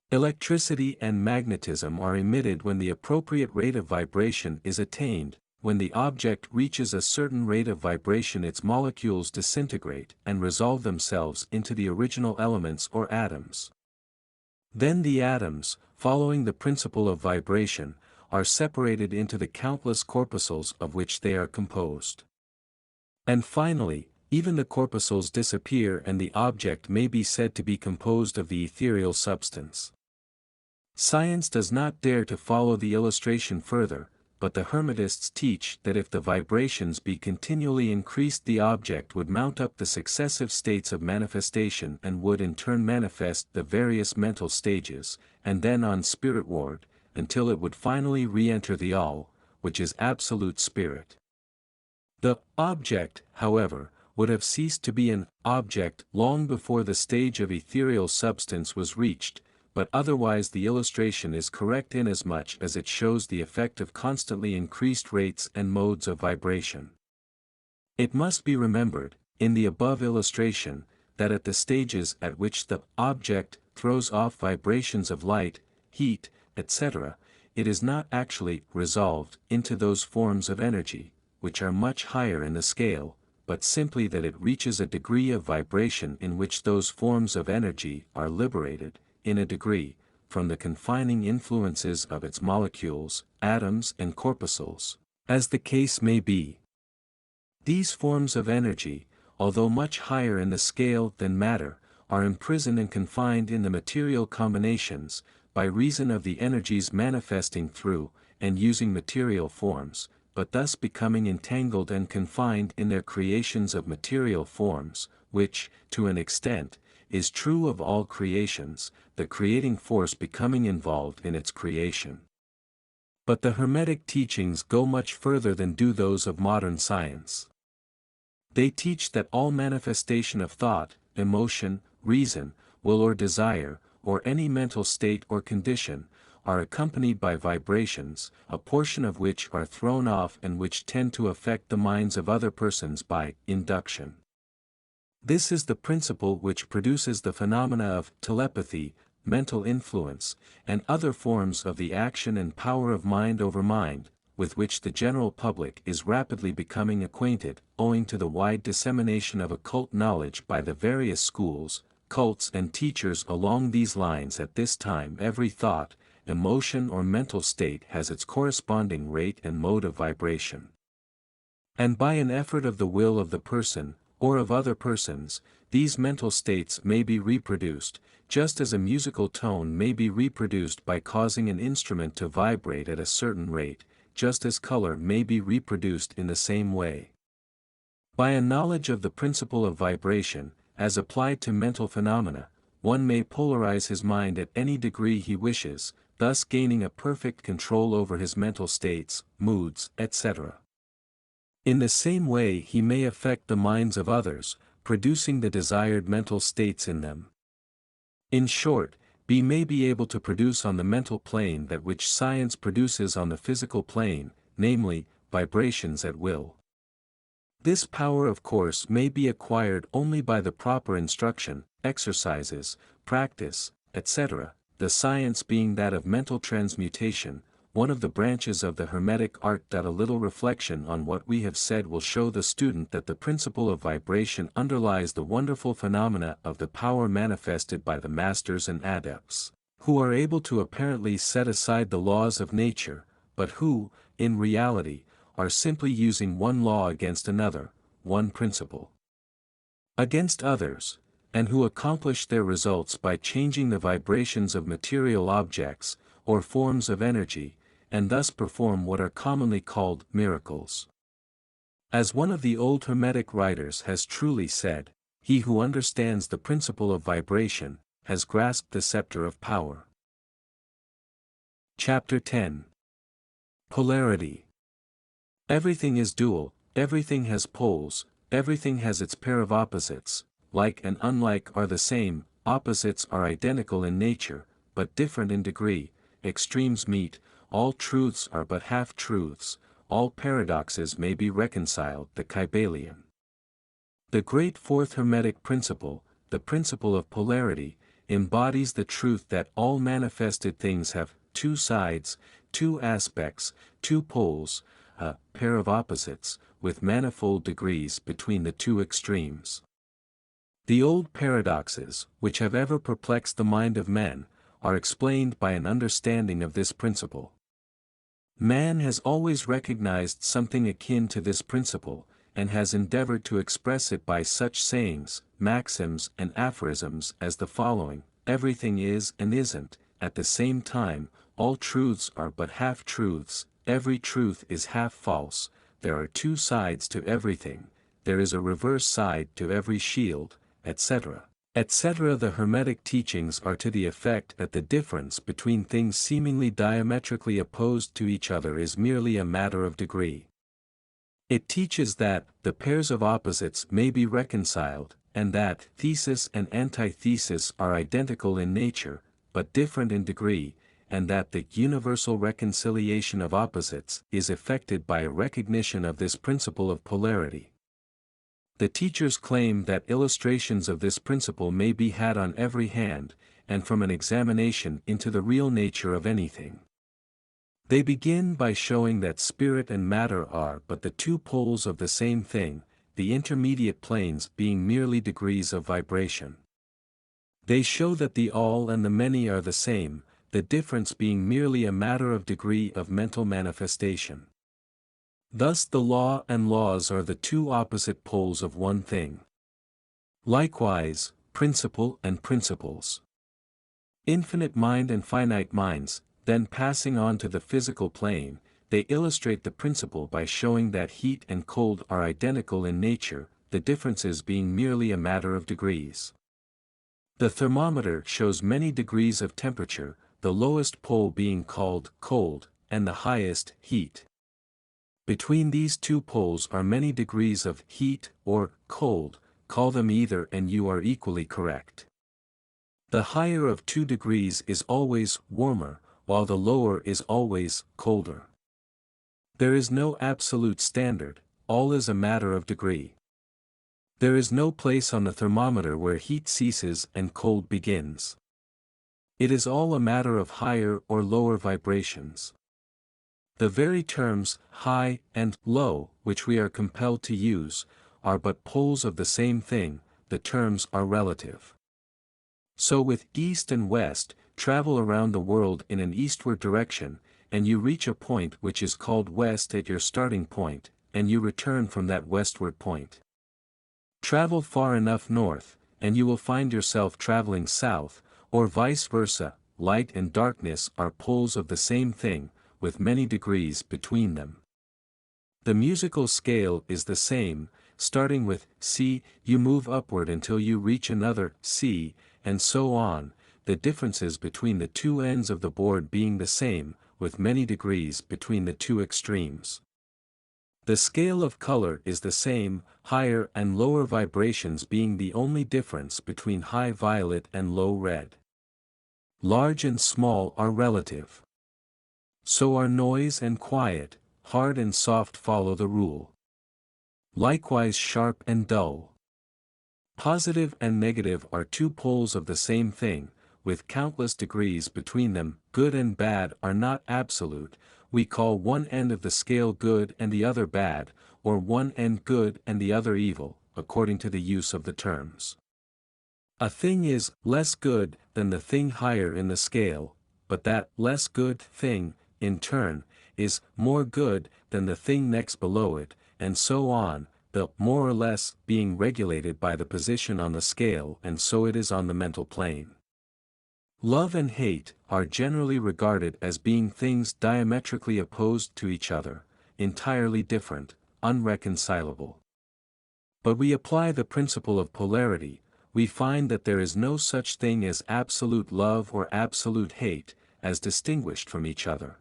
Electricity and magnetism are emitted when the appropriate rate of vibration is attained. When the object reaches a certain rate of vibration its molecules disintegrate and resolve themselves into the original elements or atoms. Then the atoms, following the principle of vibration, are separated into the countless corpuscles of which they are composed. And finally, even the corpuscles disappear and the object may be said to be composed of the ethereal substance. Science does not dare to follow the illustration further, but the Hermetists teach that if the vibrations be continually increased the object would mount up the successive states of manifestation and would in turn manifest the various mental stages, and then on spiritward, until it would finally re-enter the All, which is absolute spirit. The object, however, would have ceased to be an object long before the stage of ethereal substance was reached, but otherwise the illustration is correct inasmuch as it shows the effect of constantly increased rates and modes of vibration. It must be remembered, in the above illustration, that at the stages at which the object throws off vibrations of light, heat, etc., it is not actually resolved into those forms of energy, which are much higher in the scale, but simply that it reaches a degree of vibration in which those forms of energy are liberated, in a degree, from the confining influences of its molecules, atoms and corpuscles, as the case may be. These forms of energy, although much higher in the scale than matter, are imprisoned and confined in the material combinations, by reason of the energies manifesting through, and using material forms, but thus becoming entangled and confined in their creations of material forms, which, to an extent, is true of all creations, the creating force becoming involved in its creation. But the Hermetic teachings go much further than do those of modern science. They teach that all manifestation of thought, emotion, reason, will or desire, or any mental state or condition, are accompanied by vibrations, a portion of which are thrown off and which tend to affect the minds of other persons by induction. This is the principle which produces the phenomena of telepathy, mental influence, and other forms of the action and power of mind over mind, with which the general public is rapidly becoming acquainted, owing to the wide dissemination of occult knowledge by the various schools, cults and teachers along these lines. At this time every thought, emotion or mental state has its corresponding rate and mode of vibration. And by an effort of the will of the person, or of other persons, these mental states may be reproduced, just as a musical tone may be reproduced by causing an instrument to vibrate at a certain rate, just as color may be reproduced in the same way. By a knowledge of the principle of vibration, as applied to mental phenomena, one may polarize his mind at any degree he wishes, thus gaining a perfect control over his mental states, moods, etc. In the same way he may affect the minds of others, producing the desired mental states in them. In short, B may be able to produce on the mental plane that which science produces on the physical plane, namely, vibrations at will. This power of course may be acquired only by the proper instruction, exercises, practice, etc., the science being that of mental transmutation, one of the branches of the Hermetic art. That a little reflection on what we have said will show the student that the principle of vibration underlies the wonderful phenomena of the power manifested by the masters and adepts, who are able to apparently set aside the laws of nature, but who, in reality, are simply using one law against another, one principle against others, and who accomplish their results by changing the vibrations of material objects, or forms of energy, and thus perform what are commonly called miracles. As one of the old Hermetic writers has truly said, he who understands the principle of vibration, has grasped the scepter of power. Chapter 10. Polarity. Everything is dual, everything has poles, everything has its pair of opposites, like and unlike are the same, opposites are identical in nature, but different in degree, extremes meet, all truths are but half-truths, all paradoxes may be reconciled. The Kybalion. The great fourth Hermetic principle, the principle of polarity, embodies the truth that all manifested things have two sides, two aspects, two poles, a pair of opposites, with manifold degrees between the two extremes. The old paradoxes, which have ever perplexed the mind of men, are explained by an understanding of this principle. Man has always recognized something akin to this principle, and has endeavored to express it by such sayings, maxims and aphorisms as the following: everything is and isn't, at the same time, all truths are but half-truths, every truth is half-false, there are two sides to everything, there is a reverse side to every shield, etc., etc. The Hermetic teachings are to the effect that the difference between things seemingly diametrically opposed to each other is merely a matter of degree. It teaches that the pairs of opposites may be reconciled, and that thesis and antithesis are identical in nature, but different in degree, and that the universal reconciliation of opposites is effected by a recognition of this principle of polarity. The teachers claim that illustrations of this principle may be had on every hand, and from an examination into the real nature of anything. They begin by showing that spirit and matter are but the two poles of the same thing, the intermediate planes being merely degrees of vibration. They show that the all and the many are the same, the difference being merely a matter of degree of mental manifestation. Thus the law and laws are the two opposite poles of one thing. Likewise, principle and principles. Infinite mind and finite minds, then passing on to the physical plane, they illustrate the principle by showing that heat and cold are identical in nature, the differences being merely a matter of degrees. The thermometer shows many degrees of temperature, the lowest pole being called cold, and the highest heat. Between these two poles are many degrees of heat or cold, call them either and you are equally correct. The higher of 2 degrees is always warmer, while the lower is always colder. There is no absolute standard, all is a matter of degree. There is no place on the thermometer where heat ceases and cold begins. It is all a matter of higher or lower vibrations. The very terms, high and low, which we are compelled to use, are but poles of the same thing, the terms are relative. So with east and west, travel around the world in an eastward direction, and you reach a point which is called west at your starting point, and you return from that westward point. Travel far enough north, and you will find yourself traveling south, or vice versa. Light and darkness are poles of the same thing, with many degrees between them. The musical scale is the same, starting with C, you move upward until you reach another C, and so on, the differences between the two ends of the board being the same, with many degrees between the two extremes. The scale of color is the same, higher and lower vibrations being the only difference between high violet and low red. Large and small are relative. So are noise and quiet, hard and soft follow the rule. Likewise sharp and dull. Positive and negative are two poles of the same thing, with countless degrees between them. Good and bad are not absolute, we call one end of the scale good and the other bad, or one end good and the other evil, according to the use of the terms. A thing is less good than the thing higher in the scale, but that less good thing, in turn, is more good than the thing next below it, and so on, the more or less being regulated by the position on the scale, and so it is on the mental plane. Love and hate are generally regarded as being things diametrically opposed to each other, entirely different, unreconcilable. But we apply the principle of polarity, we find that there is no such thing as absolute love or absolute hate, as distinguished from each other.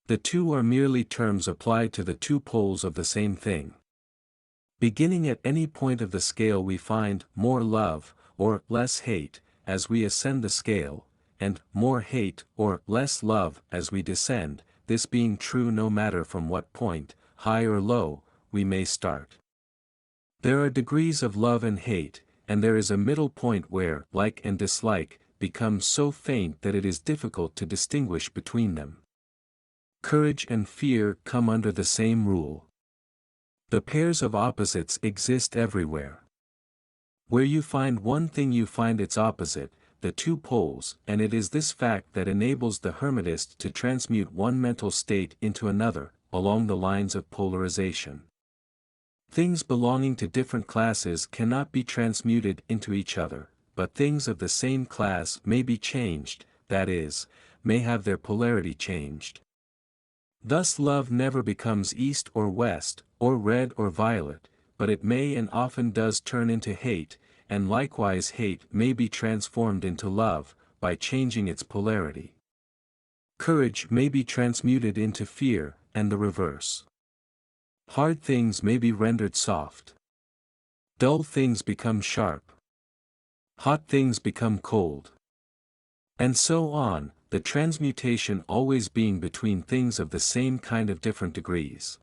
The two are merely terms applied to the two poles of the same thing. Beginning at any point of the scale we find more love, or less hate, as we ascend the scale, and more hate or less love as we descend, this being true no matter from what point, high or low, we may start. There are degrees of love and hate, and there is a middle point where like and dislike become so faint that it is difficult to distinguish between them. Courage and fear come under the same rule. The pairs of opposites exist everywhere. Where you find one thing you find its opposite, the two poles, and it is this fact that enables the Hermetist to transmute one mental state into another, along the lines of polarization. Things belonging to different classes cannot be transmuted into each other, but things of the same class may be changed, that is, may have their polarity changed. Thus love never becomes east or west, or red or violet, but it may and often does turn into hate, and likewise hate may be transformed into love, by changing its polarity. Courage may be transmuted into fear, and the reverse. Hard things may be rendered soft. Dull things become sharp. Hot things become cold. And so on, the transmutation always being between things of the same kind of different degrees.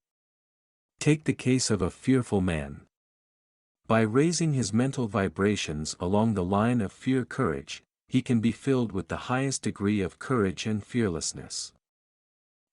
Take the case of a fearful man. By raising his mental vibrations along the line of fear-courage, he can be filled with the highest degree of courage and fearlessness.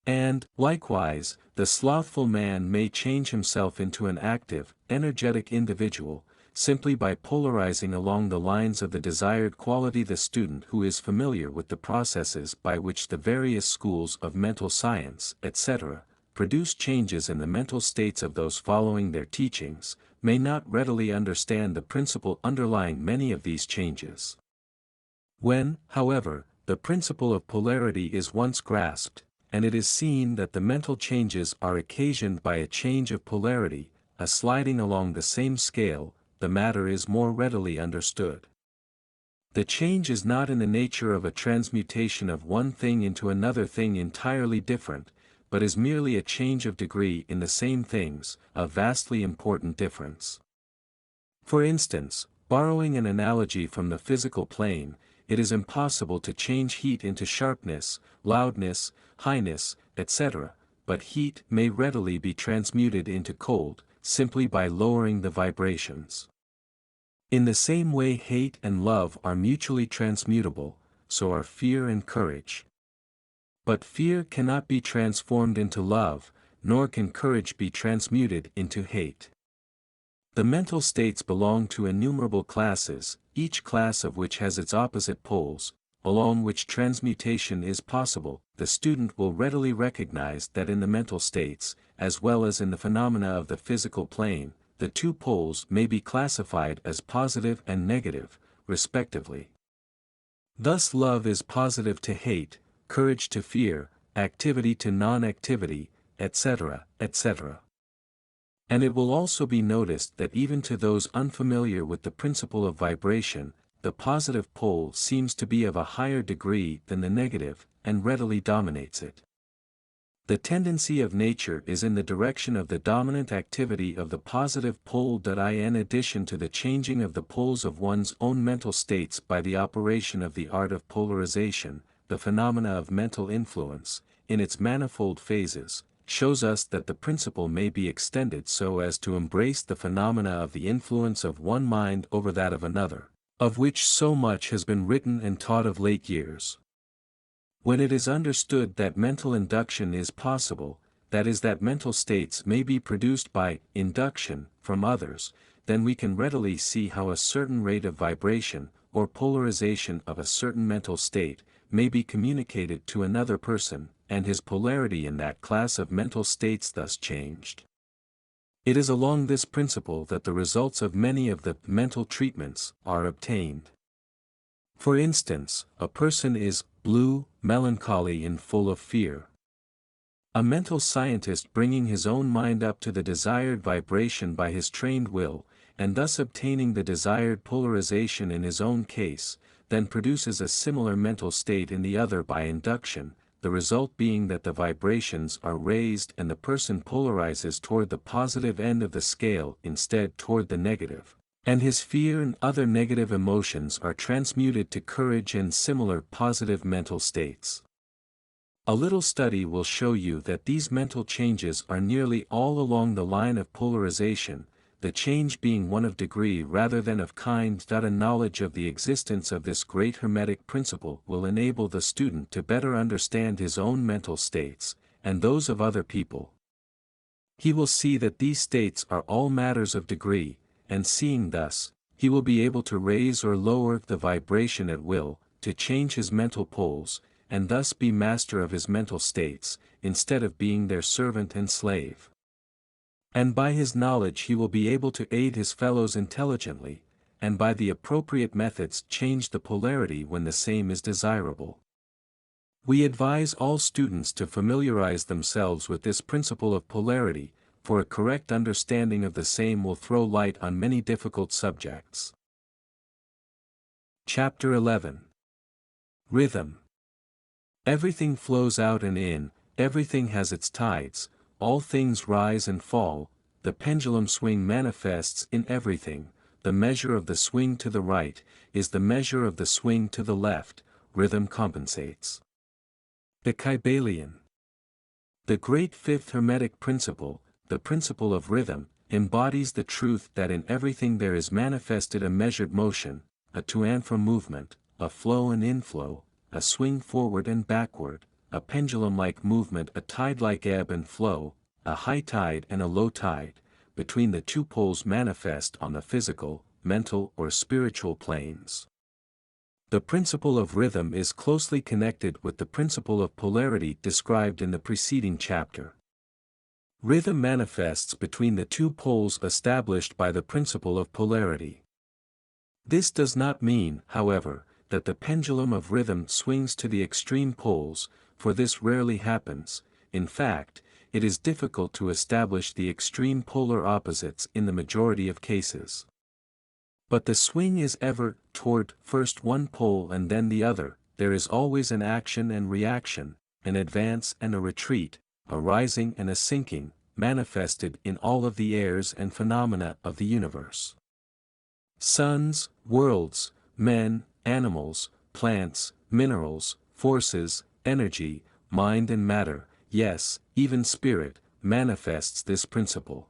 And, likewise, the slothful man may change himself into an active, energetic individual, simply by polarizing along the lines of the desired quality. The student who is familiar with the processes by which the various schools of mental science, etc., produce changes in the mental states of those following their teachings, may not readily understand the principle underlying many of these changes. When, however, the principle of polarity is once grasped, and it is seen that the mental changes are occasioned by a change of polarity, a sliding along the same scale, the matter is more readily understood. The change is not in the nature of a transmutation of one thing into another thing entirely different, but is merely a change of degree in the same things, a vastly important difference. For instance, borrowing an analogy from the physical plane, it is impossible to change heat into sharpness, loudness, highness, etc., but heat may readily be transmuted into cold, simply by lowering the vibrations. In the same way hate and love are mutually transmutable, so are fear and courage. But fear cannot be transformed into love, nor can courage be transmuted into hate. The mental states belong to innumerable classes, each class of which has its opposite poles, along which transmutation is possible. The student will readily recognize that in the mental states, as well as in the phenomena of the physical plane, the two poles may be classified as positive and negative, respectively. Thus love is positive to hate, courage to fear, activity to non-activity, etc., etc. And it will also be noticed that even to those unfamiliar with the principle of vibration, the positive pole seems to be of a higher degree than the negative, and readily dominates it. The tendency of nature is in the direction of the dominant activity of the positive pole. In addition to the changing of the poles of one's own mental states by the operation of the art of polarization, the phenomena of mental influence, in its manifold phases, shows us that the principle may be extended so as to embrace the phenomena of the influence of one mind over that of another, of which so much has been written and taught of late years. When it is understood that mental induction is possible, that is, that mental states may be produced by induction from others, then we can readily see how a certain rate of vibration, or polarization of a certain mental state, may be communicated to another person, and his polarity in that class of mental states thus changed. It is along this principle that the results of many of the mental treatments are obtained. For instance, a person is blue, melancholy and full of fear. A mental scientist bringing his own mind up to the desired vibration by his trained will, and thus obtaining the desired polarization in his own case, then produces a similar mental state in the other by induction, the result being that the vibrations are raised and the person polarizes toward the positive end of the scale instead toward the negative. And his fear and other negative emotions are transmuted to courage and similar positive mental states. A little study will show you that these mental changes are nearly all along the line of polarization, the change being one of degree rather than of kind. A knowledge of the existence of this great Hermetic principle will enable the student to better understand his own mental states, and those of other people. He will see that these states are all matters of degree, and seeing thus, he will be able to raise or lower the vibration at will, to change his mental poles, and thus be master of his mental states, instead of being their servant and slave. And by his knowledge he will be able to aid his fellows intelligently, and by the appropriate methods change the polarity when the same is desirable. We advise all students to familiarize themselves with this principle of polarity, for a correct understanding of the same will throw light on many difficult subjects. Chapter 11. Rhythm. Everything flows out and in, everything has its tides, all things rise and fall, the pendulum swing manifests in everything, the measure of the swing to the right, is the measure of the swing to the left, rhythm compensates. The Kybalion. The great fifth Hermetic principle, the principle of rhythm, embodies the truth that in everything there is manifested a measured motion, a to and fro movement, a flow and inflow, a swing forward and backward, a pendulum-like movement, a tide-like ebb and flow, a high tide and a low tide, between the two poles manifest on the physical, mental or spiritual planes. The principle of rhythm is closely connected with the principle of polarity described in the preceding chapter. Rhythm manifests between the two poles established by the principle of polarity. This does not mean, however, that the pendulum of rhythm swings to the extreme poles, for this rarely happens. In fact, it is difficult to establish the extreme polar opposites in the majority of cases. But the swing is ever toward first one pole and then the other. There is always an action and reaction, an advance and a retreat, a rising and a sinking, manifested in all of the airs and phenomena of the universe. Suns, worlds, men, animals, plants, minerals, forces, energy, mind and matter, yes, even spirit, manifests this principle.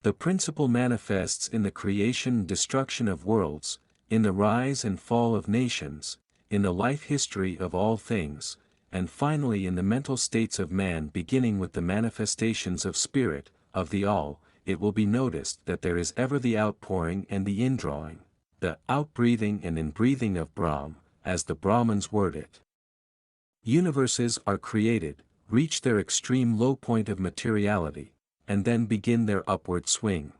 The principle manifests in the creation and destruction of worlds, in the rise and fall of nations, in the life history of all things, and finally in the mental states of man, beginning with the manifestations of spirit, of the all. It will be noticed that there is ever the outpouring and the indrawing, the outbreathing and inbreathing of Brahm, as the Brahmins word it. Universes are created, reach their extreme low point of materiality, and then begin their upward swing.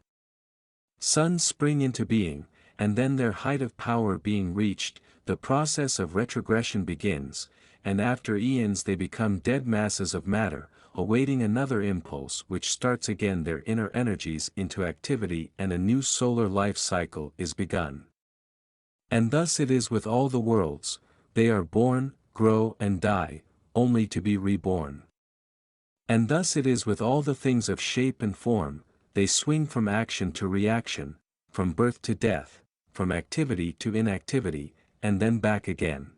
Suns spring into being, and then their height of power being reached, the process of retrogression begins, and after eons they become dead masses of matter, awaiting another impulse which starts again their inner energies into activity, and a new solar life cycle is begun. And thus it is with all the worlds: they are born, grow and die, only to be reborn. And thus it is with all the things of shape and form: they swing from action to reaction, from birth to death, from activity to inactivity, and then back again.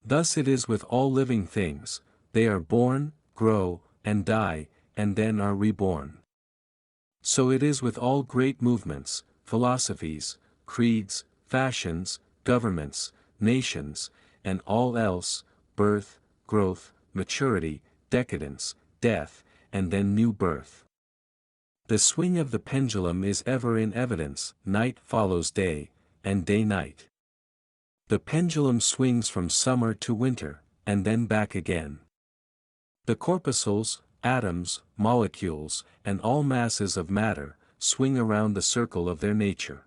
Thus it is with all living things: they are born, grow, and die, and then are reborn. So it is with all great movements, philosophies, creeds, fashions, governments, nations, and all else: birth, growth, maturity, decadence, death, and then new birth. The swing of the pendulum is ever in evidence: night follows day, and day night. The pendulum swings from summer to winter, and then back again. The corpuscles, atoms, molecules, and all masses of matter, swing around the circle of their nature.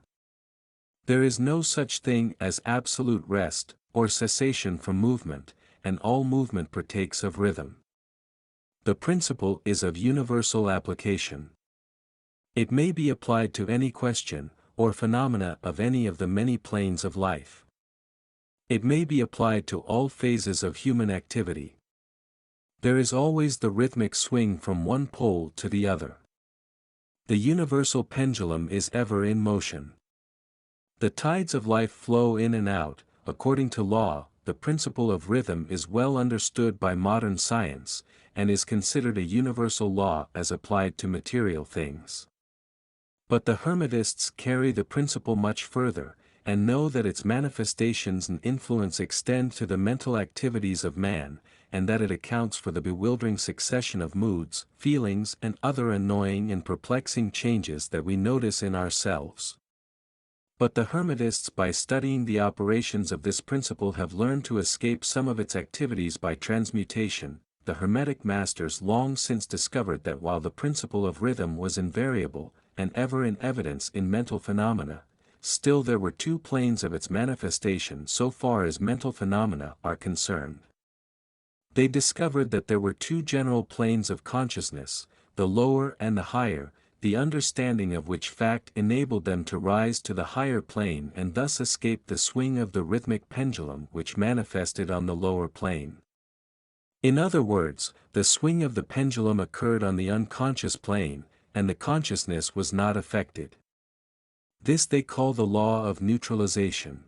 There is no such thing as absolute rest, or cessation from movement, and all movement partakes of rhythm. The principle is of universal application. It may be applied to any question, or phenomena of any of the many planes of life. It may be applied to all phases of human activity. There is always the rhythmic swing from one pole to the other. The universal pendulum is ever in motion. The tides of life flow in and out, according to law. The principle of rhythm is well understood by modern science, and is considered a universal law as applied to material things. But the Hermetists carry the principle much further, and know that its manifestations and influence extend to the mental activities of man, and that it accounts for the bewildering succession of moods, feelings, and other annoying and perplexing changes that we notice in ourselves. But the Hermetists, by studying the operations of this principle, have learned to escape some of its activities by transmutation. The Hermetic masters long since discovered that while the principle of rhythm was invariable, and ever in evidence in mental phenomena, still there were two planes of its manifestation so far as mental phenomena are concerned. They discovered that there were two general planes of consciousness, the lower and the higher, the understanding of which fact enabled them to rise to the higher plane and thus escape the swing of the rhythmic pendulum which manifested on the lower plane. In other words, the swing of the pendulum occurred on the unconscious plane, and the consciousness was not affected. This they call the law of neutralization.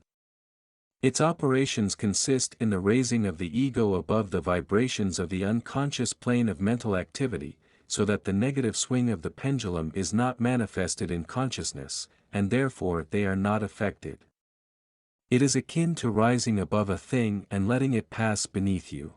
Its operations consist in the raising of the ego above the vibrations of the unconscious plane of mental activity, so that the negative swing of the pendulum is not manifested in consciousness, and therefore they are not affected. It is akin to rising above a thing and letting it pass beneath you.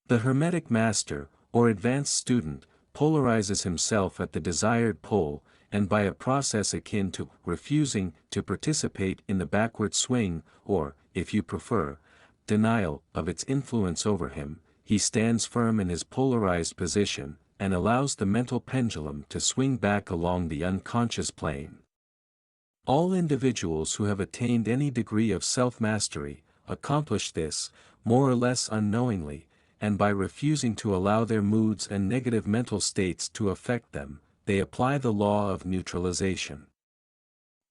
The Hermetic master, or advanced student, polarizes himself at the desired pole, and by a process akin to refusing to participate in the backward swing, or, if you prefer, denial of its influence over him, he stands firm in his polarized position, and allows the mental pendulum to swing back along the unconscious plane. All individuals who have attained any degree of self-mastery accomplish this, more or less unknowingly, and by refusing to allow their moods and negative mental states to affect them, they apply the law of neutralization.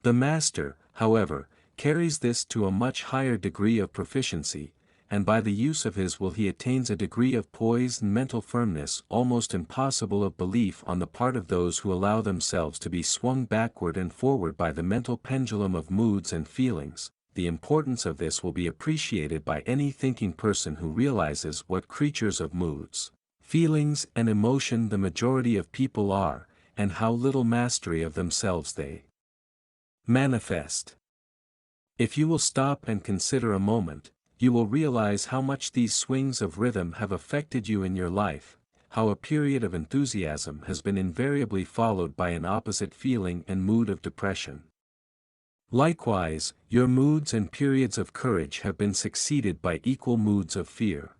The master, however, carries this to a much higher degree of proficiency, and by the use of his will he attains a degree of poise and mental firmness almost impossible of belief on the part of those who allow themselves to be swung backward and forward by the mental pendulum of moods and feelings. The importance of this will be appreciated by any thinking person who realizes what creatures of moods, feelings, and emotion the majority of people are, and how little mastery of themselves they manifest. If you will stop and consider a moment, you will realize how much these swings of rhythm have affected you in your life, how a period of enthusiasm has been invariably followed by an opposite feeling and mood of depression. Likewise, your moods and periods of courage have been succeeded by equal moods of fear.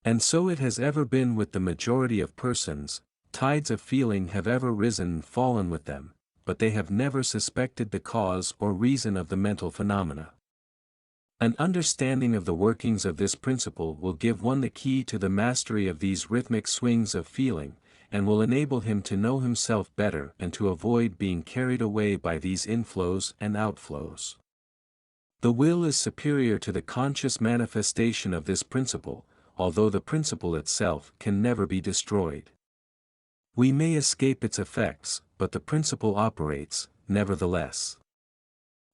And so it has ever been with the majority of persons. Tides of feeling have ever risen and fallen with them, but they have never suspected the cause or reason of the mental phenomena. An understanding of the workings of this principle will give one the key to the mastery of these rhythmic swings of feeling, and will enable him to know himself better and to avoid being carried away by these inflows and outflows. The will is superior to the conscious manifestation of this principle, although the principle itself can never be destroyed. We may escape its effects, but the principle operates, nevertheless.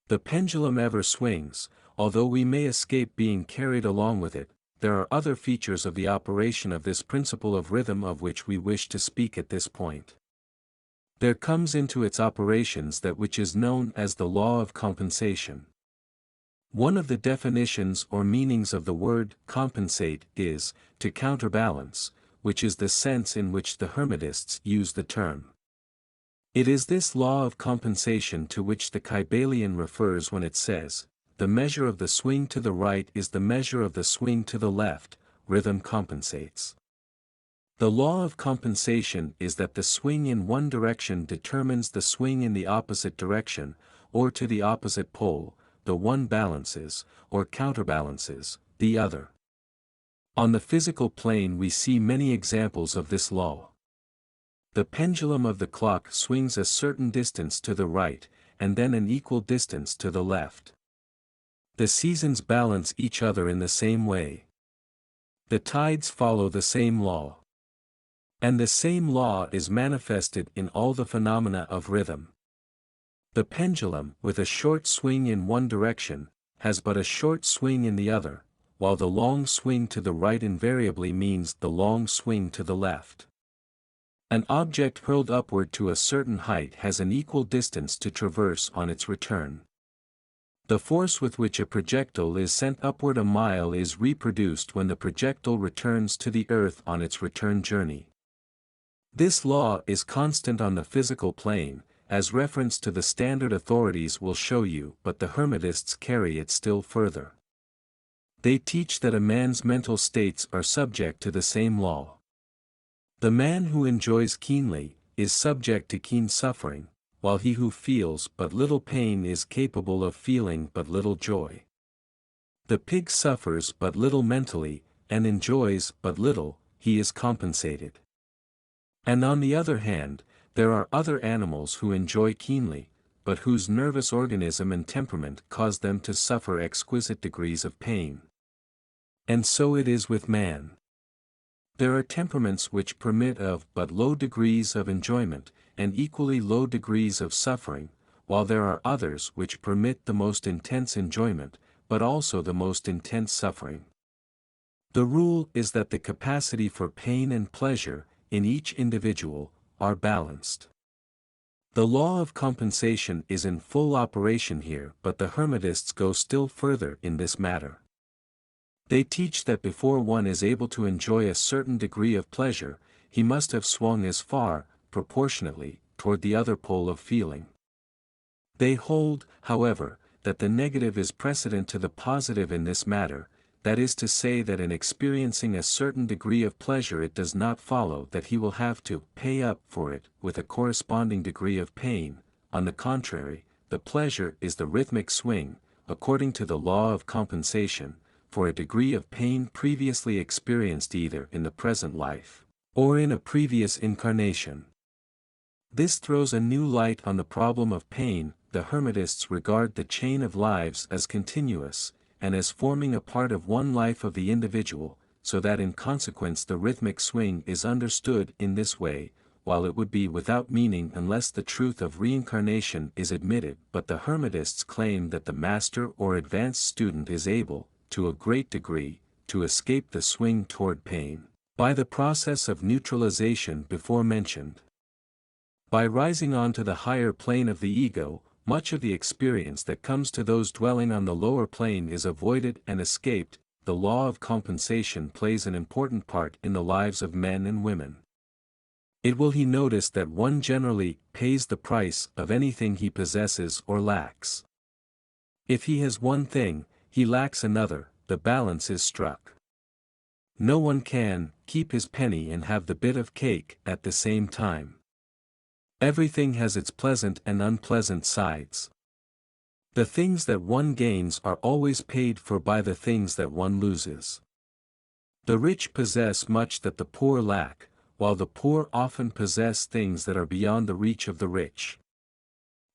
The pendulum ever swings, although we may escape being carried along with it. There are other features of the operation of this principle of rhythm of which we wish to speak at this point. There comes into its operations that which is known as the law of compensation. One of the definitions or meanings of the word compensate is to counterbalance, which is the sense in which the Hermetists use the term. It is this law of compensation to which the Kybalion refers when it says, "The measure of the swing to the right is the measure of the swing to the left, rhythm compensates." The law of compensation is that the swing in one direction determines the swing in the opposite direction, or to the opposite pole, the one balances, or counterbalances, the other. On the physical plane we see many examples of this law. The pendulum of the clock swings a certain distance to the right, and then an equal distance to the left. The seasons balance each other in the same way. The tides follow the same law. And the same law is manifested in all the phenomena of rhythm. The pendulum, with a short swing in one direction, has but a short swing in the other, while the long swing to the right invariably means the long swing to the left. An object hurled upward to a certain height has an equal distance to traverse on its return. The force with which a projectile is sent upward a mile is reproduced when the projectile returns to the earth on its return journey. This law is constant on the physical plane, as reference to the standard authorities will show you, but the Hermetists carry it still further. They teach that a man's mental states are subject to the same law. The man who enjoys keenly, is subject to keen suffering, while he who feels but little pain is capable of feeling but little joy. The pig suffers but little mentally, and enjoys but little, he is compensated. And on the other hand, there are other animals who enjoy keenly, but whose nervous organism and temperament cause them to suffer exquisite degrees of pain. And so it is with man. There are temperaments which permit of but low degrees of enjoyment, and equally low degrees of suffering, while there are others which permit the most intense enjoyment, but also the most intense suffering. The rule is that the capacity for pain and pleasure, in each individual, are balanced. The law of compensation is in full operation here, but the Hermetists go still further in this matter. They teach that before one is able to enjoy a certain degree of pleasure, he must have swung as far, proportionately, toward the other pole of feeling. They hold, however, that the negative is precedent to the positive in this matter, that is to say that in experiencing a certain degree of pleasure it does not follow that he will have to pay up for it with a corresponding degree of pain. On the contrary, the pleasure is the rhythmic swing, according to the law of compensation, for a degree of pain previously experienced either in the present life, or in a previous incarnation. This throws a new light on the problem of pain. The Hermetists regard the chain of lives as continuous, and as forming a part of one life of the individual, so that in consequence the rhythmic swing is understood in this way, while it would be without meaning unless the truth of reincarnation is admitted. But the Hermetists claim that the master or advanced student is able, to a great degree, to escape the swing toward pain, by the process of neutralization before mentioned. By rising on to the higher plane of the ego, much of the experience that comes to those dwelling on the lower plane is avoided and escaped. The law of compensation plays an important part in the lives of men and women. It will he notice that one generally pays the price of anything he possesses or lacks. If he has one thing, he lacks another, the balance is struck. No one can keep his penny and have the bit of cake at the same time. Everything has its pleasant and unpleasant sides. The things that one gains are always paid for by the things that one loses. The rich possess much that the poor lack, while the poor often possess things that are beyond the reach of the rich.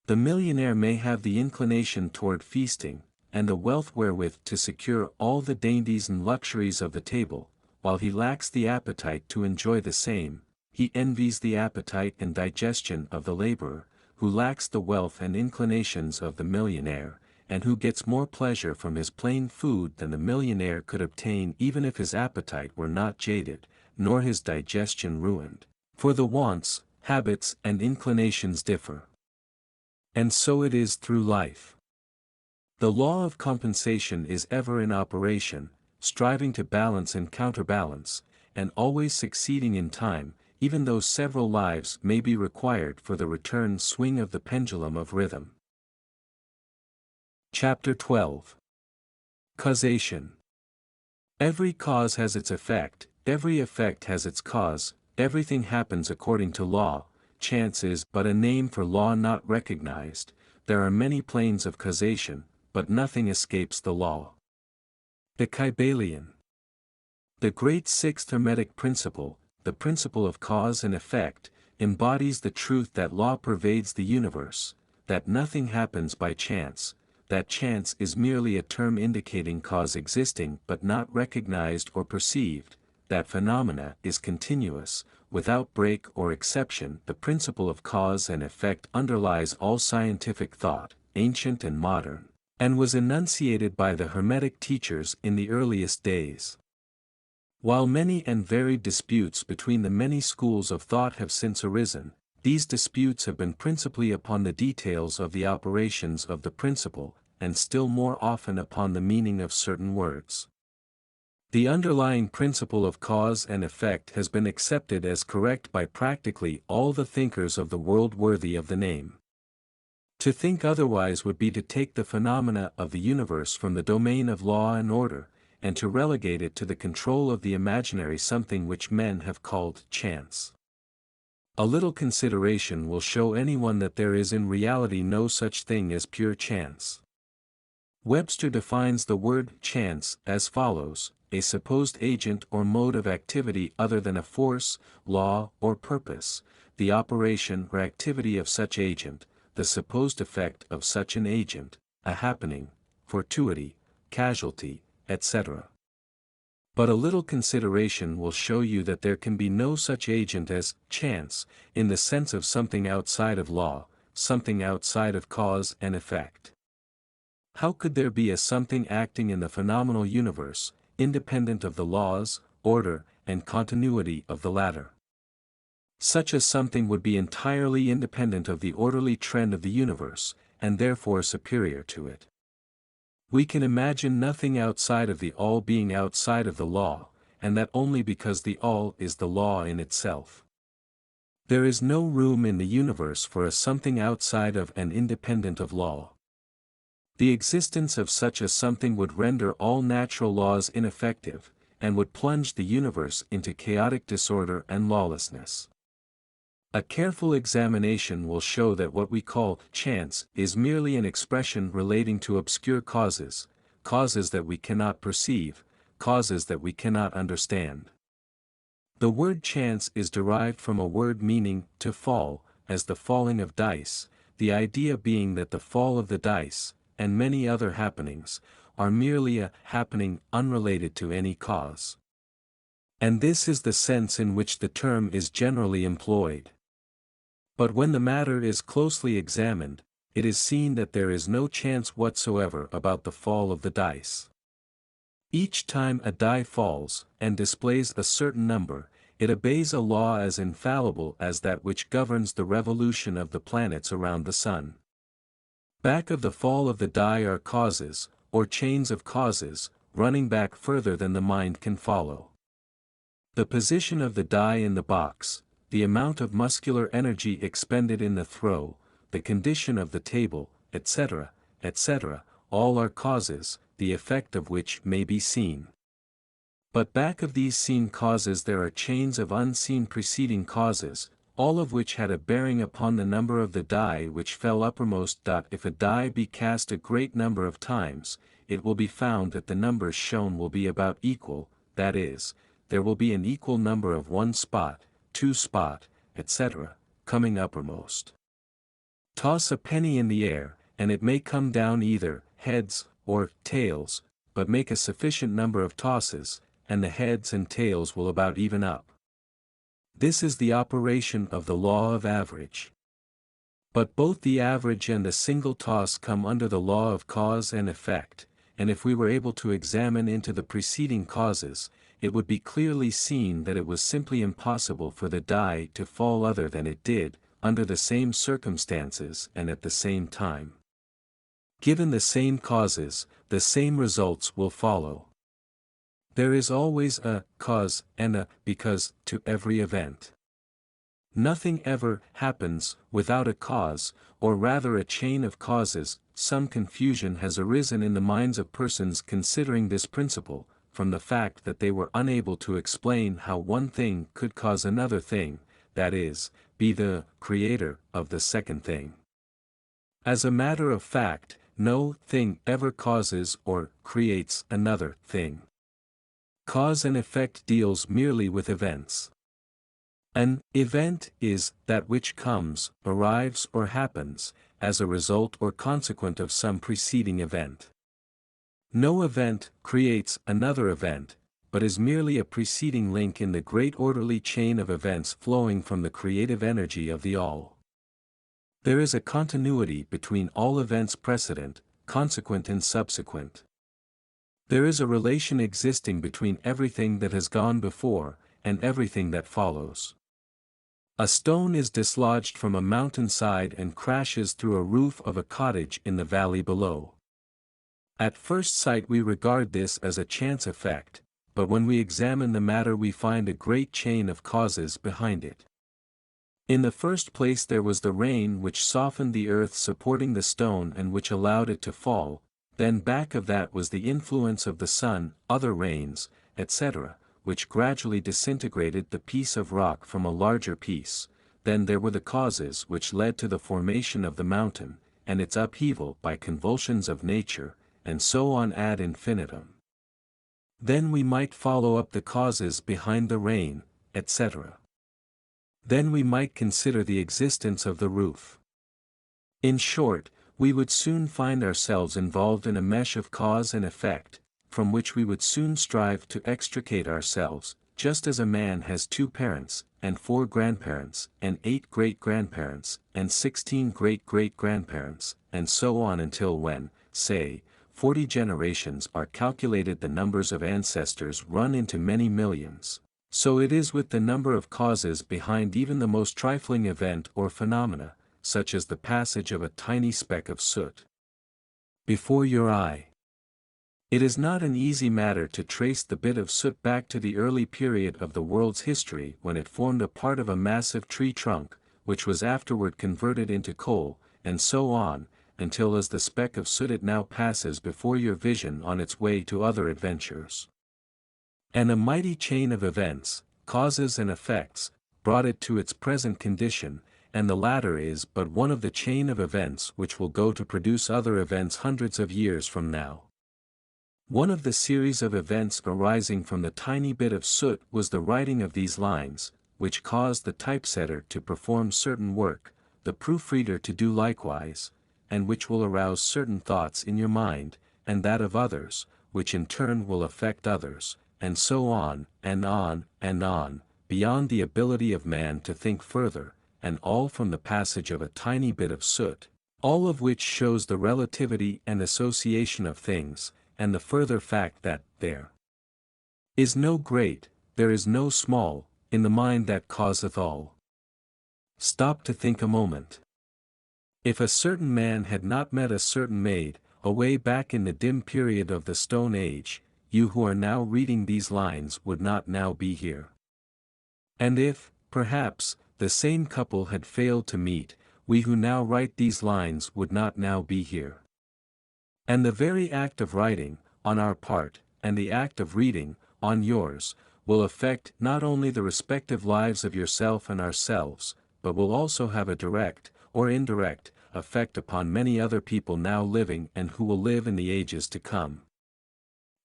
The millionaire may have the inclination toward feasting, and the wealth wherewith to secure all the dainties and luxuries of the table, while he lacks the appetite to enjoy the same. He envies the appetite and digestion of the laborer, who lacks the wealth and inclinations of the millionaire, and who gets more pleasure from his plain food than the millionaire could obtain even if his appetite were not jaded, nor his digestion ruined, for the wants, habits and inclinations differ. And so it is through life. The law of compensation is ever in operation, striving to balance and counterbalance, and always succeeding in time, even though several lives may be required for the return swing of the pendulum of rhythm. Chapter 12. Causation. Every cause has its effect, every effect has its cause, everything happens according to law. Chance is but a name for law not recognized. There are many planes of causation, but nothing escapes the law. The Kybalion. The great sixth Hermetic principle, the principle of cause and effect, embodies the truth that law pervades the universe, that nothing happens by chance, that chance is merely a term indicating cause existing but not recognized or perceived, that phenomena is continuous, without break or exception. The principle of cause and effect underlies all scientific thought, ancient and modern, and was enunciated by the Hermetic teachers in the earliest days. While many and varied disputes between the many schools of thought have since arisen, these disputes have been principally upon the details of the operations of the principle, and still more often upon the meaning of certain words. The underlying principle of cause and effect has been accepted as correct by practically all the thinkers of the world worthy of the name. To think otherwise would be to take the phenomena of the universe from the domain of law and order, and to relegate it to the control of the imaginary something which men have called chance. A little consideration will show anyone that there is in reality no such thing as pure chance. Webster defines the word chance as follows: a supposed agent or mode of activity other than a force, law, or purpose, the operation or activity of such agent, the supposed effect of such an agent, a happening, fortuity, casualty, etc. But a little consideration will show you that there can be no such agent as chance, in the sense of something outside of law, something outside of cause and effect. How could there be a something acting in the phenomenal universe, independent of the laws, order, and continuity of the latter? Such a something would be entirely independent of the orderly trend of the universe, and therefore superior to it. We can imagine nothing outside of the all being outside of the law, and that only because the all is the law in itself. There is no room in the universe for a something outside of and independent of law. The existence of such a something would render all natural laws ineffective, and would plunge the universe into chaotic disorder and lawlessness. A careful examination will show that what we call chance is merely an expression relating to obscure causes, causes that we cannot perceive, causes that we cannot understand. The word chance is derived from a word meaning to fall, as the falling of dice, the idea being that the fall of the dice, and many other happenings, are merely a happening unrelated to any cause. And this is the sense in which the term is generally employed. But when the matter is closely examined, it is seen that there is no chance whatsoever about the fall of the dice. Each time a die falls, and displays a certain number, it obeys a law as infallible as that which governs the revolution of the planets around the sun. Back of the fall of the die are causes, or chains of causes, running back further than the mind can follow. The position of the die in the box, the amount of muscular energy expended in the throw, the condition of the table, etc., etc., all are causes, the effect of which may be seen. But back of these seen causes there are chains of unseen preceding causes, all of which had a bearing upon the number of the die which fell uppermost. If a die be cast a great number of times, it will be found that the numbers shown will be about equal, that is, there will be an equal number of 1 spot, 2 spot, etc., coming uppermost. Toss a penny in the air, and it may come down either heads or tails, but make a sufficient number of tosses, and the heads and tails will about even up. This is the operation of the law of average. But both the average and the single toss come under the law of cause and effect, and if we were able to examine into the preceding causes, it would be clearly seen that it was simply impossible for the die to fall other than it did, under the same circumstances and at the same time. Given the same causes, the same results will follow. There is always a cause and a because to every event. Nothing ever happens without a cause, or rather a chain of causes. Some confusion has arisen in the minds of persons considering this principle, from the fact that they were unable to explain how one thing could cause another thing, that is, be the creator of the second thing. As a matter of fact, no thing ever causes or creates another thing. Cause and effect deals merely with events. An event is that which comes, arrives or happens, as a result or consequent of some preceding event. No event creates another event, but is merely a preceding link in the great orderly chain of events flowing from the creative energy of the All. There is a continuity between all events precedent, consequent and subsequent. There is a relation existing between everything that has gone before, and everything that follows. A stone is dislodged from a mountainside and crashes through a roof of a cottage in the valley below. At first sight we regard this as a chance effect, but when we examine the matter we find a great chain of causes behind it. In the first place there was the rain which softened the earth supporting the stone and which allowed it to fall. Then back of that was the influence of the sun, other rains, etc., which gradually disintegrated the piece of rock from a larger piece. Then there were the causes which led to the formation of the mountain, and its upheaval by convulsions of nature, and so on ad infinitum. Then we might follow up the causes behind the rain, etc. Then we might consider the existence of the roof. In short, we would soon find ourselves involved in a mesh of cause and effect, from which we would soon strive to extricate ourselves, just as a man has 2 parents, and 4 grandparents, and 8 great-grandparents, and 16 great-great-grandparents, and so on until when, say, 40 generations are calculated the numbers of ancestors run into many millions. So it is with the number of causes behind even the most trifling event or phenomena, such as the passage of a tiny speck of soot before your eye. It is not an easy matter to trace the bit of soot back to the early period of the world's history when it formed a part of a massive tree trunk, which was afterward converted into coal, and so on, until as the speck of soot it now passes before your vision on its way to other adventures. And a mighty chain of events, causes and effects, brought it to its present condition, and the latter is but one of the chain of events which will go to produce other events hundreds of years from now. One of the series of events arising from the tiny bit of soot was the writing of these lines, which caused the typesetter to perform certain work, the proofreader to do likewise, and which will arouse certain thoughts in your mind, and that of others, which in turn will affect others, and so on, and on, and on, beyond the ability of man to think further, and all from the passage of a tiny bit of soot, all of which shows the relativity and association of things, and the further fact that there is no great, there is no small, in the mind that causeth all. Stop to think a moment. If a certain man had not met a certain maid, away back in the dim period of the Stone Age, you who are now reading these lines would not now be here. And if, perhaps, the same couple had failed to meet, we who now write these lines would not now be here. And the very act of writing, on our part, and the act of reading, on yours, will affect not only the respective lives of yourself and ourselves, but will also have a direct, or indirect, effect upon many other people now living and who will live in the ages to come.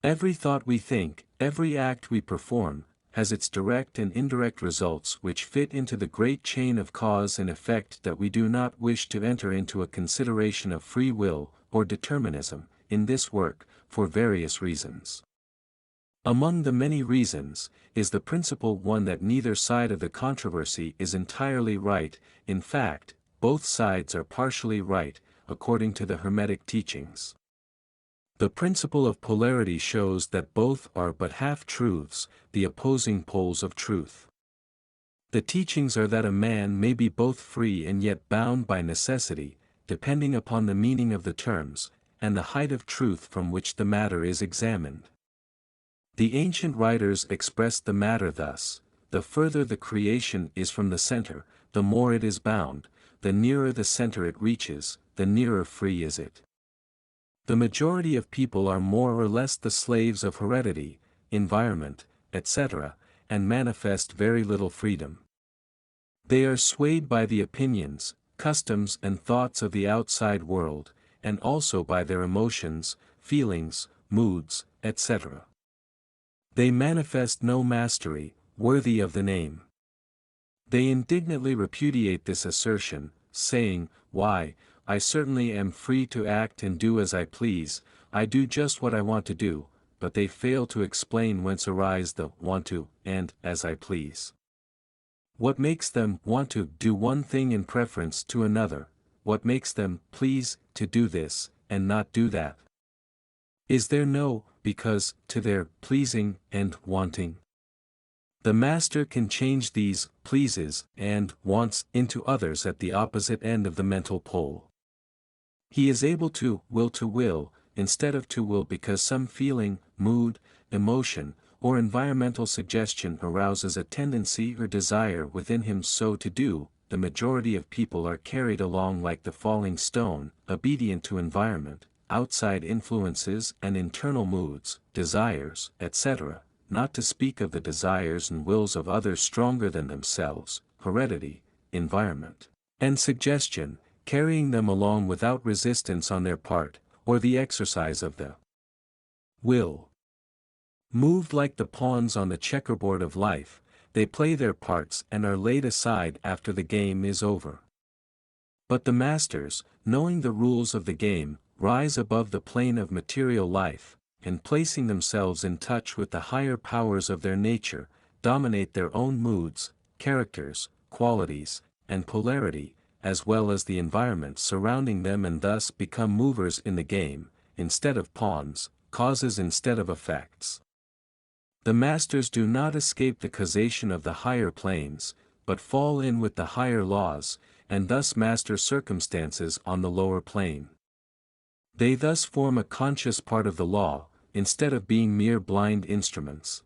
Every thought we think, every act we perform, has its direct and indirect results which fit into the great chain of cause and effect that we do not wish to enter into a consideration of free will, or determinism, in this work, for various reasons. Among the many reasons, is the principal one that neither side of the controversy is entirely right. In fact, both sides are partially right, according to the Hermetic teachings. The principle of polarity shows that both are but half-truths, the opposing poles of truth. The teachings are that a man may be both free and yet bound by necessity, depending upon the meaning of the terms, and the height of truth from which the matter is examined. The ancient writers expressed the matter thus: the further the creation is from the center, the more it is bound; the nearer the center it reaches, the nearer free is it. The majority of people are more or less the slaves of heredity, environment, etc., and manifest very little freedom. They are swayed by the opinions, customs and thoughts of the outside world, and also by their emotions, feelings, moods, etc. They manifest no mastery, worthy of the name. They indignantly repudiate this assertion, saying, "Why, I certainly am free to act and do as I please, I do just what I want to do," but they fail to explain whence arise the "want to" and "as I please." What makes them want to do one thing in preference to another? What makes them please to do this, and not do that? Is there no because to their pleasing and wanting? The master can change these pleases and wants into others at the opposite end of the mental pole. He is able to will instead of to will because some feeling, mood, emotion, or environmental suggestion arouses a tendency or desire within him so to do. The majority of people are carried along like the falling stone, obedient to environment, outside influences and internal moods, desires, etc., not to speak of the desires and wills of others stronger than themselves, heredity, environment, and suggestion, carrying them along without resistance on their part, or the exercise of the will. Moved like the pawns on the checkerboard of life, they play their parts and are laid aside after the game is over. But the masters, knowing the rules of the game, rise above the plane of material life, and placing themselves in touch with the higher powers of their nature, dominate their own moods, characters, qualities, and polarity, as well as the environment surrounding them, and thus become movers in the game, instead of pawns, causes instead of effects. The masters do not escape the causation of the higher planes, but fall in with the higher laws, and thus master circumstances on the lower plane. They thus form a conscious part of the law, instead of being mere blind instruments.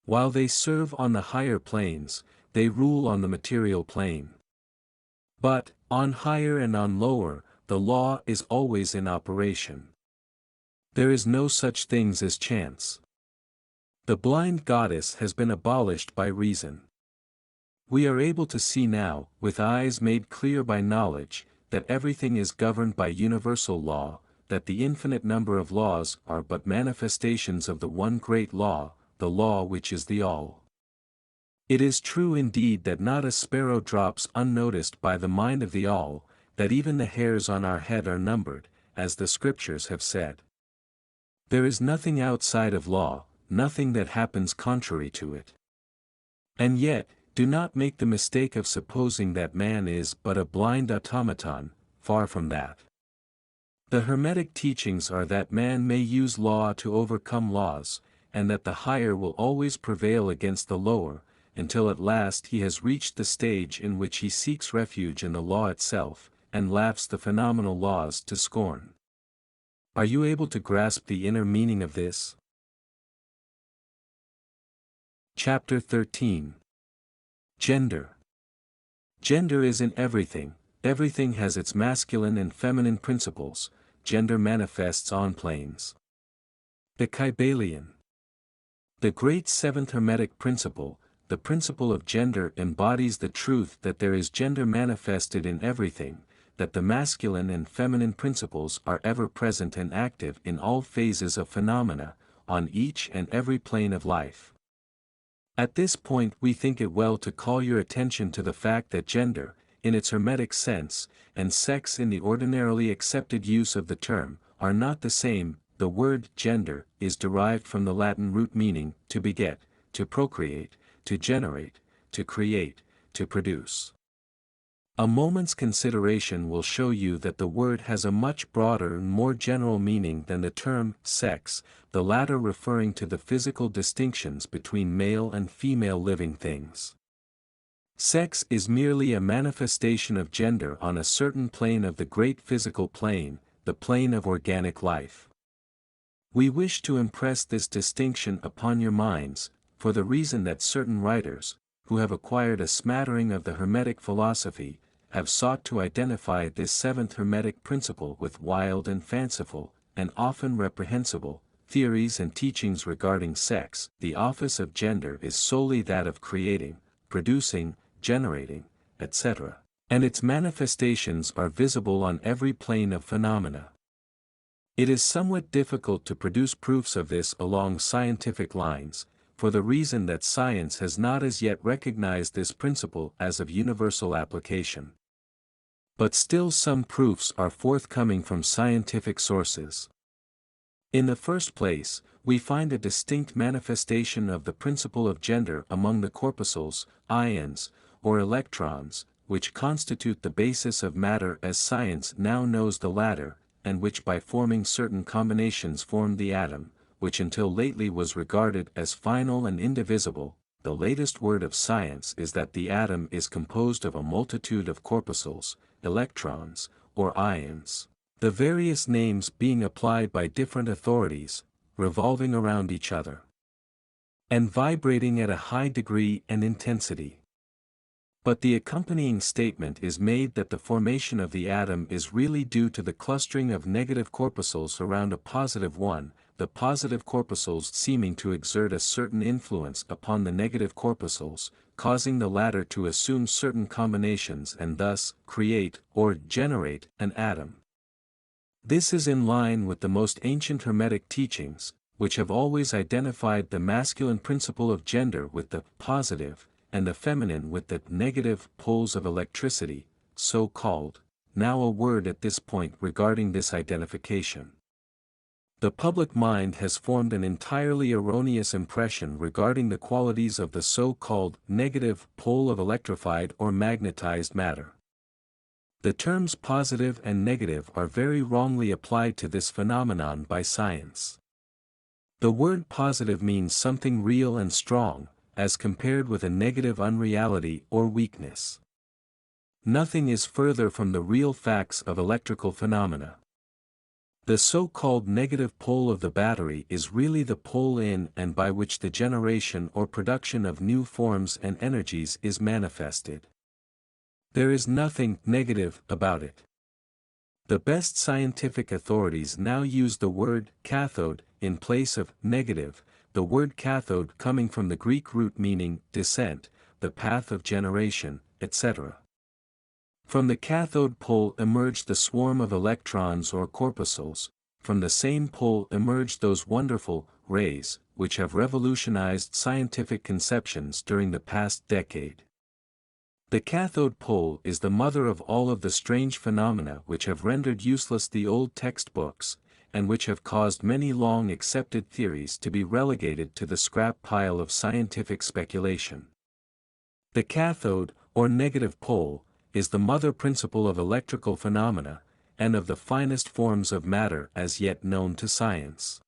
While they serve on the higher planes, they rule on the material plane. But, on higher and on lower, the law is always in operation. There is no such things as chance. The blind goddess has been abolished by reason. We are able to see now, with eyes made clear by knowledge, that everything is governed by universal law, that the infinite number of laws are but manifestations of the one great law, the law which is the all. It is true indeed that not a sparrow drops unnoticed by the mind of the all, that even the hairs on our head are numbered, as the scriptures have said. There is nothing outside of law, nothing that happens contrary to it. And yet, do not make the mistake of supposing that man is but a blind automaton, far from that. The Hermetic teachings are that man may use law to overcome laws, and that the higher will always prevail against the lower, until at last he has reached the stage in which he seeks refuge in the law itself, and laughs the phenomenal laws to scorn. Are you able to grasp the inner meaning of this? Chapter 13. Gender. Gender is in everything, everything has its masculine and feminine principles, gender manifests on planes. The Kybalion. The great seventh Hermetic principle, the principle of gender embodies the truth that there is gender manifested in everything, that the masculine and feminine principles are ever present and active in all phases of phenomena, on each and every plane of life. At this point we think it well to call your attention to the fact that gender, in its Hermetic sense, and sex in the ordinarily accepted use of the term, are not the same. The word gender is derived from the Latin root meaning to beget, to procreate, to generate, to create, to produce. A moment's consideration will show you that the word has a much broader and more general meaning than the term sex, the latter referring to the physical distinctions between male and female living things. Sex is merely a manifestation of gender on a certain plane of the great physical plane, the plane of organic life. We wish to impress this distinction upon your minds, for the reason that certain writers, who have acquired a smattering of the Hermetic philosophy, have sought to identify this seventh Hermetic principle with wild and fanciful, and often reprehensible, theories and teachings regarding sex. The office of gender is solely that of creating, producing, generating, etc., and its manifestations are visible on every plane of phenomena. It is somewhat difficult to produce proofs of this along scientific lines, for the reason that science has not as yet recognized this principle as of universal application. But still some proofs are forthcoming from scientific sources. In the first place, we find a distinct manifestation of the principle of gender among the corpuscles, ions, or electrons, which constitute the basis of matter as science now knows the latter, and which by forming certain combinations form the atom, which until lately was regarded as final and indivisible. The latest word of science is that the atom is composed of a multitude of corpuscles, electrons, or ions, the various names being applied by different authorities, revolving around each other, and vibrating at a high degree and intensity. But the accompanying statement is made that the formation of the atom is really due to the clustering of negative corpuscles around a positive one, the positive corpuscles seeming to exert a certain influence upon the negative corpuscles, causing the latter to assume certain combinations and thus create or generate an atom. This is in line with the most ancient Hermetic teachings, which have always identified the masculine principle of gender with the positive, and the feminine with the negative poles of electricity, so called. Now a word at this point regarding this identification. The public mind has formed an entirely erroneous impression regarding the qualities of the so-called negative pole of electrified or magnetized matter. The terms positive and negative are very wrongly applied to this phenomenon by science. The word positive means something real and strong, as compared with a negative unreality or weakness. Nothing is further from the real facts of electrical phenomena. The so-called negative pole of the battery is really the pole in and by which the generation or production of new forms and energies is manifested. There is nothing negative about it. The best scientific authorities now use the word cathode in place of negative, the word cathode coming from the Greek root meaning descent, the path of generation, etc. From the cathode pole emerged the swarm of electrons or corpuscles. From the same pole emerged those wonderful rays, which have revolutionized scientific conceptions during the past decade. The cathode pole is the mother of all of the strange phenomena which have rendered useless the old textbooks, and which have caused many long accepted theories to be relegated to the scrap pile of scientific speculation. The cathode, or negative pole, is the mother principle of electrical phenomena, and of the finest forms of matter as yet known to science.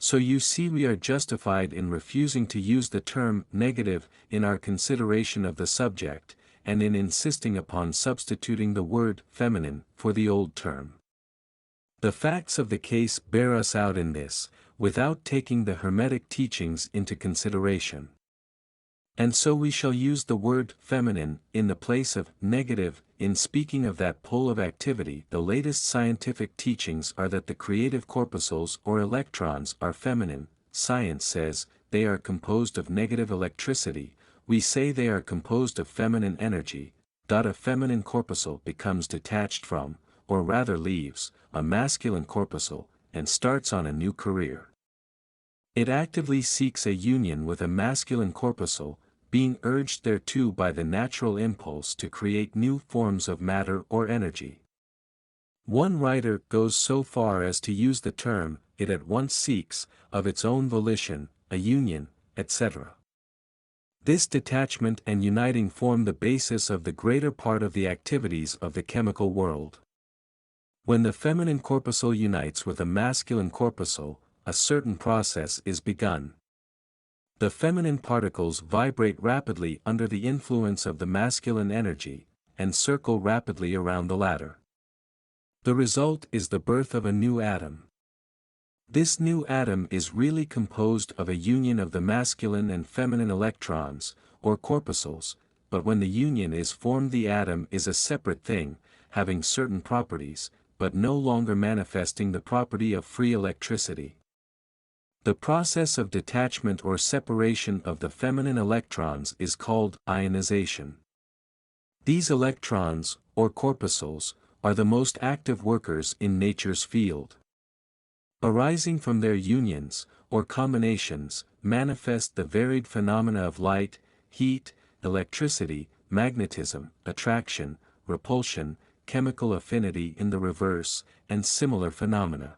So you see we are justified in refusing to use the term negative in our consideration of the subject, and in insisting upon substituting the word feminine for the old term. The facts of the case bear us out in this, without taking the Hermetic teachings into consideration. And so we shall use the word feminine in the place of negative in speaking of that pole of activity. The latest scientific teachings are that the creative corpuscles or electrons are feminine. Science says, they are composed of negative electricity, we say they are composed of feminine energy. A feminine corpuscle becomes detached from, or rather leaves, a masculine corpuscle, and starts on a new career. It actively seeks a union with a masculine corpuscle, being urged thereto by the natural impulse to create new forms of matter or energy. One writer goes so far as to use the term, it at once seeks, of its own volition, a union, etc. This detachment and uniting form the basis of the greater part of the activities of the chemical world. When the feminine corpuscle unites with a masculine corpuscle, a certain process is begun. The feminine particles vibrate rapidly under the influence of the masculine energy, and circle rapidly around the latter. The result is the birth of a new atom. This new atom is really composed of a union of the masculine and feminine electrons, or corpuscles, but when the union is formed the atom is a separate thing, having certain properties, but no longer manifesting the property of free electricity. The process of detachment or separation of the feminine electrons is called ionization. These electrons, or corpuscles, are the most active workers in nature's field. Arising from their unions, or combinations, manifest the varied phenomena of light, heat, electricity, magnetism, attraction, repulsion, chemical affinity in the reverse, and similar phenomena.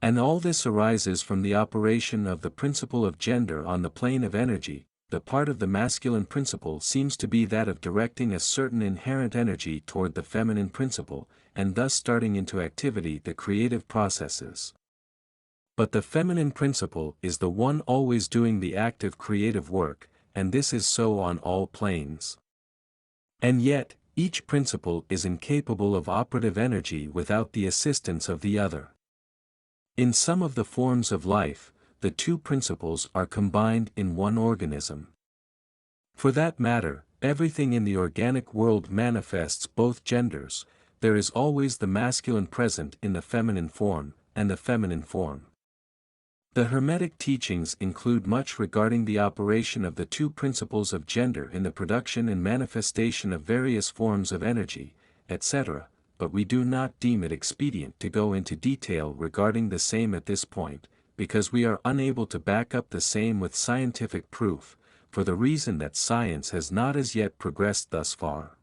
And all this arises from the operation of the principle of gender on the plane of energy. The part of the masculine principle seems to be that of directing a certain inherent energy toward the feminine principle, and thus starting into activity the creative processes. But the feminine principle is the one always doing the active creative work, and this is so on all planes. And yet, each principle is incapable of operative energy without the assistance of the other. In some of the forms of life, the two principles are combined in one organism. For that matter, everything in the organic world manifests both genders. There is always the masculine present in the feminine form, and the feminine form. The Hermetic teachings include much regarding the operation of the two principles of gender in the production and manifestation of various forms of energy, etc., but we do not deem it expedient to go into detail regarding the same at this point, because we are unable to back up the same with scientific proof, for the reason that science has not as yet progressed thus far.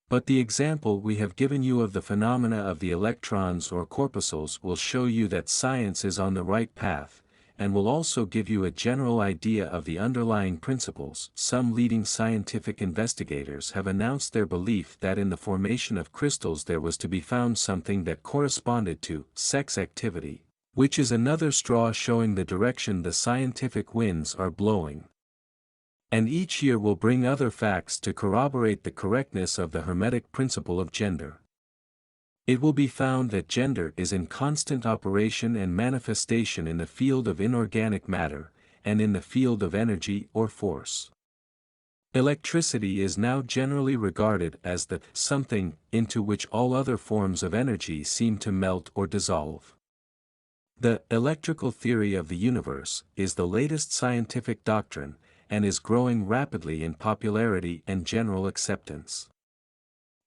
But the example we have given you of the phenomena of the electrons or corpuscles will show you that science is on the right path, and will also give you a general idea of the underlying principles. Some leading scientific investigators have announced their belief that in the formation of crystals there was to be found something that corresponded to sex activity, which is another straw showing the direction the scientific winds are blowing. And each year will bring other facts to corroborate the correctness of the Hermetic principle of gender. It will be found that gender is in constant operation and manifestation in the field of inorganic matter, and in the field of energy or force. Electricity is now generally regarded as the something into which all other forms of energy seem to melt or dissolve. The electrical theory of the universe is the latest scientific doctrine, and is growing rapidly in popularity and general acceptance.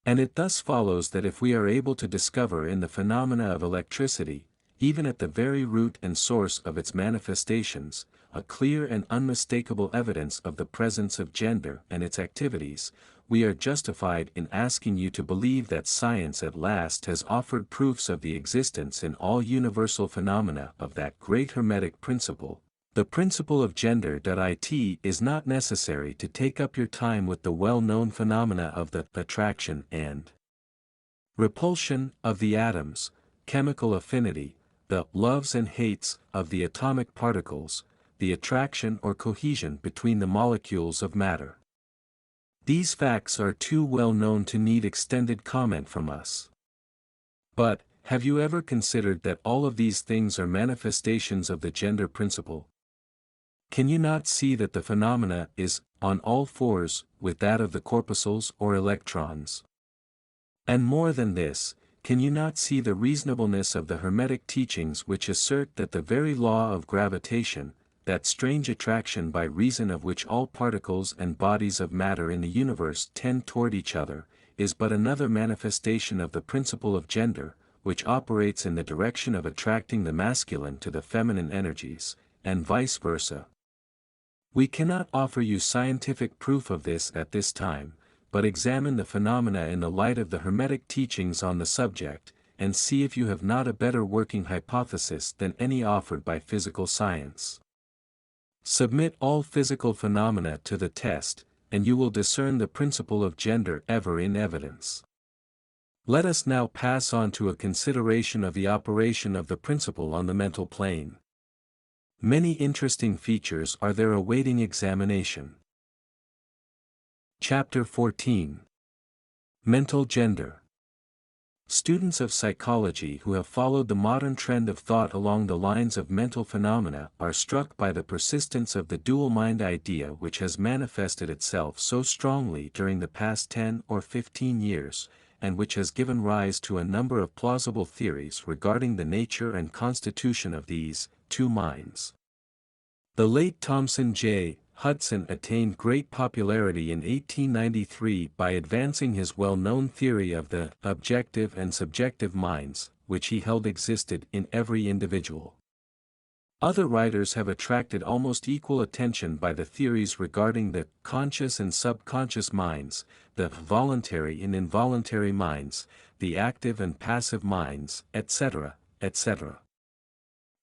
And it thus follows that if we are able to discover in the phenomena of electricity, even at the very root and source of its manifestations, a clear and unmistakable evidence of the presence of gender and its activities, we are justified in asking you to believe that science at last has offered proofs of the existence in all universal phenomena of that great Hermetic principle. The principle of gender. It is not necessary to take up your time with the well-known phenomena of the attraction and repulsion of the atoms, chemical affinity, the loves and hates of the atomic particles, the attraction or cohesion between the molecules of matter. These facts are too well known to need extended comment from us. But, have you ever considered that all of these things are manifestations of the gender principle? Can you not see that the phenomena is, on all fours, with that of the corpuscles or electrons? And more than this, can you not see the reasonableness of the Hermetic teachings which assert that the very law of gravitation, that strange attraction by reason of which all particles and bodies of matter in the universe tend toward each other, is but another manifestation of the principle of gender, which operates in the direction of attracting the masculine to the feminine energies, and vice versa. We cannot offer you scientific proof of this at this time, but examine the phenomena in the light of the Hermetic teachings on the subject, and see if you have not a better working hypothesis than any offered by physical science. Submit all physical phenomena to the test, and you will discern the principle of gender ever in evidence. Let us now pass on to a consideration of the operation of the principle on the mental plane. Many interesting features are there awaiting examination. Chapter 14. Mental Gender. Students of psychology who have followed the modern trend of thought along the lines of mental phenomena are struck by the persistence of the dual mind idea, which has manifested itself so strongly during the past 10 or 15 years, and which has given rise to a number of plausible theories regarding the nature and constitution of these two minds. The late Thomson J. Hudson attained great popularity in 1893 by advancing his well-known theory of the objective and subjective minds, which he held existed in every individual. Other writers have attracted almost equal attention by the theories regarding the conscious and subconscious minds, the voluntary and involuntary minds, the active and passive minds, etc., etc.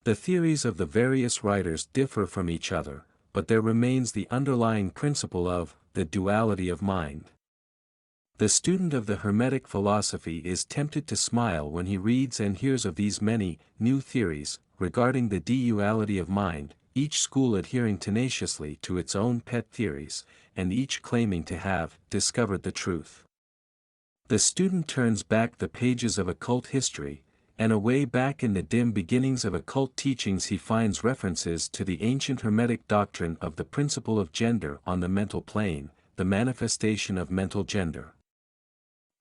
The theories of the various writers differ from each other, but there remains the underlying principle of the duality of mind. The student of the Hermetic philosophy is tempted to smile when he reads and hears of these many new theories regarding the duality of mind, each school adhering tenaciously to its own pet theories, and each claiming to have discovered the truth. The student turns back the pages of occult history, and away back in the dim beginnings of occult teachings he finds references to the ancient Hermetic doctrine of the principle of gender on the mental plane, the manifestation of mental gender.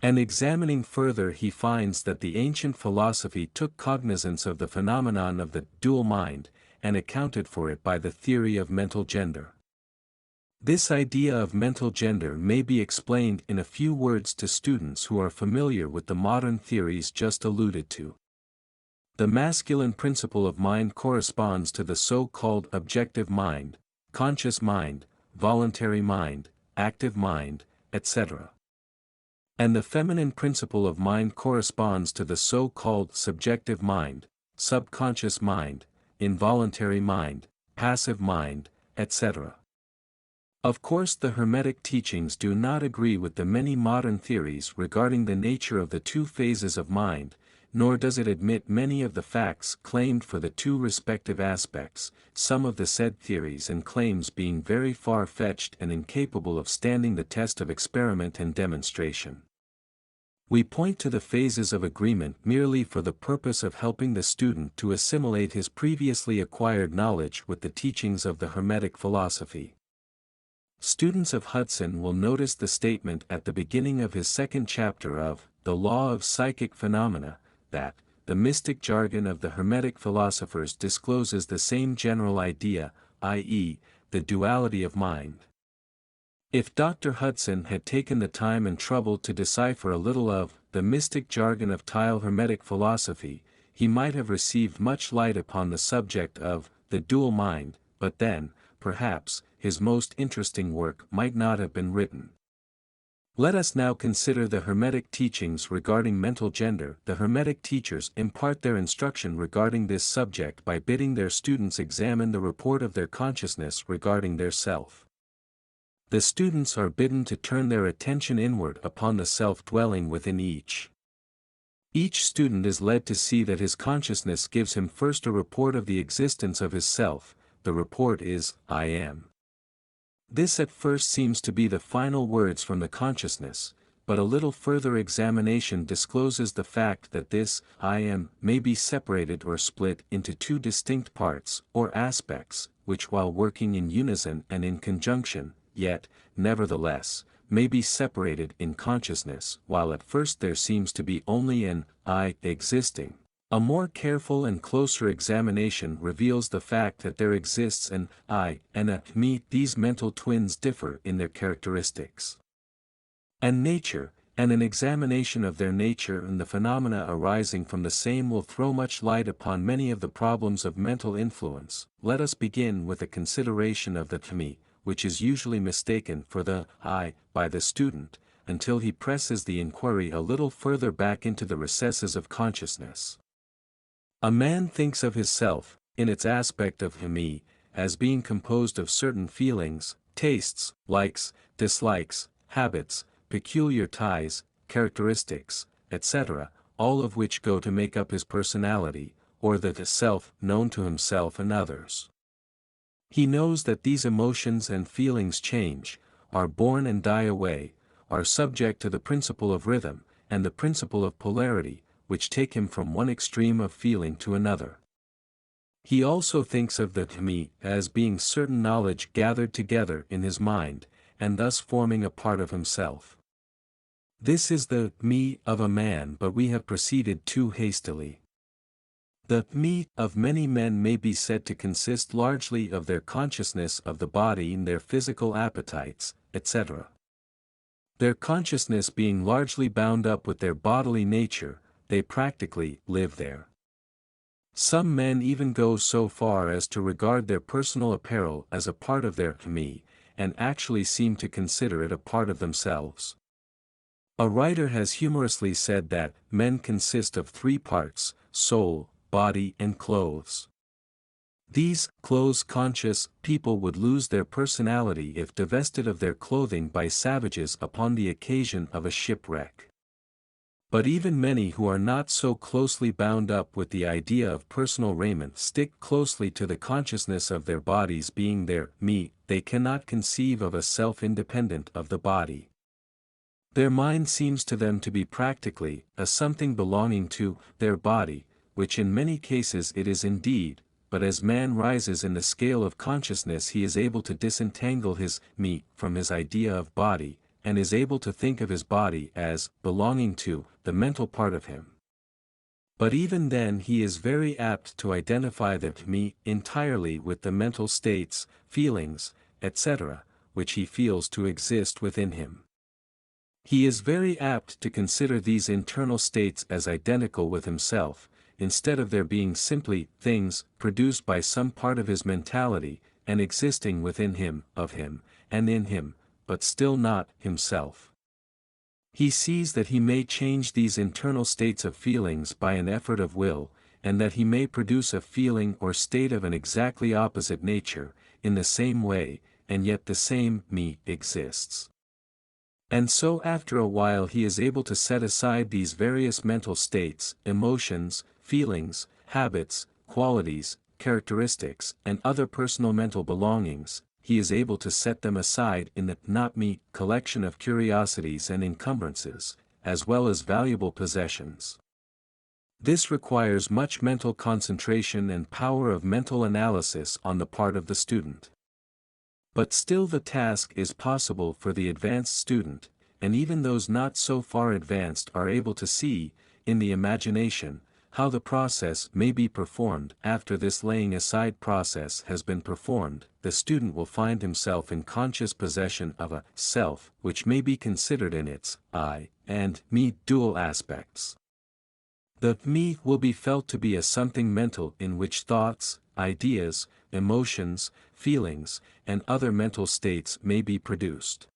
And examining further he finds that the ancient philosophy took cognizance of the phenomenon of the dual mind, and accounted for it by the theory of mental gender. This idea of mental gender may be explained in a few words to students who are familiar with the modern theories just alluded to. The masculine principle of mind corresponds to the so-called objective mind, conscious mind, voluntary mind, active mind, etc. And the feminine principle of mind corresponds to the so-called subjective mind, subconscious mind, involuntary mind, passive mind, etc. Of course, the Hermetic teachings do not agree with the many modern theories regarding the nature of the two phases of mind, nor does it admit many of the facts claimed for the two respective aspects, some of the said theories and claims being very far-fetched and incapable of standing the test of experiment and demonstration. We point to the phases of agreement merely for the purpose of helping the student to assimilate his previously acquired knowledge with the teachings of the Hermetic philosophy. Students of Hudson will notice the statement at the beginning of his second chapter of The Law of Psychic Phenomena, that the mystic jargon of the Hermetic philosophers discloses the same general idea, i.e., the duality of mind. If Dr. Hudson had taken the time and trouble to decipher a little of the mystic jargon of Tile Hermetic philosophy, he might have received much light upon the subject of the dual mind, but then, perhaps, his most interesting work might not have been written. Let us now consider the Hermetic teachings regarding mental gender. The Hermetic teachers impart their instruction regarding this subject by bidding their students examine the report of their consciousness regarding their self. The students are bidden to turn their attention inward upon the self dwelling within each. Each student is led to see that his consciousness gives him first a report of the existence of his self. The report is, I am. This at first seems to be the final words from the consciousness, but a little further examination discloses the fact that this I am may be separated or split into two distinct parts or aspects, which while working in unison and in conjunction, yet, nevertheless, may be separated in consciousness. While at first there seems to be only an I existing, A more careful and closer examination reveals the fact that there exists an I and a me. These mental twins differ in their characteristics and nature, and an examination of their nature and the phenomena arising from the same will throw much light upon many of the problems of mental influence. Let us begin with a consideration of the me, which is usually mistaken for the I by the student, until he presses the inquiry a little further back into the recesses of consciousness. A man thinks of his self, in its aspect of me, as being composed of certain feelings, tastes, likes, dislikes, habits, peculiar ties, characteristics, etc., all of which go to make up his personality, or the self known to himself and others. He knows that these emotions and feelings change, are born and die away, are subject to the principle of rhythm, and the principle of polarity, which take him from one extreme of feeling to another. He also thinks of the me as being certain knowledge gathered together in his mind, and thus forming a part of himself. This is the me of a man, but we have proceeded too hastily. The me of many men may be said to consist largely of their consciousness of the body and their physical appetites, etc. Their consciousness being largely bound up with their bodily nature, they practically live there. Some men even go so far as to regard their personal apparel as a part of their me, and actually seem to consider it a part of themselves. A writer has humorously said that men consist of three parts: soul, body, and clothes. These clothes-conscious people would lose their personality if divested of their clothing by savages upon the occasion of a shipwreck. But even many who are not so closely bound up with the idea of personal raiment stick closely to the consciousness of their bodies being their me. They cannot conceive of a self independent of the body. Their mind seems to them to be practically a something belonging to their body, which in many cases it is indeed, but as man rises in the scale of consciousness he is able to disentangle his me from his idea of body, and is able to think of his body as belonging to the mental part of him. But even then he is very apt to identify the me entirely with the mental states, feelings, etc., which he feels to exist within him. He is very apt to consider these internal states as identical with himself, instead of their being simply things produced by some part of his mentality, and existing within him, of him, and in him, but still not himself. He sees that he may change these internal states of feelings by an effort of will, and that he may produce a feeling or state of an exactly opposite nature, in the same way, and yet the same me exists. And so after a while he is able to set aside these various mental states, emotions, feelings, habits, qualities, characteristics, and other personal mental belongings. He is able to set them aside in the not me collection of curiosities and encumbrances, as well as valuable possessions. This requires much mental concentration and power of mental analysis on the part of the student. But still the task is possible for the advanced student, and even those not so far advanced are able to see, in the imagination, how the process may be performed. After this laying aside process has been performed, the student will find himself in conscious possession of a self which may be considered in its I and me dual aspects. The me will be felt to be a something mental in which thoughts, ideas, emotions, feelings, and other mental states may be produced.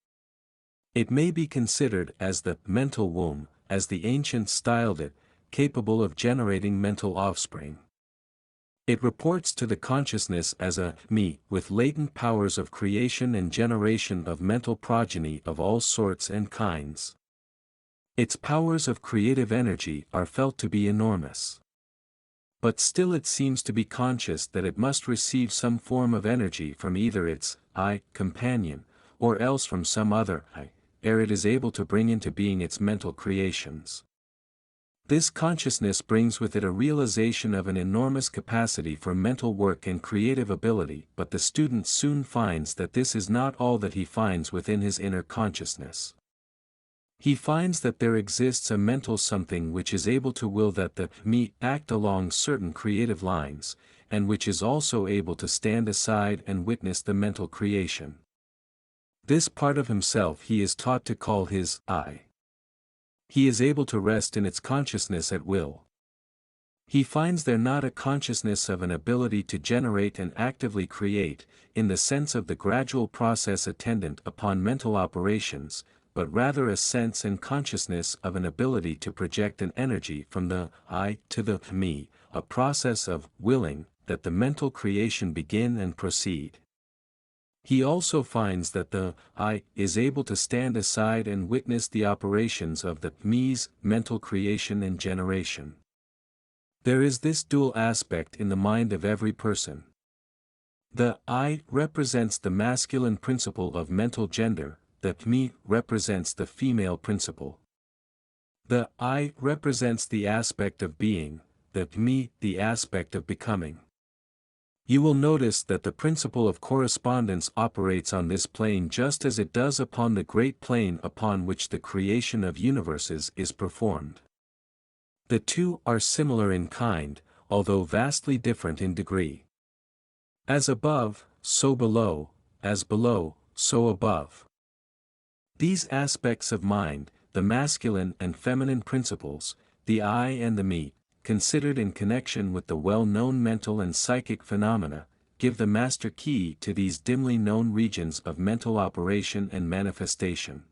It may be considered as the mental womb, as the ancients styled it, capable of generating mental offspring. It reports to the consciousness as a me with latent powers of creation and generation of mental progeny of all sorts and kinds. Its powers of creative energy are felt to be enormous. But still it seems to be conscious that it must receive some form of energy from either its I companion, or else from some other I, ere it is able to bring into being its mental creations. This consciousness brings with it a realization of an enormous capacity for mental work and creative ability, but the student soon finds that this is not all that he finds within his inner consciousness. He finds that there exists a mental something which is able to will that the me act along certain creative lines, and which is also able to stand aside and witness the mental creation. This part of himself he is taught to call his I. He is able to rest in its consciousness at will. He finds there not a consciousness of an ability to generate and actively create, in the sense of the gradual process attendant upon mental operations, but rather a sense and consciousness of an ability to project an energy from the I to the me, a process of willing that the mental creation begin and proceed. He also finds that the I is able to stand aside and witness the operations of the me's mental creation and generation. There is this dual aspect in the mind of every person. The I represents the masculine principle of mental gender, the me represents the female principle. The I represents the aspect of being, the me the aspect of becoming. You will notice that the principle of correspondence operates on this plane just as it does upon the great plane upon which the creation of universes is performed. The two are similar in kind, although vastly different in degree. As above, so below, as below, so above. These aspects of mind, the masculine and feminine principles, the I and the me, considered in connection with the well-known mental and psychic phenomena, give the master key to these dimly known regions of mental operation and manifestation.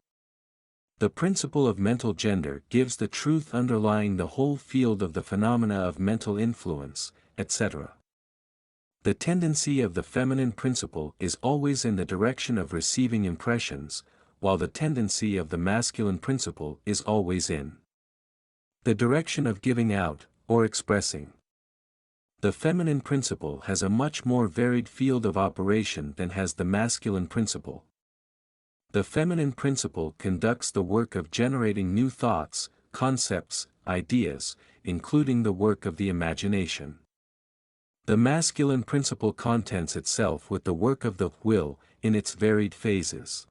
The principle of mental gender gives the truth underlying the whole field of the phenomena of mental influence, etc. The tendency of the feminine principle is always in the direction of receiving impressions, while the tendency of the masculine principle is always in the direction of giving out, or expressing. The feminine principle has a much more varied field of operation than has the masculine principle. The feminine principle conducts the work of generating new thoughts, concepts, ideas, including the work of the imagination. The masculine principle contents itself with the work of the will, in its varied phases.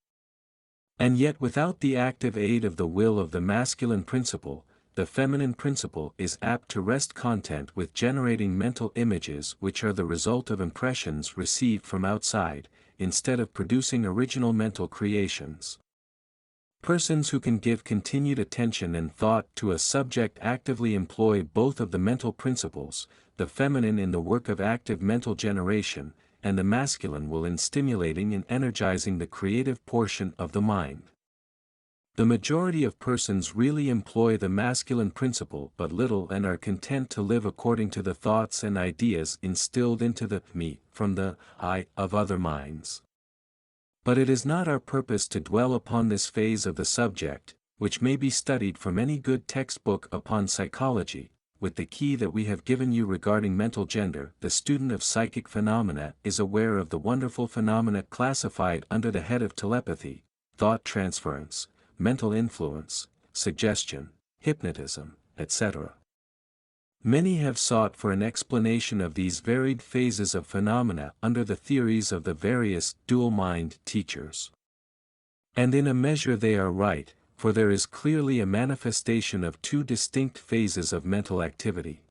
And yet without the active aid of the will of the masculine principle, the feminine principle is apt to rest content with generating mental images which are the result of impressions received from outside, instead of producing original mental creations. Persons who can give continued attention and thought to a subject actively employ both of the mental principles, the feminine in the work of active mental generation, and the masculine will in stimulating and energizing the creative portion of the mind. The majority of persons really employ the masculine principle but little and are content to live according to the thoughts and ideas instilled into the me from the I of other minds. But it is not our purpose to dwell upon this phase of the subject, which may be studied from any good textbook upon psychology. With the key that we have given you regarding mental gender, the student of psychic phenomena is aware of the wonderful phenomena classified under the head of telepathy, thought transference, mental influence, suggestion, hypnotism, etc. Many have sought for an explanation of these varied phases of phenomena under the theories of the various dual-mind teachers. And in a measure they are right, for there is clearly a manifestation of two distinct phases of mental activity.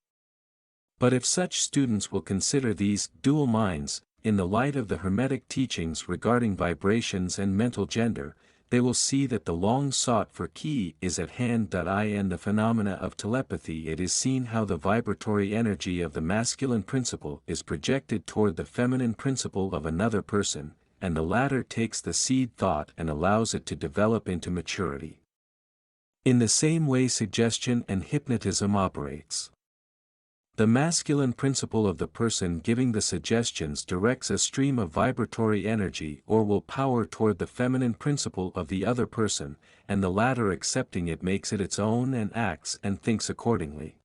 But if such students will consider these dual minds, in the light of the Hermetic teachings regarding vibrations and mental gender, they will see that the long sought for key is at hand. I and the phenomena of telepathy, it is seen how the vibratory energy of the masculine principle is projected toward the feminine principle of another person, and the latter takes the seed thought and allows it to develop into maturity. In the same way suggestion and hypnotism operates. The masculine principle of the person giving the suggestions directs a stream of vibratory energy or will power toward the feminine principle of the other person, and the latter accepting it makes it its own and acts and thinks accordingly.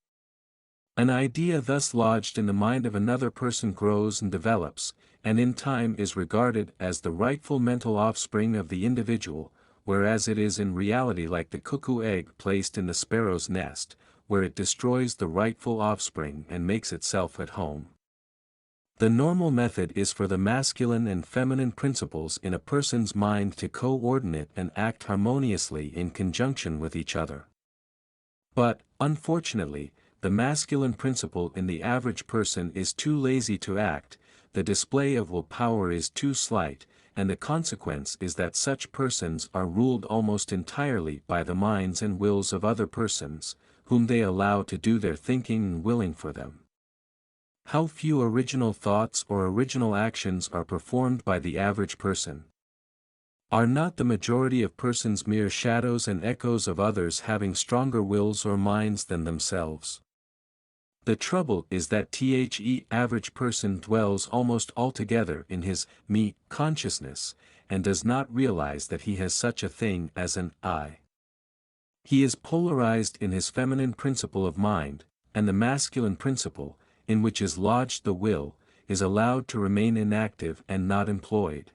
An idea thus lodged in the mind of another person grows and develops, and in time is regarded as the rightful mental offspring of the individual, whereas it is in reality like the cuckoo egg placed in the sparrow's nest, where it destroys the rightful offspring and makes itself at home. The normal method is for the masculine and feminine principles in a person's mind to coordinate and act harmoniously in conjunction with each other. But, unfortunately, the masculine principle in the average person is too lazy to act, the display of willpower is too slight, and the consequence is that such persons are ruled almost entirely by the minds and wills of other persons, whom they allow to do their thinking and willing for them. How few original thoughts or original actions are performed by the average person. Are not the majority of persons mere shadows and echoes of others having stronger wills or minds than themselves? The trouble is that the average person dwells almost altogether in his me consciousness, and does not realize that he has such a thing as an I. He is polarized in his feminine principle of mind, and the masculine principle, in which is lodged the will, is allowed to remain inactive and not employed.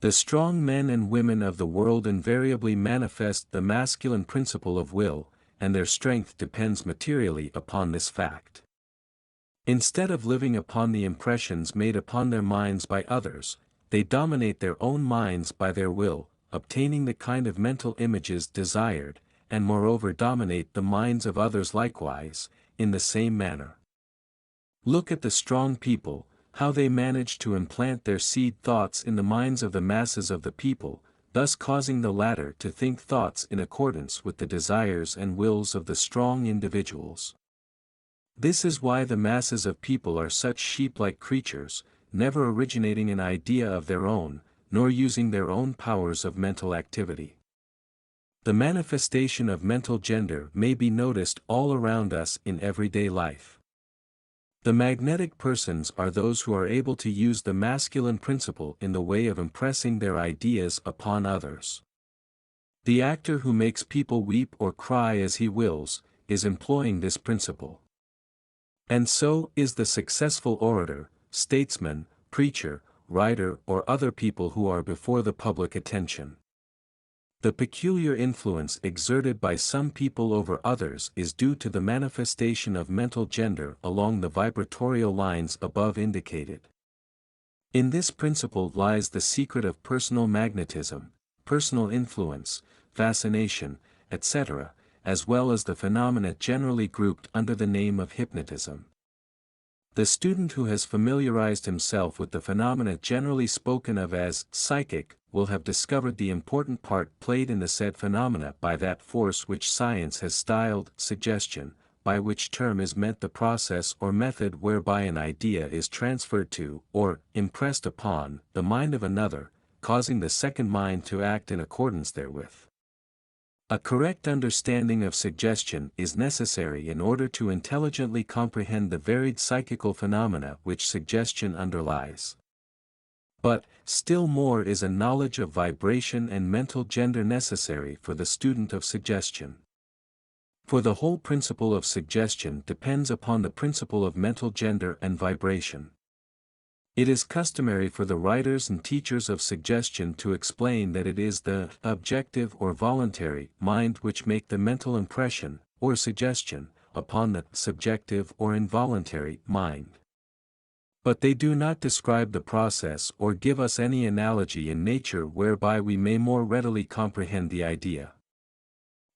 The strong men and women of the world invariably manifest the masculine principle of will, and their strength depends materially upon this fact. Instead of living upon the impressions made upon their minds by others, they dominate their own minds by their will, obtaining the kind of mental images desired, and moreover dominate the minds of others likewise, in the same manner. Look at the strong people, how they manage to implant their seed thoughts in the minds of the masses of the people, thus causing the latter to think thoughts in accordance with the desires and wills of the strong individuals. This is why the masses of people are such sheep-like creatures, never originating an idea of their own, nor using their own powers of mental activity. The manifestation of mental gender may be noticed all around us in everyday life. The magnetic persons are those who are able to use the masculine principle in the way of impressing their ideas upon others. The actor who makes people weep or cry as he wills, is employing this principle. And so is the successful orator, statesman, preacher, writer or other people who are before the public attention. The peculiar influence exerted by some people over others is due to the manifestation of mental gender along the vibratorial lines above indicated. In this principle lies the secret of personal magnetism, personal influence, fascination, etc., as well as the phenomena generally grouped under the name of hypnotism. The student who has familiarized himself with the phenomena generally spoken of as psychic, will have discovered the important part played in the said phenomena by that force which science has styled suggestion, by which term is meant the process or method whereby an idea is transferred to, or impressed upon, the mind of another, causing the second mind to act in accordance therewith. A correct understanding of suggestion is necessary in order to intelligently comprehend the varied psychical phenomena which suggestion underlies. But, still more is a knowledge of vibration and mental gender necessary for the student of suggestion. For the whole principle of suggestion depends upon the principle of mental gender and vibration. It is customary for the writers and teachers of suggestion to explain that it is the objective or voluntary mind which make the mental impression, or suggestion, upon the subjective or involuntary mind. But they do not describe the process or give us any analogy in nature whereby we may more readily comprehend the idea.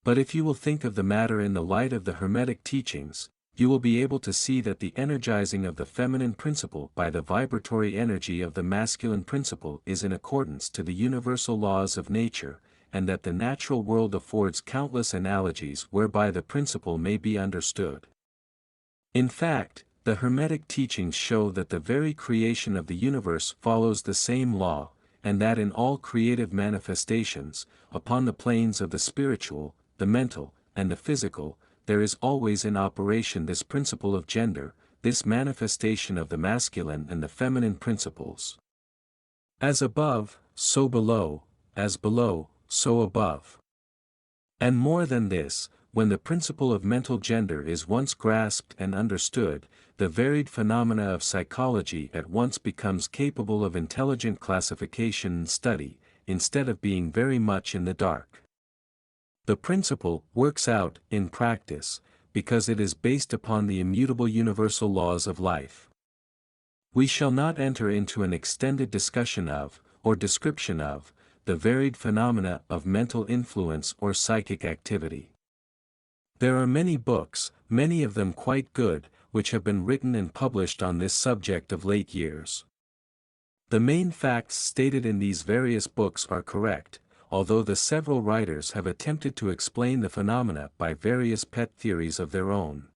But if you will think of the matter in the light of the Hermetic teachings, you will be able to see that the energizing of the feminine principle by the vibratory energy of the masculine principle is in accordance to the universal laws of nature, and that the natural world affords countless analogies whereby the principle may be understood. In fact, the Hermetic teachings show that the very creation of the universe follows the same law, and that in all creative manifestations, upon the planes of the spiritual, the mental, and the physical, there is always in operation this principle of gender, this manifestation of the masculine and the feminine principles. As above, so below, as below, so above. And more than this, when the principle of mental gender is once grasped and understood, the varied phenomena of psychology at once becomes capable of intelligent classification and study, instead of being very much in the dark. The principle works out in practice, because it is based upon the immutable universal laws of life. We shall not enter into an extended discussion of, or description of, the varied phenomena of mental influence or psychic activity. There are many books, many of them quite good, which have been written and published on this subject of late years. The main facts stated in these various books are correct, although the several writers have attempted to explain the phenomena by various pet theories of their own.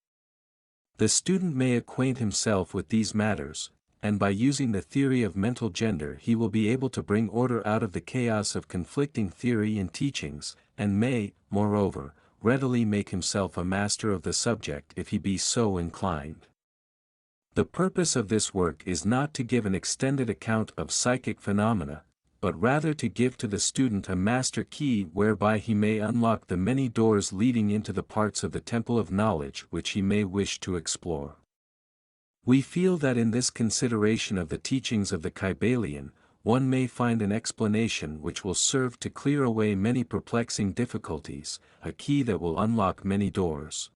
The student may acquaint himself with these matters, and by using the theory of mental gender he will be able to bring order out of the chaos of conflicting theory and teachings, and may, moreover, readily make himself a master of the subject if he be so inclined. The purpose of this work is not to give an extended account of psychic phenomena, but rather to give to the student a master key whereby he may unlock the many doors leading into the parts of the temple of knowledge which he may wish to explore. We feel that in this consideration of the teachings of the Kybalion, one may find an explanation which will serve to clear away many perplexing difficulties, a key that will unlock many doors.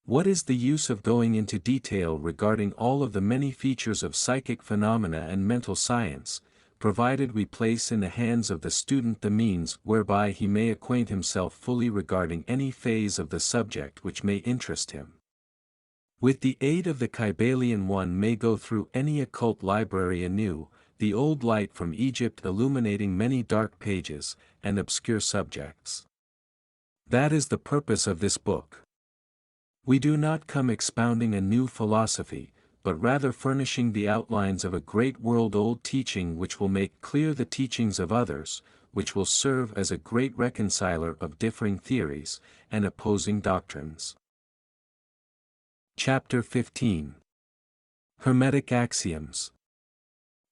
What is the use of going into detail regarding all of the many features of psychic phenomena and mental science, provided we place in the hands of the student the means whereby he may acquaint himself fully regarding any phase of the subject which may interest him? With the aid of the Kybalion one may go through any occult library anew, the old light from Egypt illuminating many dark pages, and obscure subjects. That is the purpose of this book. We do not come expounding a new philosophy, but rather furnishing the outlines of a great world-old teaching which will make clear the teachings of others, which will serve as a great reconciler of differing theories, and opposing doctrines. Chapter 15. Hermetic Axioms.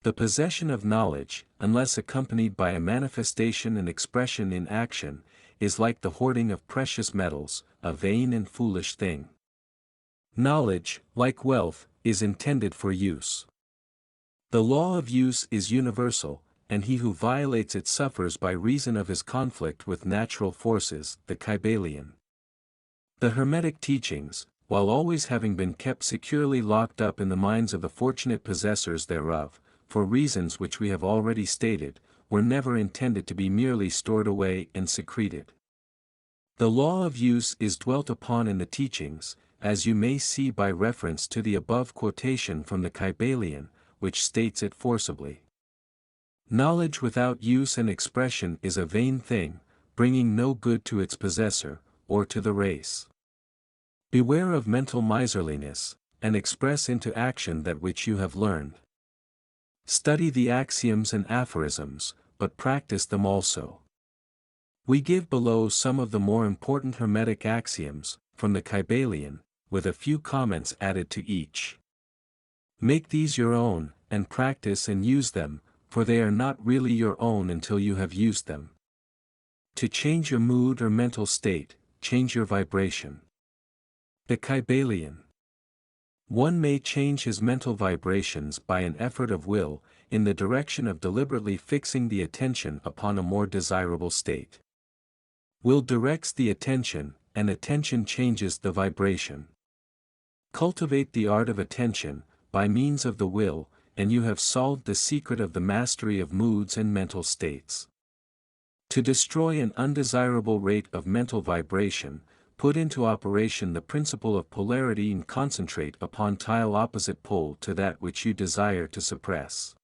The possession of knowledge, unless accompanied by a manifestation and expression in action, is like the hoarding of precious metals, a vain and foolish thing. Knowledge, like wealth, is intended for use. The law of use is universal, and he who violates it suffers by reason of his conflict with natural forces, the Kybalion. The Hermetic teachings, while always having been kept securely locked up in the minds of the fortunate possessors thereof, for reasons which we have already stated, were never intended to be merely stored away and secreted. The law of use is dwelt upon in the teachings, as you may see by reference to the above quotation from the Kybalion, which states it forcibly. Knowledge without use and expression is a vain thing, bringing no good to its possessor, or to the race. Beware of mental miserliness, and express into action that which you have learned. Study the axioms and aphorisms, but practice them also. We give below some of the more important Hermetic axioms, from the Kybalion, with a few comments added to each. Make these your own, and practice and use them, for they are not really your own until you have used them. To change your mood or mental state, change your vibration. The Kybalion. One may change his mental vibrations by an effort of will, in the direction of deliberately fixing the attention upon a more desirable state. Will directs the attention, and attention changes the vibration. Cultivate the art of attention, by means of the will, and you have solved the secret of the mastery of moods and mental states. To destroy an undesirable rate of mental vibration, put into operation the principle of polarity and concentrate upon tile opposite pole to that which you desire to suppress.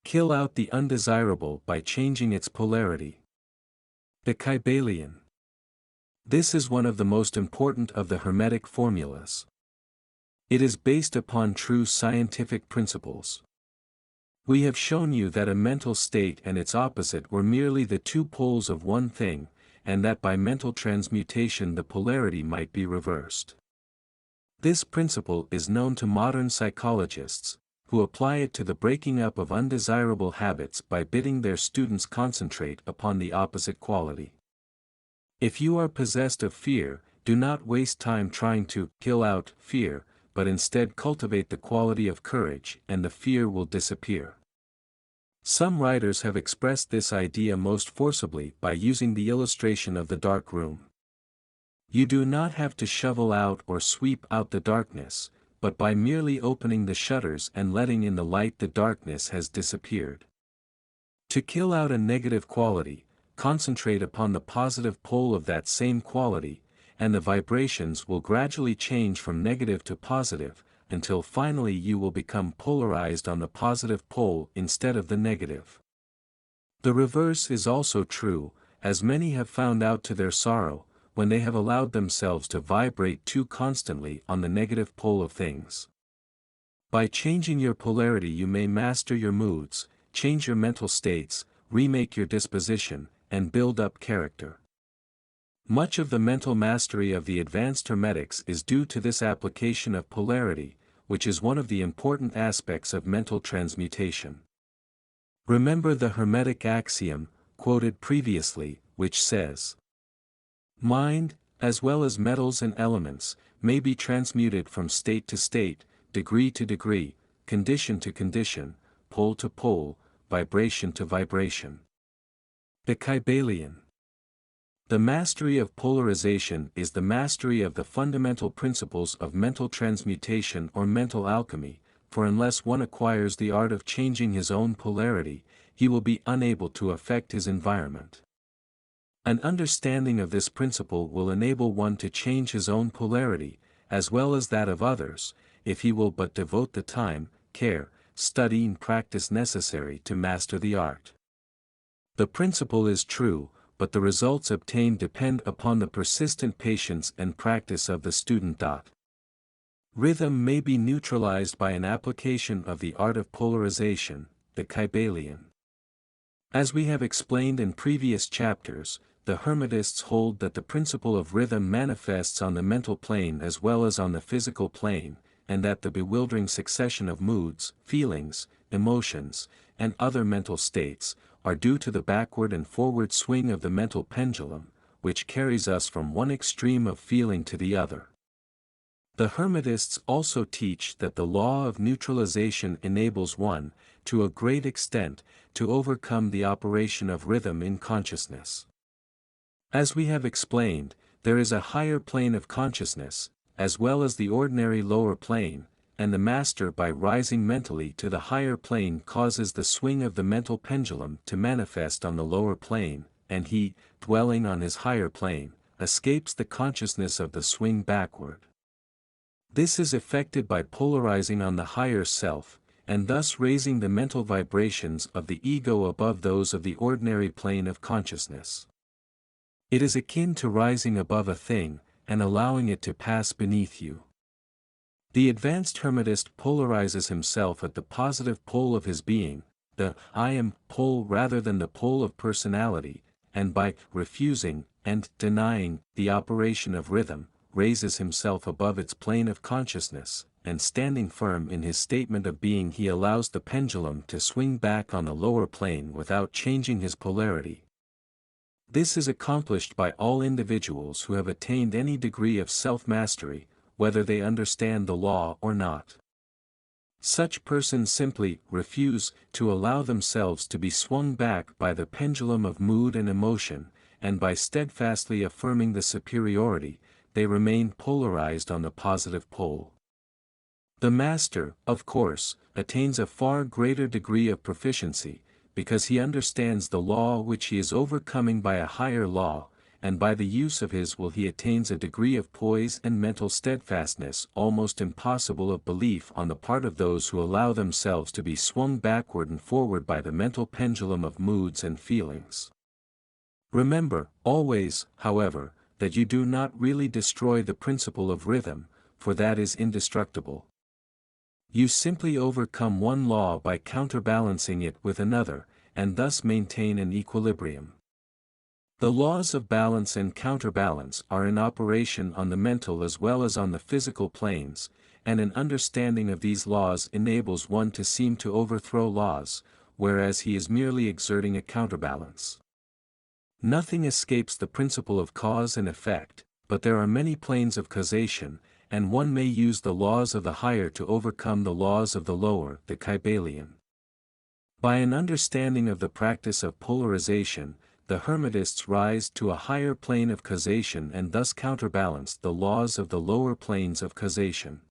Kill out the undesirable by changing its polarity. The Kybalion. This is one of the most important of the Hermetic formulas. It is based upon true scientific principles. We have shown you that a mental state and its opposite were merely the two poles of one thing, and that by mental transmutation the polarity might be reversed. This principle is known to modern psychologists, who apply it to the breaking up of undesirable habits by bidding their students concentrate upon the opposite quality. If you are possessed of fear, do not waste time trying to kill out fear, but instead cultivate the quality of courage, and the fear will disappear. Some writers have expressed this idea most forcibly by using the illustration of the dark room. You do not have to shovel out or sweep out the darkness, but by merely opening the shutters and letting in the light the darkness has disappeared. To kill out a negative quality, concentrate upon the positive pole of that same quality, and the vibrations will gradually change from negative to positive, until finally you will become polarized on the positive pole instead of the negative. The reverse is also true, as many have found out to their sorrow, when they have allowed themselves to vibrate too constantly on the negative pole of things. By changing your polarity you may master your moods, change your mental states, remake your disposition, and build up character. Much of the mental mastery of the advanced Hermetics is due to this application of polarity, which is one of the important aspects of mental transmutation. Remember the Hermetic axiom, quoted previously, which says, "Mind, as well as metals and elements, may be transmuted from state to state, degree to degree, condition to condition, pole to pole, vibration to vibration." The Kybalion. The mastery of polarization is the mastery of the fundamental principles of mental transmutation or mental alchemy, for unless one acquires the art of changing his own polarity, he will be unable to affect his environment. An understanding of this principle will enable one to change his own polarity, as well as that of others, if he will but devote the time, care, study and practice necessary to master the art. The principle is true, but the results obtained depend upon the persistent patience and practice of the student. Rhythm may be neutralized by an application of the art of polarization, the Kybalion. As we have explained in previous chapters, the Hermetists hold that the principle of rhythm manifests on the mental plane as well as on the physical plane, and that the bewildering succession of moods, feelings, emotions, and other mental states, are due to the backward and forward swing of the mental pendulum, which carries us from one extreme of feeling to the other. The Hermetists also teach that the law of neutralization enables one, to a great extent, to overcome the operation of rhythm in consciousness. As we have explained, there is a higher plane of consciousness, as well as the ordinary lower plane, and the master by rising mentally to the higher plane causes the swing of the mental pendulum to manifest on the lower plane, and he, dwelling on his higher plane, escapes the consciousness of the swing backward. This is effected by polarizing on the higher self, and thus raising the mental vibrations of the ego above those of the ordinary plane of consciousness. It is akin to rising above a thing, and allowing it to pass beneath you. The advanced Hermetist polarizes himself at the positive pole of his being, the I am pole rather than the pole of personality, and by refusing and denying the operation of rhythm, raises himself above its plane of consciousness, and standing firm in his statement of being he allows the pendulum to swing back on the lower plane without changing his polarity. This is accomplished by all individuals who have attained any degree of self-mastery, whether they understand the law or not. Such persons simply refuse to allow themselves to be swung back by the pendulum of mood and emotion, and by steadfastly affirming the superiority, they remain polarized on the positive pole. The master, of course, attains a far greater degree of proficiency, because he understands the law which he is overcoming by a higher law, and by the use of his will he attains a degree of poise and mental steadfastness almost impossible of belief on the part of those who allow themselves to be swung backward and forward by the mental pendulum of moods and feelings. Remember, always, however, that you do not really destroy the principle of rhythm, for that is indestructible. You simply overcome one law by counterbalancing it with another, and thus maintain an equilibrium. The laws of balance and counterbalance are in operation on the mental as well as on the physical planes, and an understanding of these laws enables one to seem to overthrow laws, whereas he is merely exerting a counterbalance. Nothing escapes the principle of cause and effect, but there are many planes of causation, and one may use the laws of the higher to overcome the laws of the lower, the Kybalion. By an understanding of the practice of polarization, the Hermetists rise to a higher plane of causation and thus counterbalance the laws of the lower planes of causation.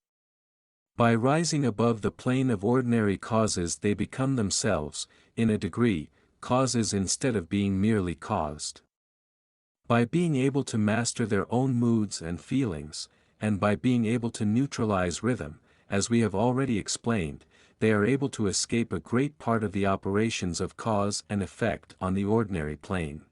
By rising above the plane of ordinary causes they become themselves, in a degree, causes instead of being merely caused. By being able to master their own moods and feelings, and by being able to neutralize rhythm, as we have already explained, they are able to escape a great part of the operations of cause and effect on the ordinary plane.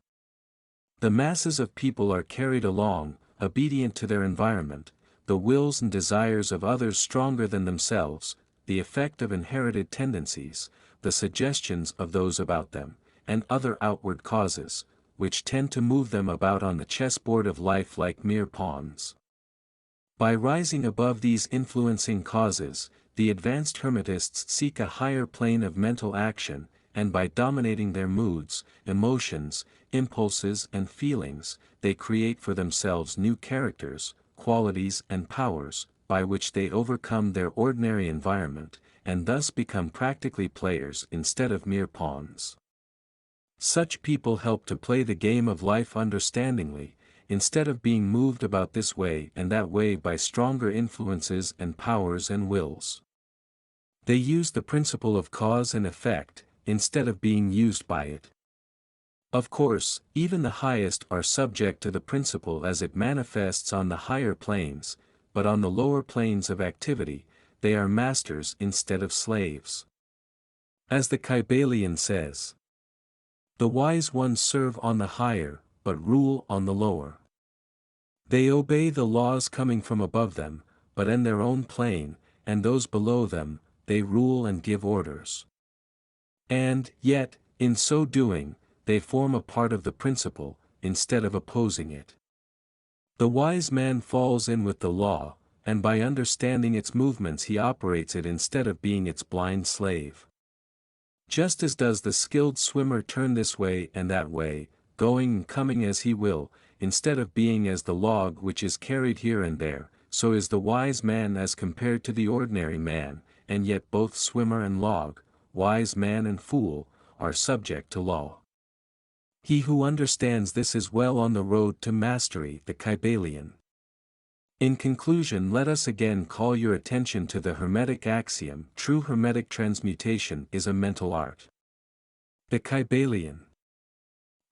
The masses of people are carried along, obedient to their environment, the wills and desires of others stronger than themselves, the effect of inherited tendencies, the suggestions of those about them, and other outward causes, which tend to move them about on the chessboard of life like mere pawns. By rising above these influencing causes, the advanced Hermetists seek a higher plane of mental action, and by dominating their moods, emotions, impulses and feelings, they create for themselves new characters, qualities and powers, by which they overcome their ordinary environment, and thus become practically players instead of mere pawns. Such people help to play the game of life understandingly, instead of being moved about this way and that way by stronger influences and powers and wills. They use the principle of cause and effect, instead of being used by it. Of course, even the highest are subject to the principle as it manifests on the higher planes, but on the lower planes of activity, they are masters instead of slaves. As the Kybalion says, "The wise ones serve on the higher, but rule on the lower. They obey the laws coming from above them, but in their own plane, and those below them, they rule and give orders. And, yet, in so doing, they form a part of the principle, instead of opposing it. The wise man falls in with the law, and by understanding its movements he operates it instead of being its blind slave. Just as does the skilled swimmer turn this way and that way, going and coming as he will, instead of being as the log which is carried here and there, so is the wise man as compared to the ordinary man, and yet both swimmer and log, wise man and fool, are subject to law. He who understands this is well on the road to mastery, the Kybalion. In conclusion, let us again call your attention to the Hermetic axiom: true Hermetic transmutation is a mental art. The Kybalion.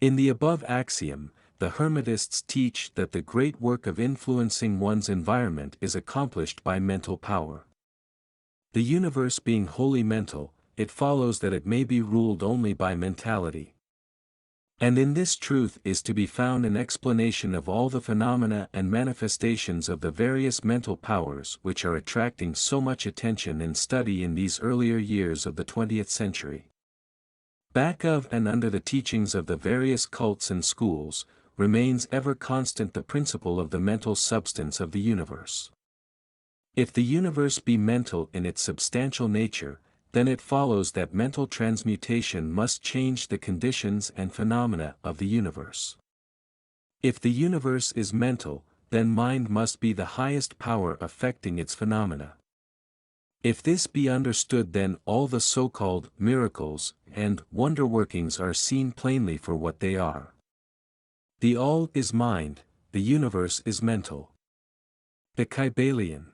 In the above axiom, the Hermetists teach that the great work of influencing one's environment is accomplished by mental power. The universe being wholly mental, it follows that it may be ruled only by mentality. And in this truth is to be found an explanation of all the phenomena and manifestations of the various mental powers which are attracting so much attention and study in these earlier years of the 20th century. Back of and under the teachings of the various cults and schools, remains ever constant the principle of the mental substance of the universe. If the universe be mental in its substantial nature, then it follows that mental transmutation must change the conditions and phenomena of the universe. If the universe is mental, then mind must be the highest power affecting its phenomena. If this be understood, then all the so-called miracles and wonder-workings are seen plainly for what they are. The all is mind, the universe is mental. The Kybalion.